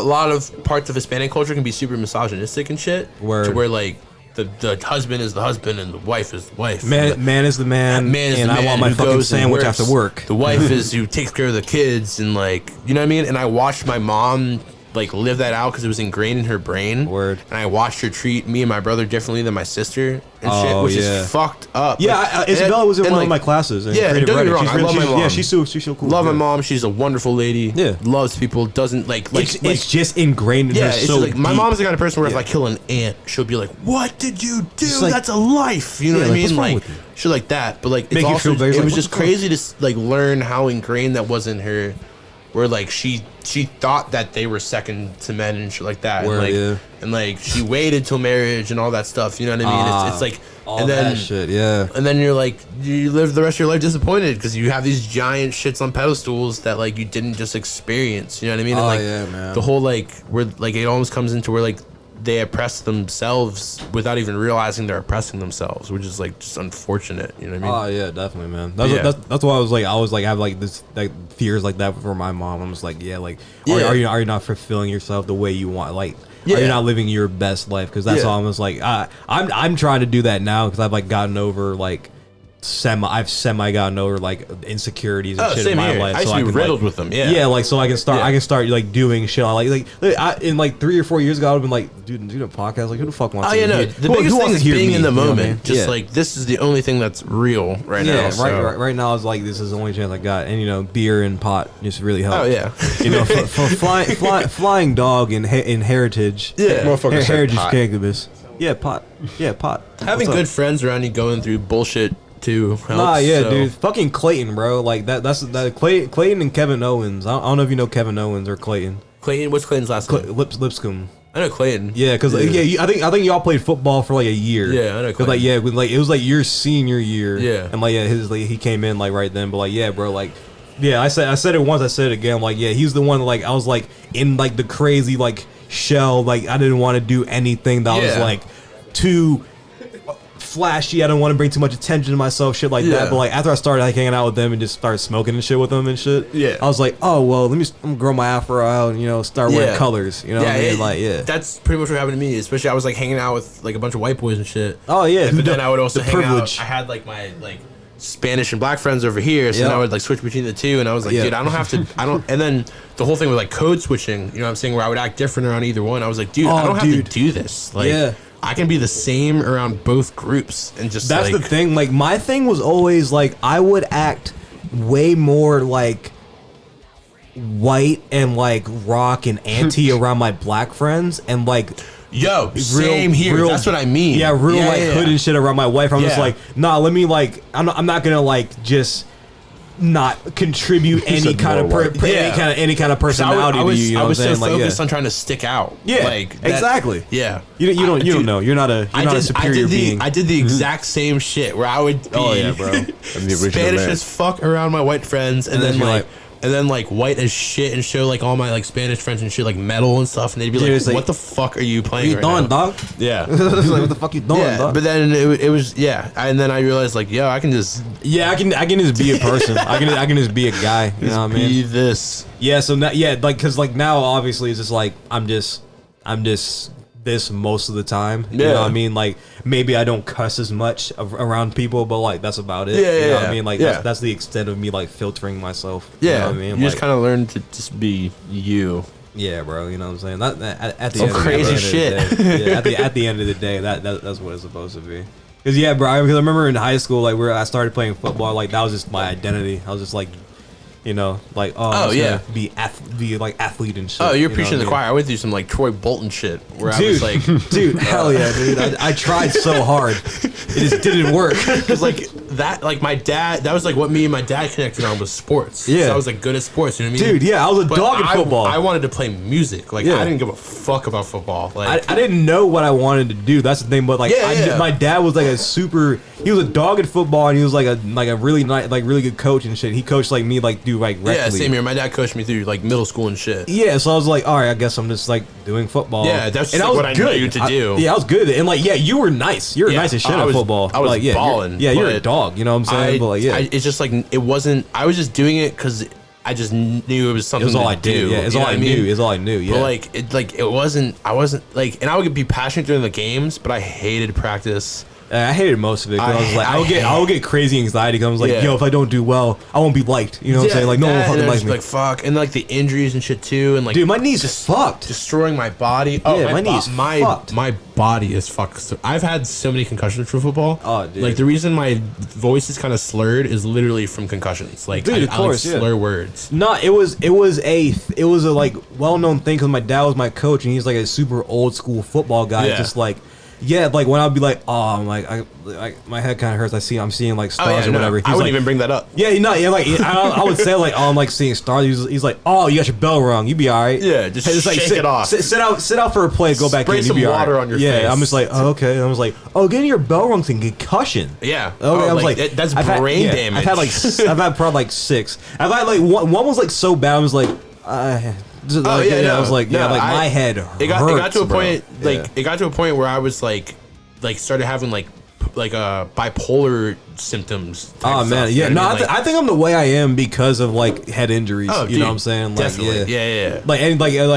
lot of parts of Hispanic culture can be super misogynistic and shit. To where like the husband is the husband and the wife is the wife.
Man is the man. And I want my fucking sandwich after work.
The wife is who takes care of the kids and like, you know what I mean. And I watched my mom like live that out because it was ingrained in her brain.
Word.
And I watched her treat me and my brother differently than my sister and shit, which is fucked up.
Yeah,
like,
Isabella was in one of my classes.
Yeah, don't get me wrong, I love my mom.
Yeah, she's so cool.
Love my mom. She's a wonderful lady.
Yeah,
loves people. Doesn't like
it's just ingrained in her.
It's
so
like my
deep.
mom's the kind of person where if I kill an ant, she'll be like, "What did you do? Like, that's a life." You know what I mean? Like shit like that. But like it's also it was just crazy to like learn how ingrained that was in her. Where like she thought that they were second to men and shit like that, and like she waited till marriage and all that stuff. You know what I mean? It's like
all that shit, yeah.
And then you're like, you live the rest of your life disappointed because you have these giant shits on pedestals that like you didn't just experience. You know what I mean? And like
man.
The whole like where like it almost comes into where like they oppress themselves without even realizing they're oppressing themselves, which is like just unfortunate. You know what I mean?
Oh yeah, definitely, man. That's why I was like have like this like fears like that for my mom. I'm just like, yeah, like are you not fulfilling yourself the way you want? Like, are you not living your best life? Because that's all I'm just like I'm trying to do that now because I've like gotten over like I've semi gotten over like insecurities and shit in my life.
I used to be riddled with them. Yeah,
like so I can start like doing shit. In like 3 or 4 years ago, I would have been like, dude, do a podcast. Like, who the fuck wants?
The biggest thing is being in the moment. Just like this is the only thing that's real right now.
Yeah, right now is like this is the only chance I got, and you know, beer and pot just really help.
Oh yeah,
you know, for flying dog in heritage.
Yeah,
heritage cannabis. Yeah, pot. Yeah, pot.
Having good friends around you going through bullshit too helps,
dude. Fucking Clayton, bro. Like that's Clayton and Kevin Owens. I don't know if you know Kevin Owens or Clayton.
Clayton, what's Clayton's last name?
Lipscomb.
I know Clayton.
Yeah, because I think y'all played football for like a year.
Yeah, I know Clayton.
It was like your senior year.
Yeah,
and he came in like right then. But like bro, like I said it once, I said it again. Like he's the one like I was like in like the crazy like shell. Like I didn't want to do anything that was like too flashy. I don't want to bring too much attention to myself, shit like that. But like after I started like hanging out with them and just started smoking and shit with them and shit, I was like, oh well, I'm gonna grow my afro out and, you know, start wearing colors. You know what I mean? That's
pretty much what happened to me. Especially I was like hanging out with like a bunch of white boys and shit.
Oh yeah,
but then I would also hang out. I had like my like Spanish and black friends over here, so then I would like switch between the two, and I was like, dude, I don't have to. And then the whole thing with like code switching, you know what I'm saying, where I would act different around either one. I was like, dude, I don't have to do this. Like, I can be the same around both groups and just
that's the thing. Like my thing was always like I would act way more like white and like rock and anti around my black friends and like
same here. That's what I mean.
Yeah, hood and shit around my wife. I'm just like, nah. Let me like. I'm not gonna like just not contribute any kind of any kind of personality to you. You know what I'm saying?
I was so focused on trying to stick out.
Yeah,
like
exactly.
Yeah,
you don't know. You're not a superior being.
I did the exact same shit where I would be
bro. I'm the
Spanish as fuck around my white friends, and then like white as shit and show like all my like Spanish friends and shit like metal and stuff, and they'd be like, what the fuck are you playing right now?
Dog?
Yeah.
Like, what the fuck you doing, dog?
But then it was and then I realized like, I can just
I can just be a person. I can just be a guy. You know what I mean?
Be this.
Yeah. So now, like because like now obviously it's just like I'm just this most of the time. You know what I mean? Like maybe I don't cuss as much around people, but like that's about it. You know what I mean? Like that's the extent of me like filtering myself.
Yeah.
You know what I mean?
You just kind of learn to just be you.
Yeah, bro. You know what I'm saying? At the
end crazy of shit.
The day, at the end of the day, that's what it's supposed to be. Because bro, because I remember in high school, like where I started playing football, like that was just my identity. I was just like You know, like be like athlete and shit.
Oh, you're preaching to the choir. I went through some like Troy Bolton shit where I was like,
dude, hell yeah, dude. I tried so hard, it just didn't work.
Because like that, like my dad, that was like what me and my dad connected on was sports.
Yeah,
so I was like good at sports. You know what I mean?
Dude, yeah, I was a dog in football.
I wanted to play music. Like I didn't give a fuck about football. Like
I didn't know what I wanted to do. That's the thing. But like, my dad was like he was a dog in football, and he was like a really nice, like really good coach and shit. He coached like me, like do like rec league.
Same here. My dad coached me through like middle school and shit.
Yeah, so I was like, all right, I guess I'm just like doing football.
Yeah, that's just, like, what I knew you to do.
Yeah, I was good. And like, yeah, you were nice. You were nice as shit at football.
I was
like,
balling.
You're a dog. You know what I'm saying? But like,
it's just like it wasn't. I was just doing it because I just knew it was something.
It was all I did. Yeah, it's all I knew. It's all I knew. Yeah.
But it wasn't. I wasn't like, and I would be passionate during the games, but I hated practice.
I hated most of it because I was like, I would get crazy anxiety because I was like, yo, if I don't do well, I won't be liked. You know what I'm saying? Like, no one fucking likes me.
Like, fuck. And like the injuries and shit too. And like,
dude, my knees just fucked.
Destroying my body. Oh,
yeah, my knees fucked.
My body is fucked. So I've had so many concussions from football.
Oh, dude.
Like the reason my voice is kind of slurred is literally from concussions. Like,
dude,
I slur words.
No, it was a like well-known thing because my dad was my coach and he's like a super old school football guy.
Yeah.
Just like, yeah, like when I'd be like, oh, I'm like, my head kind of hurts. I'm seeing like stars or whatever.
I wouldn't even bring that up.
Yeah, like I would say like, oh, I'm like seeing stars. He's like, oh, you got your bell rung. You be all right.
Yeah, just shake it off.
Sit out for a play. Go back in.
Spray some water on your face.
Yeah, I'm just like, oh, okay. And I was like, oh, getting your bell rung thing, concussion.
Yeah.
Okay, I was like,
that's brain damage.
I've had probably like 6. I've had like one was like so bad. I was like, I was like, my head hurts. It got
to a point, it got to a point where I was like started having like bipolar symptoms.
Oh man, yeah. No, I think I'm the way I am because of like head injuries.
Oh,
you know what I'm saying? Like,
definitely. Yeah.
Like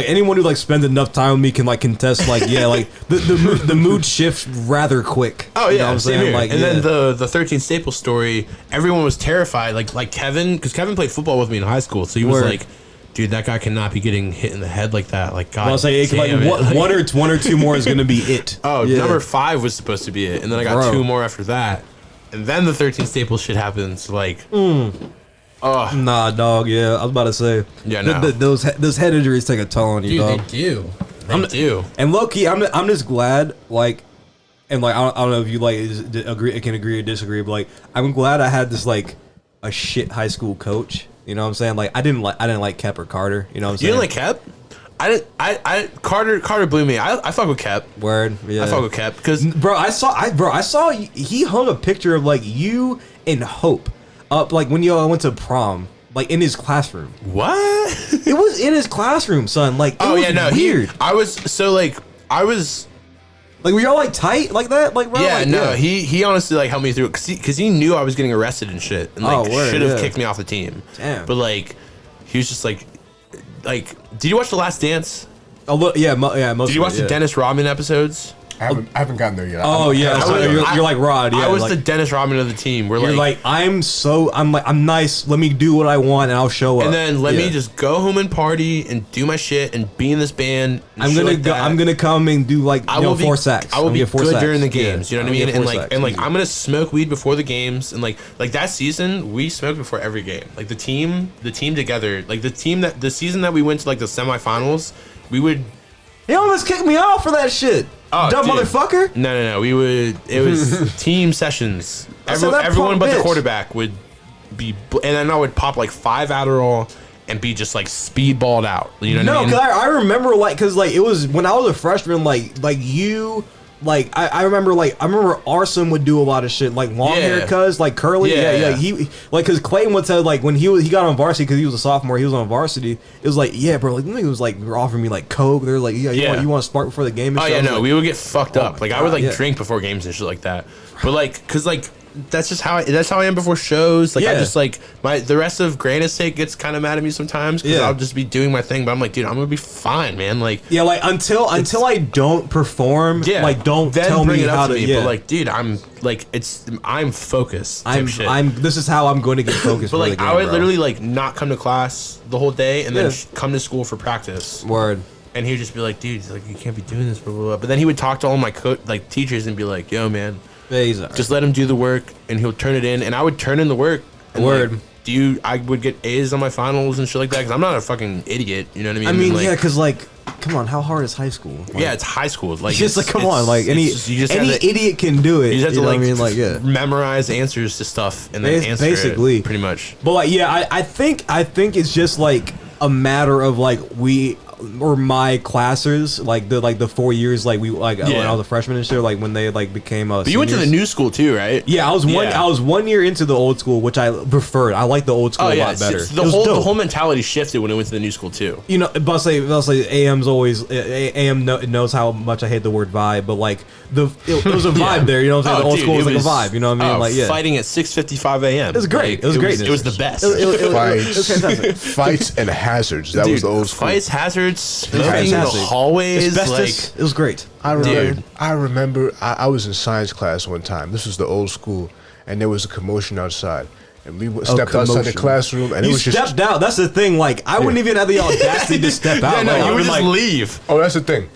anyone who like spends enough time with me can like contest. Like like the mood shifts rather quick.
Oh yeah,
you know what I'm saying? Like,
and then the 13 Staples story. Everyone was terrified. Like Kevin, because Kevin played football with me in high school, so he was like, dude, that guy cannot be getting hit in the head like that. Like, God,
well, one or two more is going to be it.
Oh, number 5 was supposed to be it, and then I got 2 more after that, and then the 13 Staples shit happens. Like,
nah, dog. Yeah, I was about to say.
Yeah, no.
Those head injuries take a toll on you, dog.
They do. They do.
And low key, I'm just glad, like, and like I don't know if you like can agree or disagree, but like I'm glad I had this like a shit high school coach. You know what I'm saying? Like I didn't like Kep or Carter. You know what I'm saying?
You didn't like Kep? I Carter blew me. I fuck with Kep.
Word. Yeah.
I fuck with Kep because
I saw he hung a picture of like you and Hope up like when y'all went to prom, like in his classroom.
What?
It was in his classroom, son. Like weird.
I was
like, were y'all like tight like that? Like, bro,
he honestly like helped me through it because he knew I was getting arrested and shit, and like should have kicked me off the team.
Damn.
But like, he was just like, did you watch The Last Dance?
Oh, most.
Did you watch the Dennis Rodman episodes?
I haven't gotten there yet.
Oh yeah, so you're like Rod. Yeah,
I was the Dennis Rodman of the team.
You're like I'm nice. Let me do what I want and I'll show up.
And then let me just go home and party and do my shit and be in this band.
I'm gonna come and do like 4 sacks.
I will be good during the games.
Yeah.
You know what I mean? And I'm gonna smoke weed before the games. And like that season, we smoked before every game. Like the team together. Like the season that we went to like the semifinals, we would.
He almost kicked me off for that shit.
Oh,
dumb motherfucker.
No. It was team sessions. Everyone but the quarterback would be, and then I would pop like 5 Adderall and be just like speedballed out. You know what I mean?
No, because I remember because it was when I was a freshman. Like you. Like I remember Arson would do a lot of shit like long hair cuz like curly he like cuz Clayton would say like when he got on varsity because he was a sophomore, he was on varsity, it was like bro, like it was like offering me like coke, they're like you want to spark before the game and
shit. We would get fucked up. Like I would like drink before games and shit like that, but like cuz like that's just how I am before shows. Like I just like the rest of Granite's sake gets kind of mad at me sometimes because I'll just be doing my thing, but I'm like, dude, I'm gonna be fine, man. Like
like until I don't perform, like don't
then
tell
bring
me
it
how
up to
to.
me. But like, dude, I'm focused.
This is how I'm going to get focused.
But like,
game,
I would
bro.
literally like not come to class the whole day and then come to school for practice.
Word.
And he would just be like, dude, like you can't be doing this, blah blah blah. But then he would talk to all my teachers and be like, yo, man. Just let him do the work, and he'll turn it in, and I would turn in the work. And
Word.
I would get A's on my finals and shit like that because I'm not a fucking idiot. You know what I mean?
I mean,
like,
yeah, because like, come on, how hard is high school? Like,
yeah, it's high school. Like,
just like, come on, like any idiot can do it.
You just have to
like, I mean, like, yeah,
memorize answers to stuff and then answer
basically,
it, pretty much.
But like, yeah, I think it's just like a matter of like or my classes, like the 4 years, like when I was a freshman and shit, like when they like became
But you went to the new school too, right?
Yeah, I was 1 year into the old school, which I preferred. I like the old school a lot better.
The whole mentality shifted when it went to the new school too.
You know, but I'll say AM's always knows how much I hate the word vibe, but like it was a vibe there. You know what I'm saying? The old school was like a vibe. You know what I mean? Like, yeah,
fighting at 6:55 a.m.
It was great. It was great.
It was the best.
It was fantastic.
Fights and hazards. That was the old school.
Fights, hazards, smoking in the hallways.
Like, it was great.
I remember I was in science class one time. This was the old school, and there was a commotion outside. And we stepped outside the classroom, and it was just...
You stepped out. That's the thing. Like, I wouldn't even have the audacity to step out.
Yeah, no,
like,
you would just leave.
Oh, that's the thing.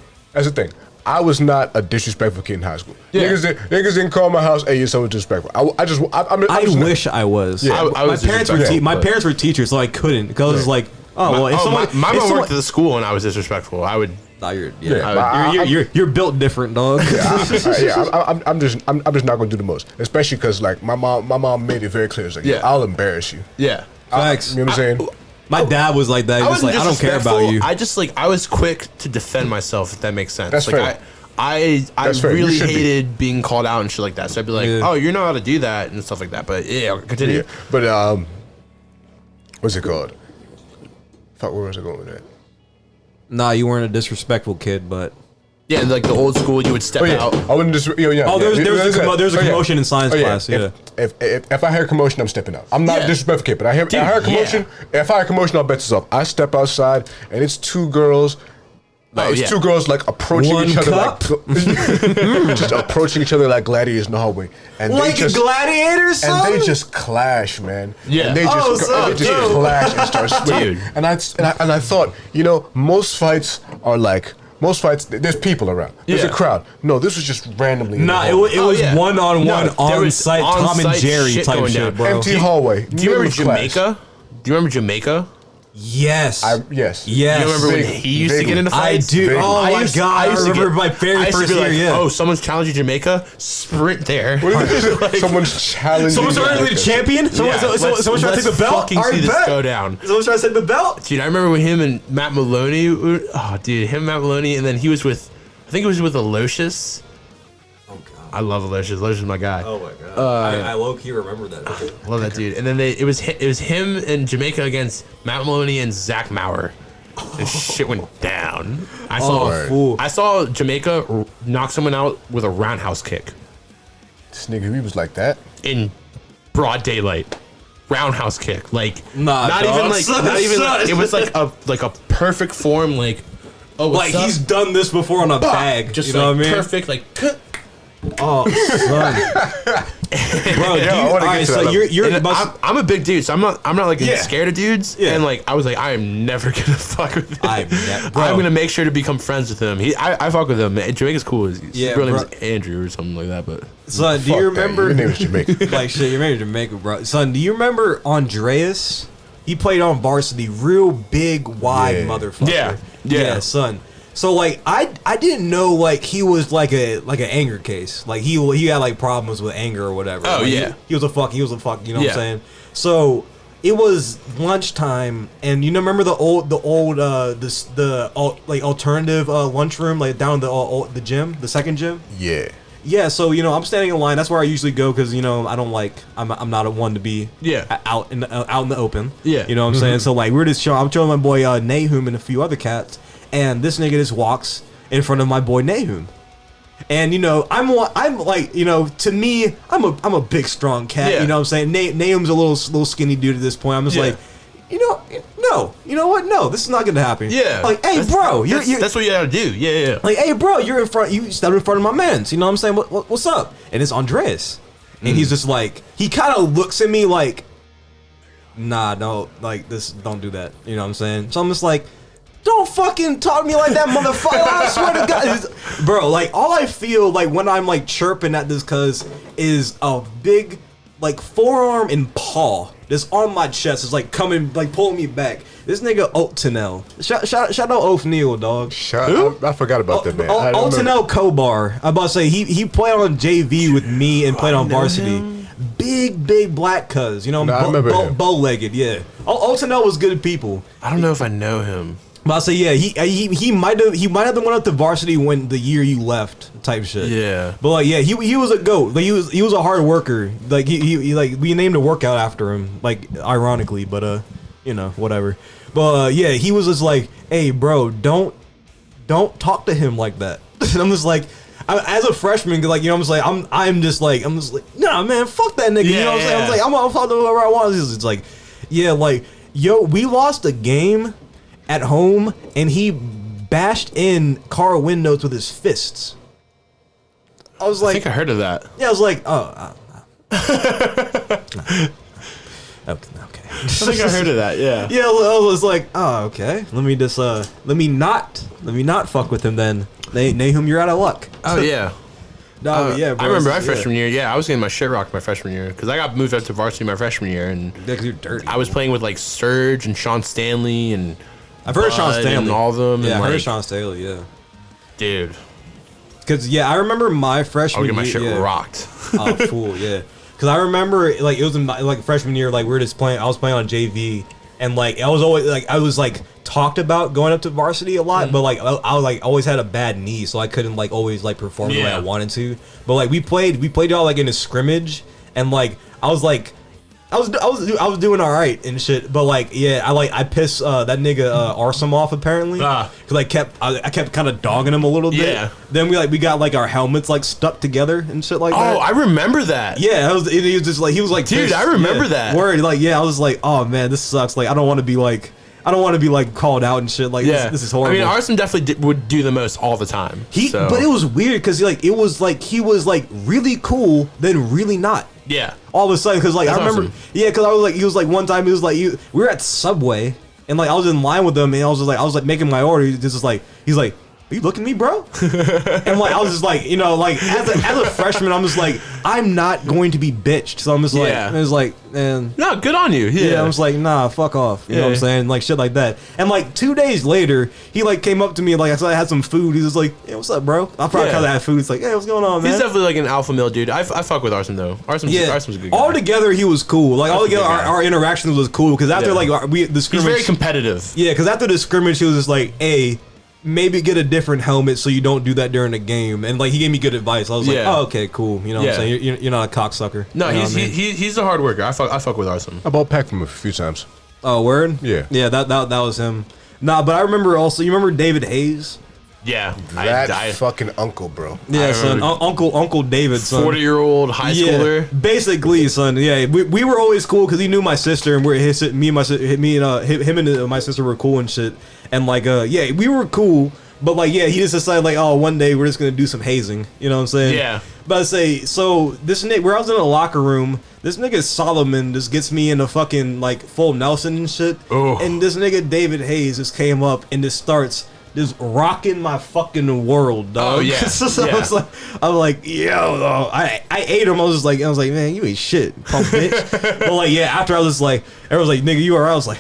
I was not a disrespectful kid in high school. Yeah. Niggas didn't call my house, hey, you're so disrespectful. I
wish I was.
Yeah,
my parents were teachers, so I couldn't. Because it was like,
my mom worked at the school, and I was disrespectful. I would...
You're built different, dog.
I'm just not gonna do the most, especially because like my mom made it very clear. It's like, I'll embarrass you.
Yeah,
facts.
You know what I'm saying?
My dad was like that. He was like, I don't care about you.
I was quick to defend myself, if that makes sense.
That's
like,
fair.
I really hated being called out and shit like that. So I'd be like, oh, you're not allowed to do that and stuff like that. But yeah, continue.
Yeah. But what's it called? Fuck, where was I going with that?
Nah, you weren't a disrespectful kid, but
yeah, like the old school, you would step out.
I wouldn't just
there was a commotion in science class. Yeah,
if I hear a commotion, I'm stepping out. I'm not a disrespectful kid, but I hear a commotion. If I hear a commotion, I'll bet this up. I step outside, and it's two girls. Two girls like approaching each other like just approaching each other like gladiators in the hallway, and
like gladiators,
and they just clash, man.
Yeah,
and they just clash and start swinging. And I thought, most fights, there's people around. There's a crowd. No, this was just randomly.
Nah, it was one-on-one on-site Tom and Jerry type shit, bro.
Empty hallway.
Do you remember Jamaica? Do you remember Jamaica?
Yes.
Yes.
You remember when he used to get into fights?
I do. Oh my god! I remember my very first year. Yeah.
Oh, someone's challenging Jamaica. Sprint there.
Someone's challenging.
Someone's trying to be the champion. Someone's trying to take the belt.
Fucking see this go down.
Someone's trying to take the belt.
Dude, I remember when him and Matt Maloney. Oh, dude, Matt Maloney, and then he was with. I think it was with Aloysius. I love Aloysius. Aloysius is my guy.
Oh my god! I low key remember that.
I love that dude. And then it was him and Jamaica against Matt Maloney and Zach Maurer. And shit went down. I saw Jamaica knock someone out with a roundhouse kick.
This nigga, he was like that
in broad daylight. Roundhouse kick, like
not
even like it was like a perfect form, like
he's done this before on a bag.
Just
what I mean?
Perfect, like.
Oh, son. Bro,
I'm a big dude, so I'm not like scared of dudes. Yeah. And like I was like, I am never gonna fuck with him. I'm gonna make sure to become friends with him. I fuck with him. Jamaica's cool. His real name is Andrew or something like that. But
son, do you remember?
Your name is Jamaica.
Like shit, your name is Jamaica, bro. Son, do you remember Andreas? He played on varsity, real big, wide motherfucker. Yeah, son. So like I didn't know like he was like an anger case. Like he had like problems with anger or whatever.
Oh
like,
yeah.
He was a fuck, you know what I'm saying? So it was lunchtime and remember the alternative lunchroom like down the gym, the second gym?
Yeah.
Yeah, so I'm standing in line. That's where I usually go because I don't like I'm not a one to be out in the open.
Yeah,
you know what I'm saying. So like we're just I'm showing my boy Nahum and a few other cats, and this nigga just walks in front of my boy Nahum, and I'm like to me I'm a big strong cat.
Yeah.
You know what I'm saying. Nahum's a little skinny dude at this point. I'm just like. No, you know what? No, this is not gonna happen.
Yeah,
like, hey, bro,
that's what you gotta do. Yeah.
Like, hey, bro, you're in front. You stepped in front of my mans. You know what I'm saying? What's up? And it's Andreas, and he's just like, he kind of looks at me like, nah, no, like this, don't do that. You know what I'm saying? So I'm just like, don't fucking talk to me like that, motherfucker. I swear to God, bro. Like, all I feel like when I'm like chirping at this cuz is a big
like forearm and paw, just on my chest, is like coming, like pulling me back. This nigga Otenel. Shout out Othniel, dog.
I forgot about that man.
Otenel Kobar. I'm about to say he played on JV with me and played on varsity. Big black cuz, you know,
I remember him.
bow-legged, yeah. Otenel was good people.
I don't know if I know him.
But I'll say, yeah, he might have the one up to varsity when the year you left type shit.
Yeah.
But like, yeah, he was a goat. Like he was a hard worker. Like he like we named a workout after him. Like ironically, but you know, whatever. But yeah, he was just like, hey, bro, don't talk to him like that. And I'm just like, as a freshman, like, you know, I'm just like, nah, man, fuck that nigga. You know what I'm saying? I'm like, I'm gonna fuck whoever I want. It's like, yeah, like, yo, we lost a game at home, and he bashed in car windows with his fists. I was like,
I think I heard of that.
Yeah, I was like, oh, okay.
I think I heard of that. Yeah.
Yeah, I was like, oh, okay. Let me just let me not fuck with him then. Nahum, you're out of luck.
Oh yeah.
No, yeah, bro,
I remember my freshman year. Yeah, I was getting my shit rocked my freshman year because I got moved up to varsity my freshman year, and
because you're dirty.
I was playing with like Surge and Sean Stanley and
I've heard of Sean Stanley
and all of them.
Yeah,
and
I heard
like,
of Sean Stanley. Yeah,
dude.
Because yeah, I remember my freshman
I would get my
year.
shit rocked.
Oh, fool, yeah. Because I remember like it was in my, like freshman year, like we were just playing. I was playing on JV, and like I was always like talked about going up to varsity a lot, but like I like always had a bad knee, so I couldn't like always like perform the way I wanted to. But like we played y'all like in a scrimmage, and like I was doing all right and shit. But like yeah, I pissed that nigga Arsom off apparently because I kept kind of dogging him a little bit.
Yeah.
Then we got like our helmets like stuck together and shit like that.
Oh, I remember that.
Yeah, he was just like dude,
pissed. I remember that.
Word, like yeah, I was like, oh man, this sucks. Like I don't want to be like called out and shit. Like this is horrible.
I mean, Arson definitely would do the most all the time.
But it was weird because he was like really cool, then really not.
Yeah.
All of a sudden, because like
That's
I remember,
awesome.
yeah, because I was like, he was like one time he was like, we were at Subway and like I was in line with him and I was like making my order. He's like, are you looking at me, bro? And like I was just like, you know, like as a freshman, I'm just like, I'm not going to be bitched. So I'm just like,
Yeah.
it was like, man.
No, good on you. Yeah.
Yeah, I was like, nah, fuck off. You know what I'm saying? Like shit like that. And like 2 days later, he like came up to me and like I said I had some food. He was like, hey, what's up, bro? I probably because I had food. It's like, hey, what's going on, man?
He's definitely like an alpha male dude. I fuck with Arson though. Arson's a good guy.
All together, he was cool. Like all together, our interactions was cool. Because after like the
he's
scrimmage,
very competitive.
Yeah, because after the scrimmage, he was just like, hey, maybe get a different helmet so you don't do that during the game. And like he gave me good advice. I was like, oh, okay, cool. You know what I'm saying? You're not a cocksucker.
No,
you know
he's a hard worker. I fuck with Arson.
I bought pack from him a few times.
Oh, word?
Yeah.
Yeah, that was him. Nah, but I remember also, you remember David Hayes?
Yeah.
That fucking uncle, bro.
Yeah, son. Uncle David, son.
40-year-old high schooler.
Basically, son. Yeah, we were always cool because he knew my sister, and him and my sister were cool and shit. And like, yeah, we were cool. But like, yeah, he just decided like, oh, one day we're just gonna do some hazing. You know what I'm saying?
Yeah.
But I say, so this nigga, where I was in the locker room, this nigga Solomon just gets me in the fucking like full Nelson and shit.
Oh.
And this nigga David Hayes just came up and just starts just rocking my fucking world, dog.
Oh yeah.
So I was like, yo, I ate him. I was like, man, you ain't shit, punk bitch. But like, yeah, after I was like, everyone was like, nigga, you are. I was like,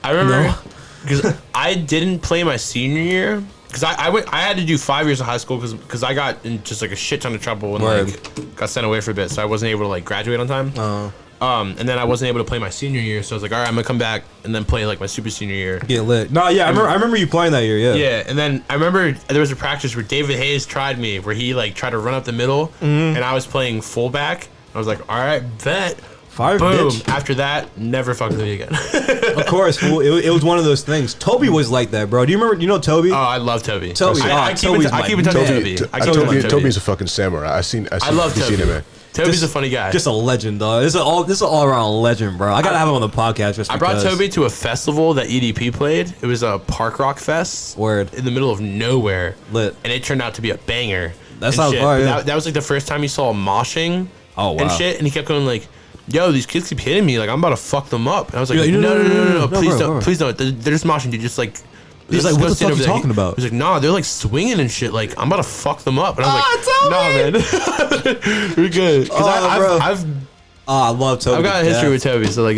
I remember because I didn't play my senior year because I had to do 5 years of high school because I got in just like a shit ton of trouble and like got sent away for a bit, so I wasn't able to like graduate on time. And then I wasn't able to play my senior year, so I was like, all right, I'm gonna come back and then play like my super senior year.
Get lit. No, yeah, I remember you playing that year. Yeah.
Yeah, and then I remember there was a practice where David Hayes tried me, where he like tried to run up the middle, and I was playing fullback. I was like, all right, bet.
Fire,
boom.
bitch.
After that, never fuck with me again.
Of course, fool. It was one of those things. Toby was like that, bro. Do you remember? You know Toby?
Oh, I love Toby.
I
keep in touch with Toby.
Toby's a fucking samurai. I love Toby. Seen him, man.
Toby's a funny guy.
Just a legend, dog. This is an all around legend, bro. I gotta have him on the podcast. Just
I brought Toby to a festival that EDP played. It was a Park Rock Fest.
Word.
In the middle of nowhere.
Lit.
And it turned out to be a banger.
That sounds fire. Yeah.
That was like the first time he saw moshing.
Oh wow.
And shit, and he kept going like, yo, these kids keep hitting me, like I'm about to fuck them up. And I was like, no, please don't. They're just moshing, dude. Just like
He's like, what the fuck are you talking about?
He's like, nah, they're like swinging and shit. Like, I'm about to fuck them up. And I was like, nah, man. We're good. Because
I love Toby.
I've got a history with Toby, so like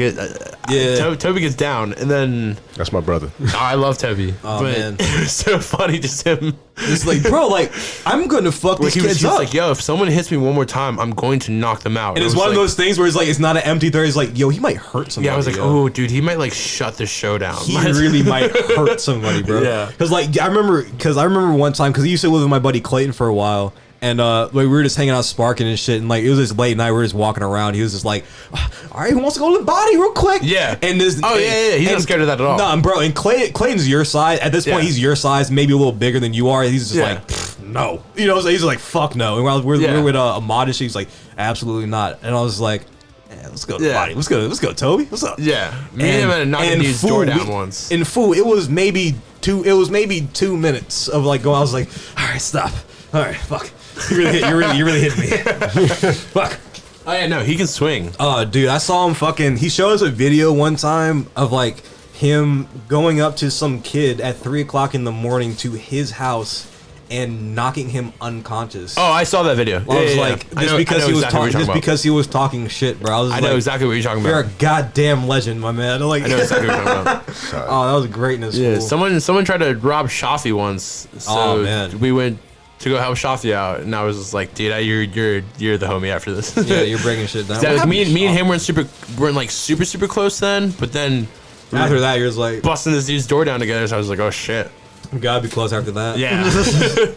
Toby gets down, and then
that's my brother.
I love Toby.
Oh man,
it's so funny just him.
It's like, bro, like I'm gonna fuck these kids up.
Like, yo, if someone hits me one more time, I'm going to knock them out.
And it's one of those things where it's like it's not an empty threat. It's like, yo, he might hurt somebody.
Yeah, I was like, oh, dude, he might like shut the show down.
He really might hurt somebody, bro.
Yeah,
because like I remember one time because he used to live with my buddy Clayton for a while. And like we were just hanging out sparking and shit, and like it was just late night. We were just walking around. He was just like, "All right, who wants to go to the body real quick?"
Yeah.
And this,
he's not scared of that at all.
No, bro. And Clayton's your size at this point. He's your size, maybe a little bigger than you are. He's just like, no, you know. So he's like, fuck no. And while we're with Ahmad, she's like, absolutely not. And I was like, let's go to the body. Let's go, Toby. What's up?
Yeah, me and him had a knocking dude's door down once.
In food, it was maybe 2 minutes of like going. I was like, all right, stop. All right, fuck. You really hit me. Fuck.
Oh yeah, no, he can swing.
Oh, dude, I saw him he showed us a video one time of like him going up to some kid at 3:00 in the morning to his house and knocking him unconscious.
Oh, I saw that video.
I was like, because he was talking shit, bro.
I know exactly what you're talking about.
You're a goddamn legend, my man. Like,
I know exactly what you're talking about.
Oh, that was greatness.
Yeah, someone tried to rob Shafi once. So
man,
we went to go help Shafi out, and I was just like, dude, you're the homie after this.
Yeah, you're breaking shit down.
Like, me and him weren't super close then, but then
after that, you're just like
busting this dude's door down together. So I was like, oh shit,
we gotta be close after that.
Yeah.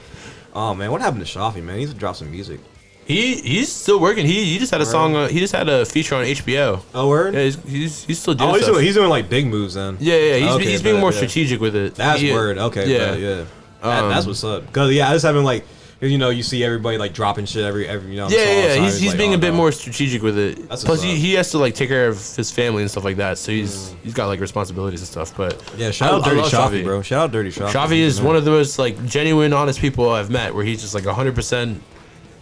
Oh man, what happened to Shafi, man? He needs to drop some music.
He's still working. He just had a song. He just had a feature on HBO.
Oh, word?
Yeah, he's still doing stuff.
He's doing like big moves then.
Yeah. He's being more strategic with it.
That's word. Okay. Yeah. That's what's up. Cause I just haven't like, you see everybody like dropping shit every
He's
like,
being a bit more strategic with it.
That's
Plus he has to like take care of his family and stuff like that. So he's got like responsibilities and stuff. But
yeah, shout out Dirty Shafi, bro. Shout out Dirty Shafi.
Shafi is one of the most like genuine, honest people I've met. Where he's just like 100%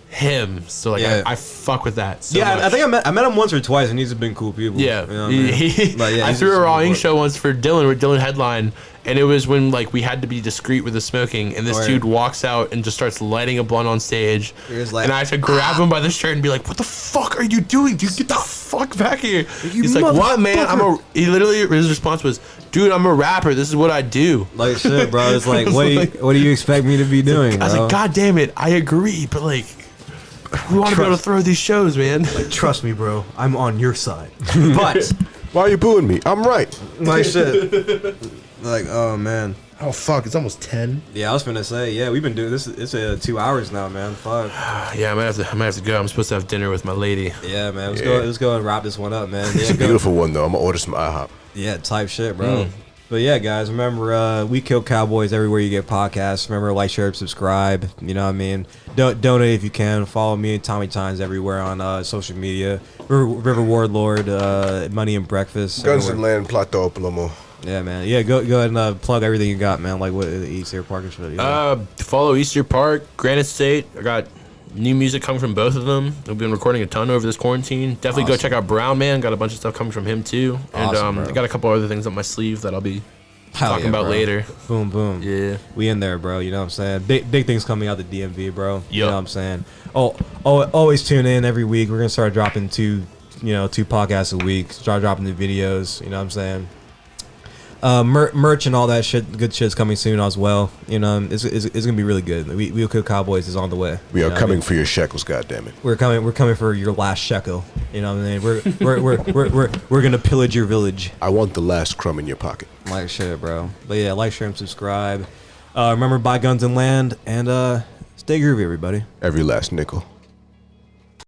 him. So like I fuck with that. So much.
I think I met him once or twice, and he's been cool people.
Yeah,
you know what I mean?
I threw a Raw Ink show once for Dylan, where Dylan headlined, and it was when like we had to be discreet with the smoking, and this dude walks out and just starts lighting a blunt on stage,
like,
and I had to grab him by the shirt and be like, "What the fuck are you doing, dude? Get the fuck back here!" He's like, "What, man? He literally his response was, "Dude, I'm a rapper. This is what I do."
Like shit, bro. It's like, what do you expect me to be doing?
I was like, God damn it, I agree, but like, we want to be able to throw these shows, man.
Like, trust me, bro. I'm on your side. But
why are you booing me? I'm right.
My shit. Like, oh man.
Oh fuck, it's almost 10.
Yeah, I was finna say, yeah, we've been doing this. It's 2 hours now, man. Fuck.
Yeah, I might have to go. I'm supposed to have dinner with my lady.
Yeah, man. Let's go and wrap this one up, man.
It's a beautiful one though. I'm gonna order some IHOP.
Yeah, type shit, bro. But yeah, guys, remember, we kill cowboys everywhere you get podcasts. Remember, like, share, subscribe. You know what I mean? Donate if you can. Follow me and Tommy Tynes everywhere on social media. River Warlord, Money and Breakfast.
Guns and Land, Plato Plomo.
Yeah, man. Yeah, go ahead and plug everything you got, man. Like what Easter Park and shit.
Follow Easter Park, Granite State. I got new music coming from both of them. I've been recording a ton over this quarantine. Definitely go check out Brown Man. Got a bunch of stuff coming from him too. And I got a couple other things up my sleeve that I'll be talking about later.
Boom, boom.
Yeah.
We in there, bro. You know what I'm saying? Big things coming out the DMV, bro. You know what I'm saying? Always tune in every week. We're going to start dropping two podcasts a week. Start dropping the videos. You know what I'm saying? Merch and all that shit, good shit's coming soon as well. You know, it's gonna be really good. We'll Kill Cowboys is on the way.
We are coming for your shekels, goddammit.
We're coming for your last shekel. You know what I mean? We're gonna pillage your village.
I want the last crumb in your pocket.
Like shit, bro. But yeah, like, share, and subscribe. Remember, buy guns and land, and stay groovy, everybody.
Every last nickel.